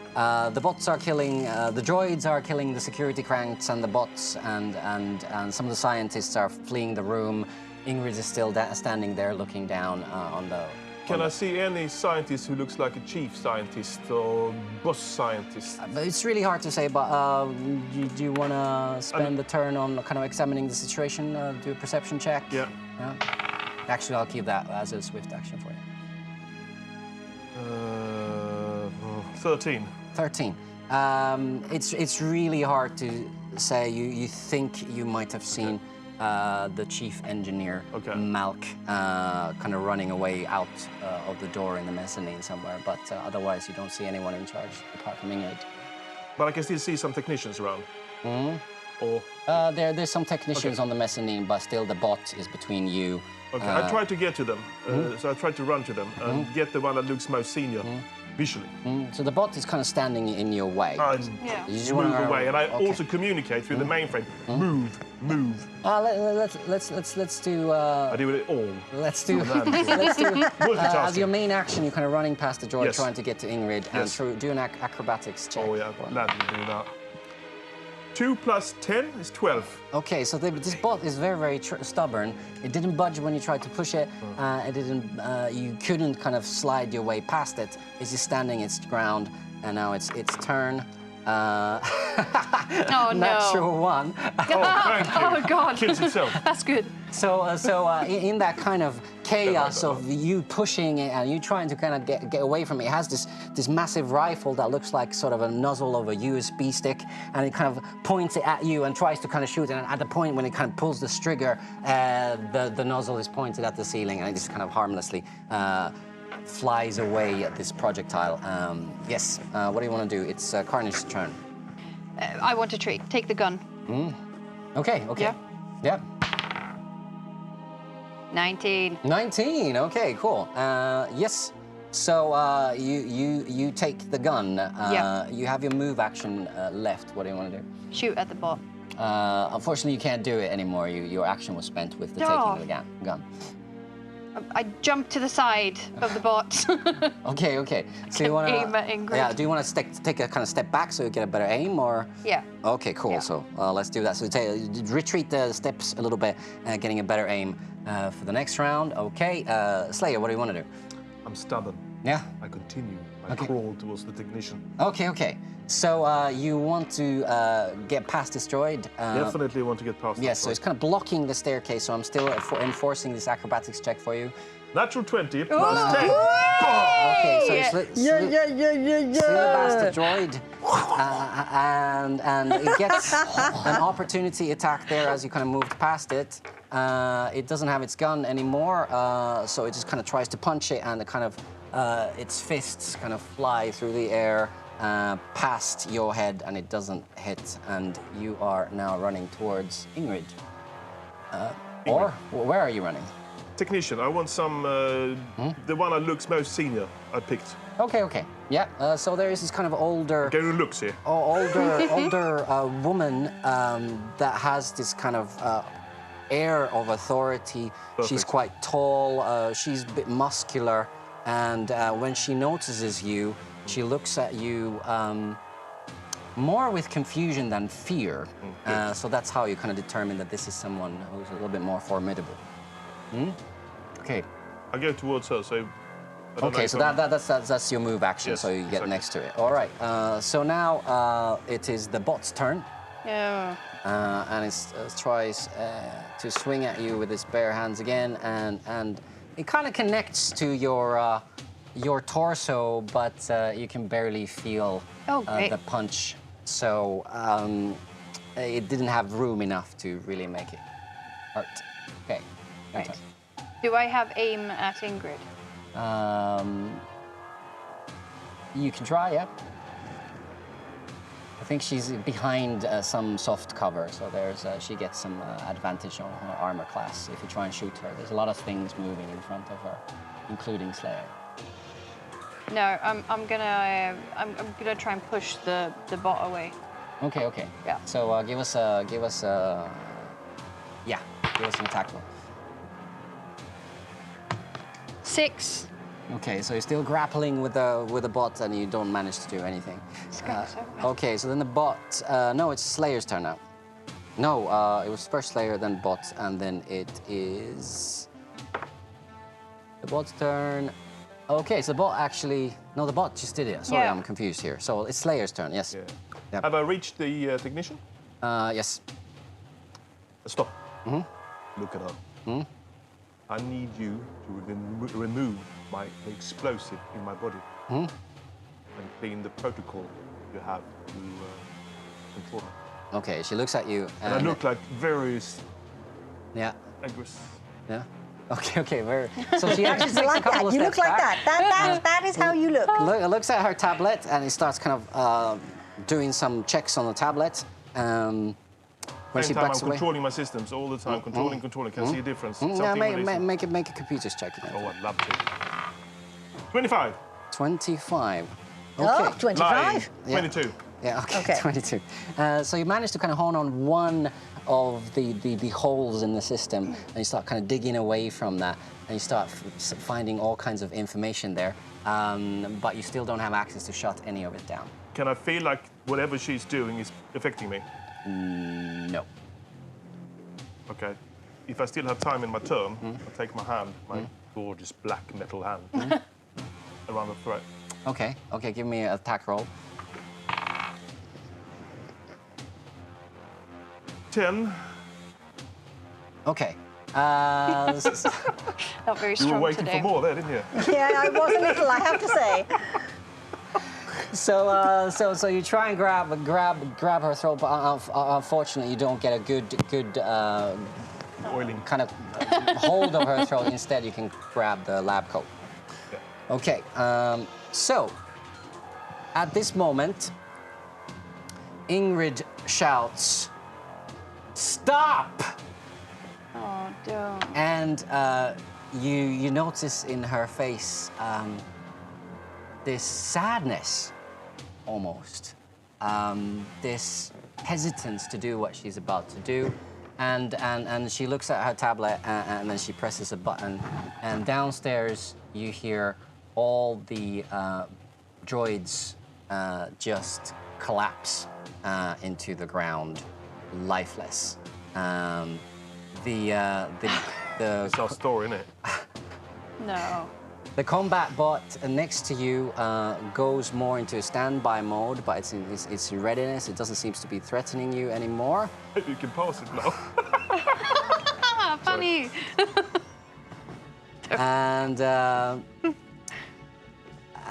S1: The bots are killing, the droids are killing the security cranks and the bots, and some of the scientists are fleeing the room. Ingrid is still standing there looking down on the...
S2: Can I see any scientist who looks like a chief scientist or boss scientist?
S1: But it's really hard to say, but do you want to spend the turn on kind of examining the situation, do a perception check?
S2: Yeah.
S1: Actually, I'll keep that as a swift action for you.
S2: 13.
S1: 13. It's really hard to say. You think you might have seen the chief engineer,
S2: Okay.
S1: Malk, kind of running away out of the door in the mezzanine somewhere, but otherwise you don't see anyone in charge apart from Ingrid.
S2: But I can still see some technicians around. Or
S1: There's some technicians on the mezzanine, but still the bot is between you.
S2: okay, I tried to get to them, so I tried to run to them and get the one that looks most senior visually.
S1: So the bot is kind of standing in your way.
S2: And
S3: Yeah.
S1: You just
S2: move
S1: wanna-
S2: away, and I
S1: okay.
S2: also communicate through the mainframe. Move.
S1: Let's do.
S2: I do it all.
S1: Let's do.
S2: Multitasking.
S1: Let's do. As your main action, you're kind of running past the droid,
S2: Yes.
S1: trying to get to Ingrid,
S2: Yes.
S1: and do an acrobatics check.
S2: Oh yeah, glad you do that. 2 plus 10 is 12.
S1: Okay, so this bot is very, very stubborn. It didn't budge when you tried to push it. It didn't. You couldn't kind of slide your way past it. It's just standing its ground, and now it's its turn.
S3: Oh, no.
S2: Oh,
S3: Natural
S2: thank you.
S3: Oh, God.
S2: Kills itself.
S3: That's good.
S1: So in that kind of chaos of you pushing it and you trying to kind of get away from it, it has this massive rifle that looks like sort of a nozzle of a USB stick, and it kind of points it at you and tries to kind of shoot it. And at the point when it kind of pulls the trigger, the nozzle is pointed at the ceiling, and it just kind of harmlessly flies away at this projectile. Yes. What do you want to do? It's Carnage's turn.
S3: I want to take the gun.
S1: Okay.
S3: Yeah.
S1: Yeah.
S3: 19.
S1: 19. Okay, cool. Yes. So you take the gun.
S3: Yeah.
S1: You have your move action left. What do you want to do?
S3: Shoot at the bot.
S1: Unfortunately, you can't do it anymore. Your action was spent with the taking of the gun.
S3: I jump to the side of the bot.
S1: Okay. So you want to
S3: aim at Ingrid.
S1: Yeah. Do you want to take a kind of step back so you get a better aim, or?
S3: Yeah.
S1: Okay, cool.
S3: Yeah.
S1: So let's do that. So retreat the steps a little bit, getting a better aim for the next round. Okay. Slayer, what do you want to do?
S2: I'm stubborn.
S1: Yeah.
S2: I continue. I
S1: Okay.
S2: crawl towards the technician.
S1: Okay. So you want to get past this droid.
S2: Definitely want to get past
S1: Yes,
S2: that
S1: so it's kind of blocking the staircase, so I'm still enforcing this acrobatics check for you.
S2: Natural 20 plus 10.
S1: Okay, so you slew the bastard
S5: Yeah.
S1: droid, and it gets an opportunity attack there as you kind of moved past it. It doesn't have its gun anymore, so it just kind of tries to punch it, and its fists kind of fly through the air past your head, and it doesn't hit, and you are now running towards Ingrid. Or where are you running?
S2: Technician, I want some, the one that looks most senior, I picked.
S1: Okay. Yeah, so there is this kind of older...
S2: Go to looks here.
S1: older woman that has this kind of air of authority.
S2: Perfect.
S1: She's quite tall, she's a bit muscular, and when she notices you, she looks at you more with confusion than fear. So that's how you kind of determine that this is someone who's a little bit more formidable. Okay.
S2: I go towards her, so... I don't know
S1: Okay,
S2: if
S1: so
S2: I'm-
S1: that's your move action,
S2: Yes,
S1: so you get
S2: exactly.
S1: next to it. All right, so now it is the bot's turn,
S3: Yeah.
S1: and it tries to swing at you with its bare hands again, and it kind of connects to your torso, but you can barely feel
S3: Oh, great.
S1: the punch. So it didn't have room enough to really make it hurt. Okay. your
S3: Right.
S1: turn.
S3: Do I have aim at Ingrid?
S1: You can try, yeah. I think she's behind some soft cover, so she gets some advantage on her armor class if you try and shoot her. There's a lot of things moving in front of her, including Slayer.
S3: No, I'm gonna try and push the bot away.
S1: Okay.
S3: Yeah.
S1: So give us an attack roll.
S3: 6.
S1: Okay, so you're still grappling with the bot, and you don't manage to do anything.
S3: It's going so well.
S1: Okay, so then the bot. No, it's Slayer's turn now. No, it was first Slayer, then bot, and then it is the bot's turn. Okay, so the bot actually. No, the bot just did it. Sorry,
S3: Yeah.
S1: I'm confused here. So it's Slayer's turn. Yes.
S2: Yeah.
S1: Yep.
S2: Have I reached the technician?
S1: Yes.
S2: Stop. Look at her. I need you to remove the explosive in my body and clean the protocol you have to control her.
S1: Okay, she looks at you.
S2: And I look like very
S1: Yeah.
S2: aggressive.
S1: Yeah. Okay. Very. So she actually takes a
S5: Like
S1: couple
S5: that.
S1: of
S5: You
S1: steps
S5: look like
S1: back.
S5: that. That is how you look.
S1: Looks at her tablet, and it starts kind of doing some checks on the tablet. When she
S2: Same time,
S1: backs
S2: I'm
S1: away.
S2: controlling my systems all the time. Controlling. Can I see a difference?
S1: Yeah,
S2: Something really-
S1: make a computer's check.
S2: Oh, I'd love to. 25.
S1: 25.
S5: Oh,
S1: Okay.
S5: 25.
S2: Lying. 22.
S1: Yeah, okay,
S5: Okay.
S1: 22. So you manage to kind of hone on one of the holes in the system, and you start kind of digging away from that, and you start finding all kinds of information there, but you still don't have access to shut any of it down.
S2: Can I feel like whatever she's doing is affecting me?
S1: No.
S2: Okay. If I still have time in my turn, I'll take my hand, my gorgeous black metal hand, around the throat.
S1: Okay, give me an attack roll.
S2: 10.
S1: Okay.
S3: Not very
S2: You
S3: strong
S2: were waiting
S3: today.
S2: for more there, didn't you?
S5: Yeah, I was a little, I have to say.
S1: So you try and grab her throat, but unfortunately you don't get a good
S2: Oiling.
S1: kind of hold of her throat. Instead, you can grab the lab coat.
S2: Yeah.
S1: Okay. So at this moment, Ingrid shouts, "Stop!"
S3: Oh, don't.
S1: And you notice in her face this sadness, almost, this hesitance to do what she's about to do, and she looks at her tablet and then she presses a button, and downstairs you hear all the droids just collapse into the ground, lifeless.
S2: It's our story, isn't it?
S3: No.
S1: The combat bot next to you goes more into a standby mode, but it's in readiness. It doesn't seem to be threatening you anymore.
S2: You can pass it now.
S3: Ah, funny.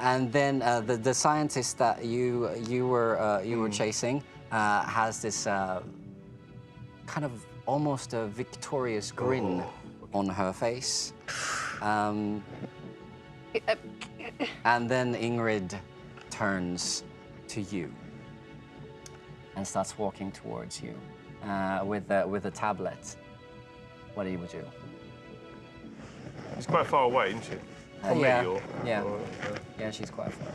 S1: And then the scientist that you were chasing has this kind of almost a victorious grin on her face. And then Ingrid turns to you and starts walking towards you with a tablet. What do you do?
S2: She's quite far away, isn't she? From
S1: yeah,
S2: me, or,
S1: yeah.
S2: or,
S1: Yeah, she's quite far.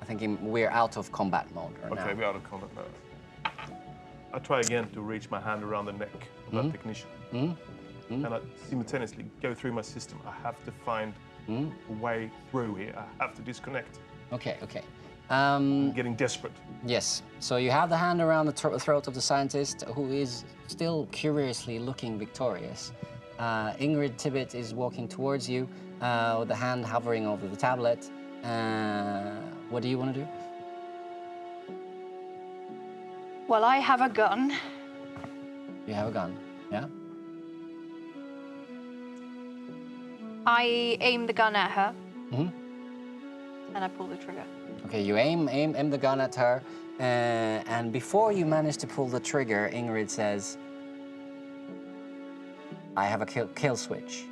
S1: I think we're out of combat mode right now.
S2: Okay, we're out of combat now. I try again to reach my hand around the neck of that technician. And I simultaneously go through my system. I have to find a way through here. I have to disconnect.
S1: Okay.
S2: I'm getting desperate.
S1: Yes. So you have the hand around the throat of the scientist, who is still curiously looking victorious. Ingrid Tibbet is walking towards you with the hand hovering over the tablet. What do you want to do?
S3: Well, I have a gun.
S1: You have a gun, yeah?
S3: I aim the gun at her. And I pull the trigger.
S1: Okay, you aim the gun at her, and before you manage to pull the trigger, Ingrid says, "I have a kill switch."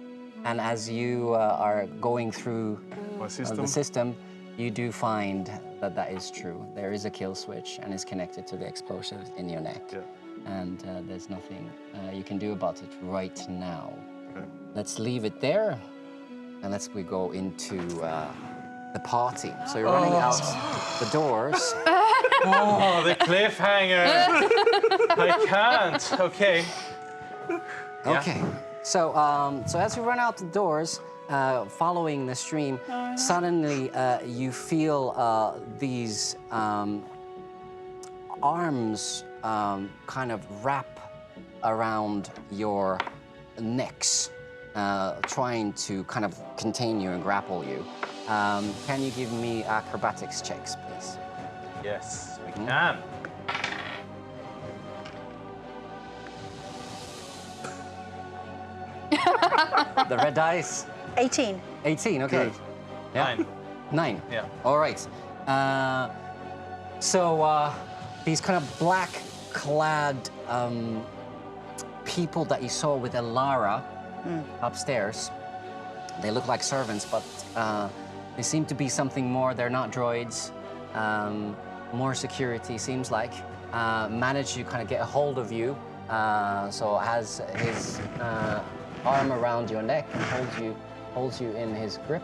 S1: And as you are going through
S2: My system.
S1: the system, you do find that is true. There is a kill switch, and it's connected to the explosives in your neck.
S2: Yeah.
S1: And there's nothing you can do about it right now.
S2: Okay.
S1: Let's leave it there, and we go into the party. So you're running out the doors.
S4: Oh, the cliffhanger! I can't. Okay. Yeah.
S1: Okay. So as you run out the doors, following the stream, suddenly you feel these arms kind of wrap around your necks, trying to kind of contain you and grapple you. Can you give me acrobatics checks, please?
S4: Yes, we can.
S1: The red dice.
S5: 18.
S1: 18. Okay.
S2: Good.
S1: Yeah. 9.
S4: Yeah.
S1: All right. So these kind of black-clad people that you saw with Elara upstairs, they look like servants, but they seem to be something more. They're not droids. More security, seems like. Managed to kind of get a hold of you. So has his arm around your neck and holds you in his grip.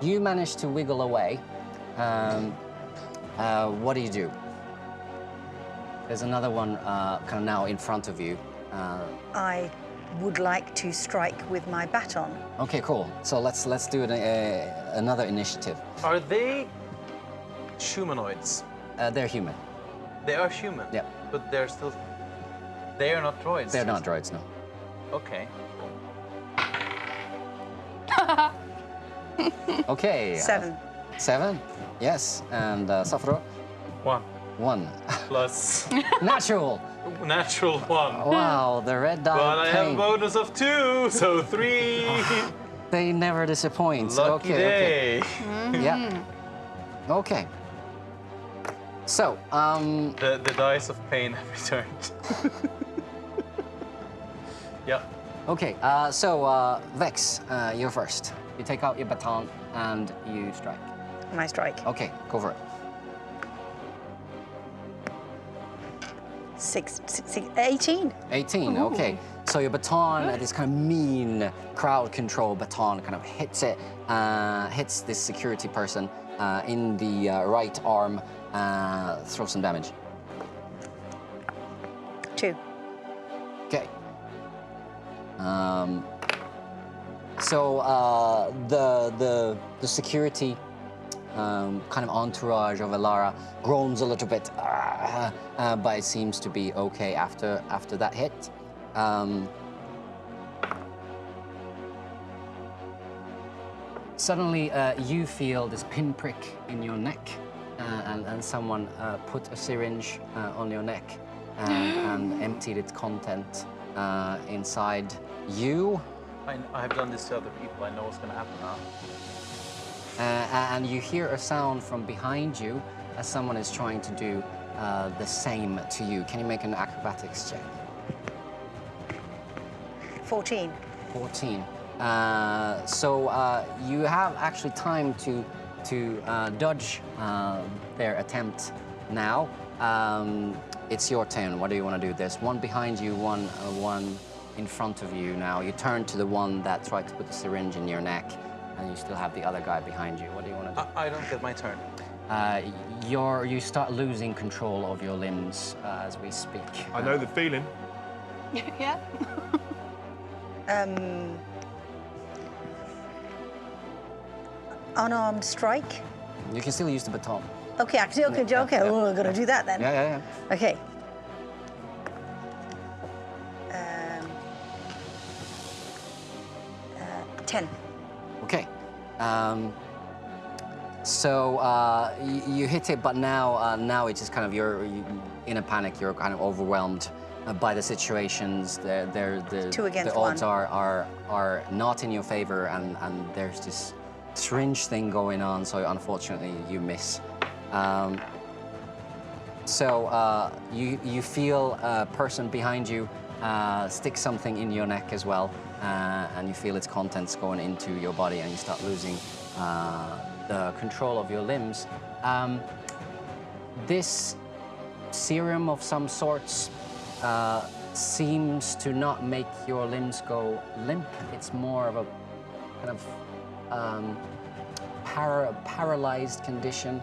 S1: You manage to wiggle away. What do you do? There's another one kind of now in front of you.
S5: I would like to strike with my baton.
S1: Okay, cool. So let's do another initiative.
S4: Are they humanoids?
S1: They're human.
S4: They are human.
S1: Yeah.
S4: But they're still. They are not droids.
S1: They're not droids, no.
S4: Okay.
S1: Okay.
S5: 7.
S1: 7. Yes. And Sefuro?
S4: 1.
S1: 1.
S4: Plus
S1: Natural.
S4: natural 1.
S1: Wow, the red die.
S4: But I have a
S1: pain.
S4: bonus of 2, so 3.
S1: They never disappoint.
S4: Lucky
S1: okay,
S4: day.
S1: okay. Yeah. Okay. So,
S4: The dice of pain have returned. Yeah.
S1: okay. Vex, you're first. You take out your baton and you strike.
S5: And I strike.
S1: Okay, go for it.
S5: 18.
S1: 18. Okay. So your baton, this kind of mean crowd control baton, kind of hits it, hits this security person in the right arm. Throw some damage.
S5: 2.
S1: Okay. So the security kind of entourage of Alara groans a little bit, but it seems to be okay after that hit. Suddenly, you feel this pinprick in your neck, and someone put a syringe on your neck and emptied its content inside you.
S4: I have done this to other people. I know what's going to happen now.
S1: And you hear a sound from behind you as someone is trying to do the same to you. Can you make an acrobatics check?
S5: 14.
S1: 14. So you have actually time to dodge their attempt now. It's your turn. What do you want to do? There's one behind you, one in front of you now. You turn to the one that tried to put the syringe in your neck, and you still have the other guy behind you. What do you want to do?
S4: I don't get my turn.
S1: You start losing control of your limbs as we speak.
S2: I know the feeling.
S3: Yeah.
S5: Unarmed strike.
S1: You can still use the baton.
S5: Okay, okay. Oh, I'm gonna do that then.
S1: Yeah.
S5: Okay. 10.
S1: Okay. So you hit it, but now it's just kind of you're in a panic. You're kind of overwhelmed by the situations. The
S5: 2 against
S1: the odds
S5: 1.
S1: are not in your favor, and there's this syringe thing going on. So unfortunately, you miss. So you feel a person behind you stick something in your neck as well, and you feel its contents going into your body, and you start losing the control of your limbs. This serum of some sorts seems to not make your limbs go limp. It's more of a kind of paralyzed condition.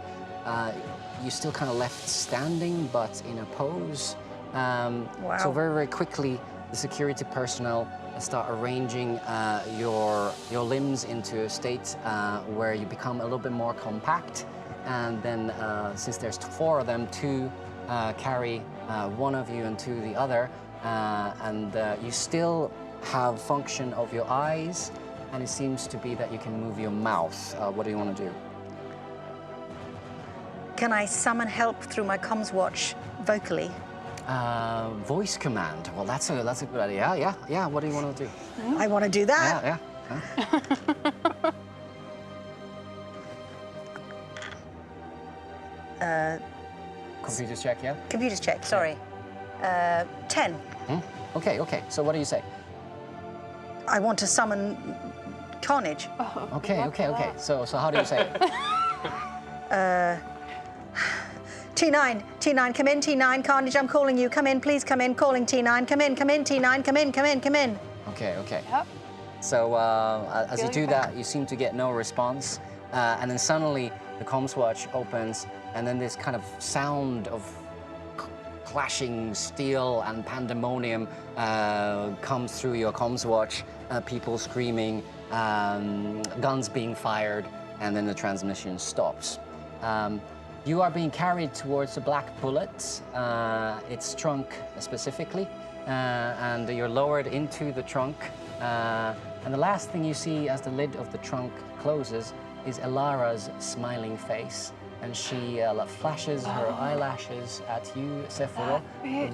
S1: You're still kind of left standing, but in a pose.
S5: Wow.
S1: So very, very quickly, the security personnel start arranging your limbs into a state where you become a little bit more compact. And then, since there's 4 of them, 2 carry one of you and 2 the other. And you still have function of your eyes, and it seems to be that you can move your mouth. What do you want to do?
S5: Can I summon help through my comms watch vocally?
S1: Voice command. Well, that's a good idea. Yeah. What do you want to do?
S5: I want to do that.
S1: Yeah. Computers check, yeah?
S5: Computers check, sorry. 10.
S1: Okay. So what do you say?
S5: I want to summon Carnage.
S1: Okay. So how do you say it?
S5: T9, come in, T9. Carnage, I'm calling you. Come in, please come in. Calling T9. Come in, T9. Come in.
S1: Okay.
S3: Yep.
S1: So as you do that, you seem to get no response. And then suddenly the comms watch opens, and then this kind of sound of clashing steel and pandemonium comes through your comms watch. People screaming, guns being fired, and then the transmission stops. You are being carried towards the black bullet, its trunk specifically, and you're lowered into the trunk. And the last thing you see as the lid of the trunk closes is Elara's smiling face, and she flashes her eyelashes at you, Sefuro,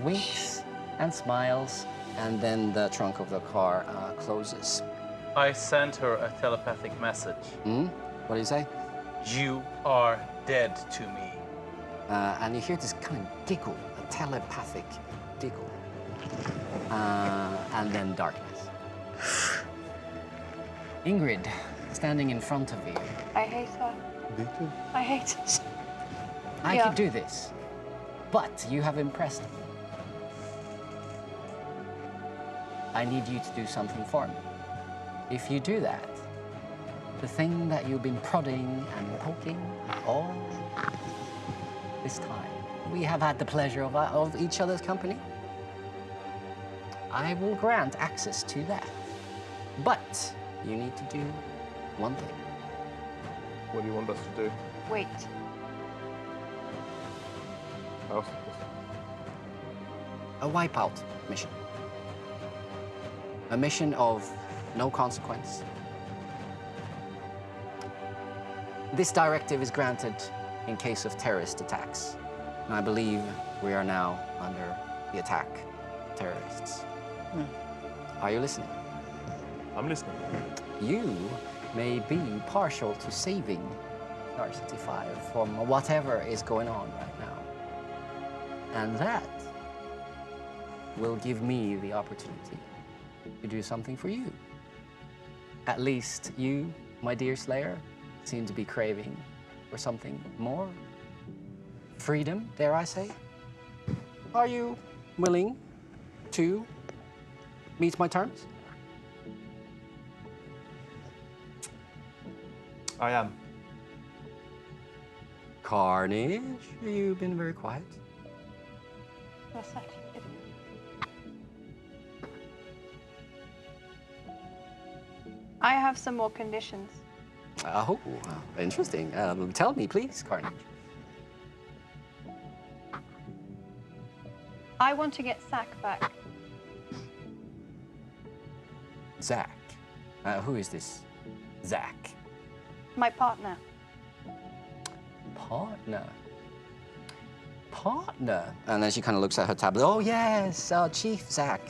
S1: winks and smiles, and then the trunk of the car closes.
S4: I sent her a telepathic message.
S1: What do you say?
S4: You are dead to me.
S1: And you hear this kind of giggle, a telepathic giggle. And then darkness. Ingrid, standing in front of you.
S3: I hate her.
S2: Me too.
S3: I hate it.
S1: I
S3: Yeah.
S1: could do this, but you have impressed me. I need you to do something for me. If you do that, the thing that you've been prodding and poking all this time, we have had the pleasure of each other's company. I will grant access to that. But you need to do one thing.
S2: What do you want us to do?
S3: Wait.
S2: Oh,
S1: A wipeout mission. A mission of no consequence. This directive is granted in case of terrorist attacks. And I believe we are now under the attack of terrorists. Are you listening?
S2: I'm listening.
S1: You may be partial to saving Star City 5 from whatever is going on right now. And that will give me the opportunity to do something for you. At least you, my dear Slayer, seem to be craving for something more. Freedom, dare I say? Are you willing to meet my terms?
S2: I am.
S1: Carnage, you've been very quiet.
S3: That's actually good. I have some more conditions.
S1: Oh, interesting. Tell me, please, Carnage.
S3: I want to get Sack back.
S1: Zach. Who is this? Zach.
S3: My partner.
S1: Partner. Partner. And then she kind of looks at her tablet. Oh, yes, Chief Zach.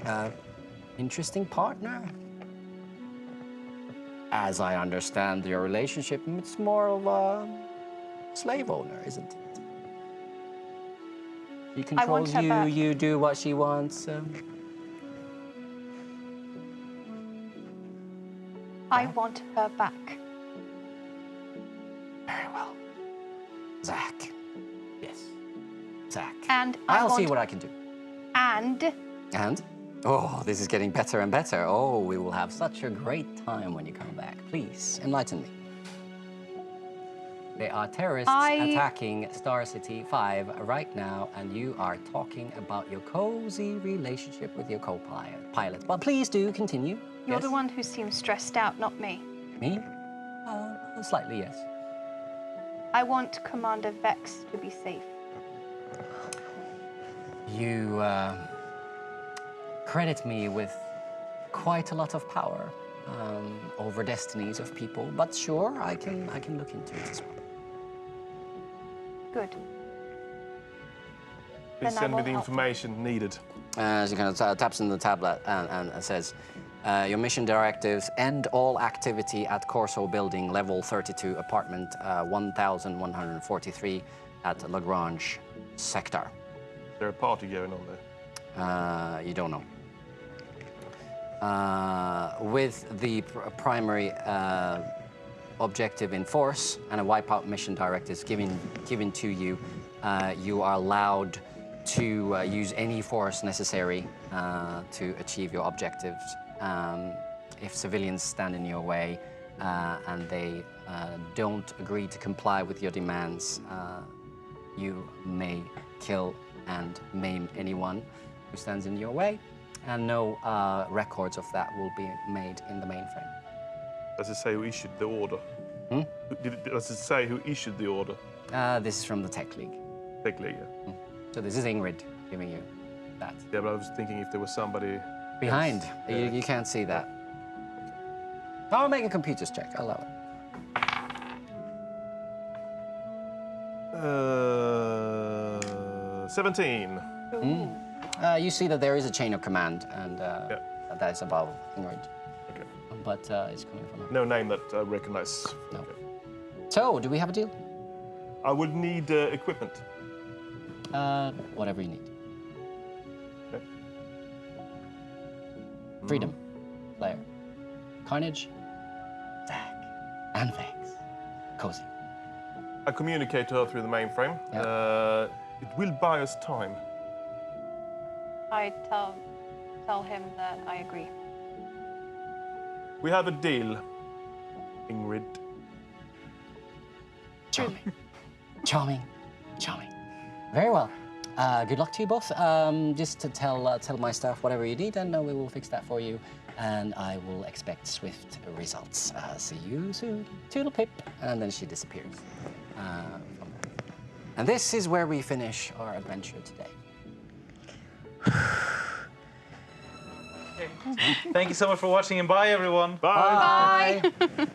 S1: Interesting partner. As I understand your relationship, it's more of a slave owner, isn't it? She controls
S3: her
S1: you,
S3: back.
S1: you do what she wants.
S3: I want her back.
S1: Very well. Zach. Yes. Zach.
S3: And
S1: I'll see
S3: want-
S1: what I can do.
S3: And
S1: And? Oh, this is getting better and better. Oh, we will have such a great time when you come back. Please, enlighten me. There are terrorists attacking Star City 5 right now, and you are talking about your cozy relationship with your co-pilot. But please do continue.
S3: you're
S1: Yes?
S3: the one who seems stressed out, not me.
S1: Me? Slightly, yes.
S3: I want Commander Vex to be safe.
S1: You credit me with quite a lot of power over destinies of people, but sure, I can look into it as well.
S3: Good.
S2: Please
S3: Then I
S2: send me
S3: will
S2: the
S3: help.
S2: information needed.
S1: She kind of taps in the tablet and says, your mission directives: end all activity at Corso Building, level 32, apartment 1143 at Lagrange sector.
S2: Is there a party going on there?
S1: You don't know. With the primary objective in force and a wipeout mission directives given to you, you are allowed to use any force necessary to achieve your objectives. If civilians stand in your way and they don't agree to comply with your demands, you may kill and maim anyone who stands in your way, and no records of that will be made in the mainframe.
S2: Does it say who issued the order? Does it say who issued the order?
S1: This is from the Tech League.
S2: Tech League, yeah.
S1: So this is Ingrid giving you that.
S2: Yeah, but I was thinking if there was somebody
S1: Behind,
S2: else.
S1: you can't see that. I'll make a computers check, I'll allow it.
S2: 17.
S1: You see that there is a chain of command, and that is above Ingrid.
S2: Okay.
S1: But it's coming from her.
S2: No name that I recognize.
S1: No.
S2: Okay.
S1: So, do we have a deal?
S2: I would need equipment.
S1: Whatever you need.
S2: Okay.
S1: Freedom, Blair, Carnage, Zach, and Vex. Cozy.
S2: I communicate to her through the mainframe.
S1: Yeah.
S2: It will buy us time.
S3: I tell him that I agree.
S2: We have a deal, Ingrid.
S1: Charming. Charming. Charming. Very well. Good luck to you both. Just to tell my staff whatever you need, and we will fix that for you. And I will expect swift results. See you soon. Toodle pip. And then she disappears. From there. And this is where we finish our adventure today.
S4: Thank you so much for watching, and bye, everyone.
S2: Bye.
S3: Bye.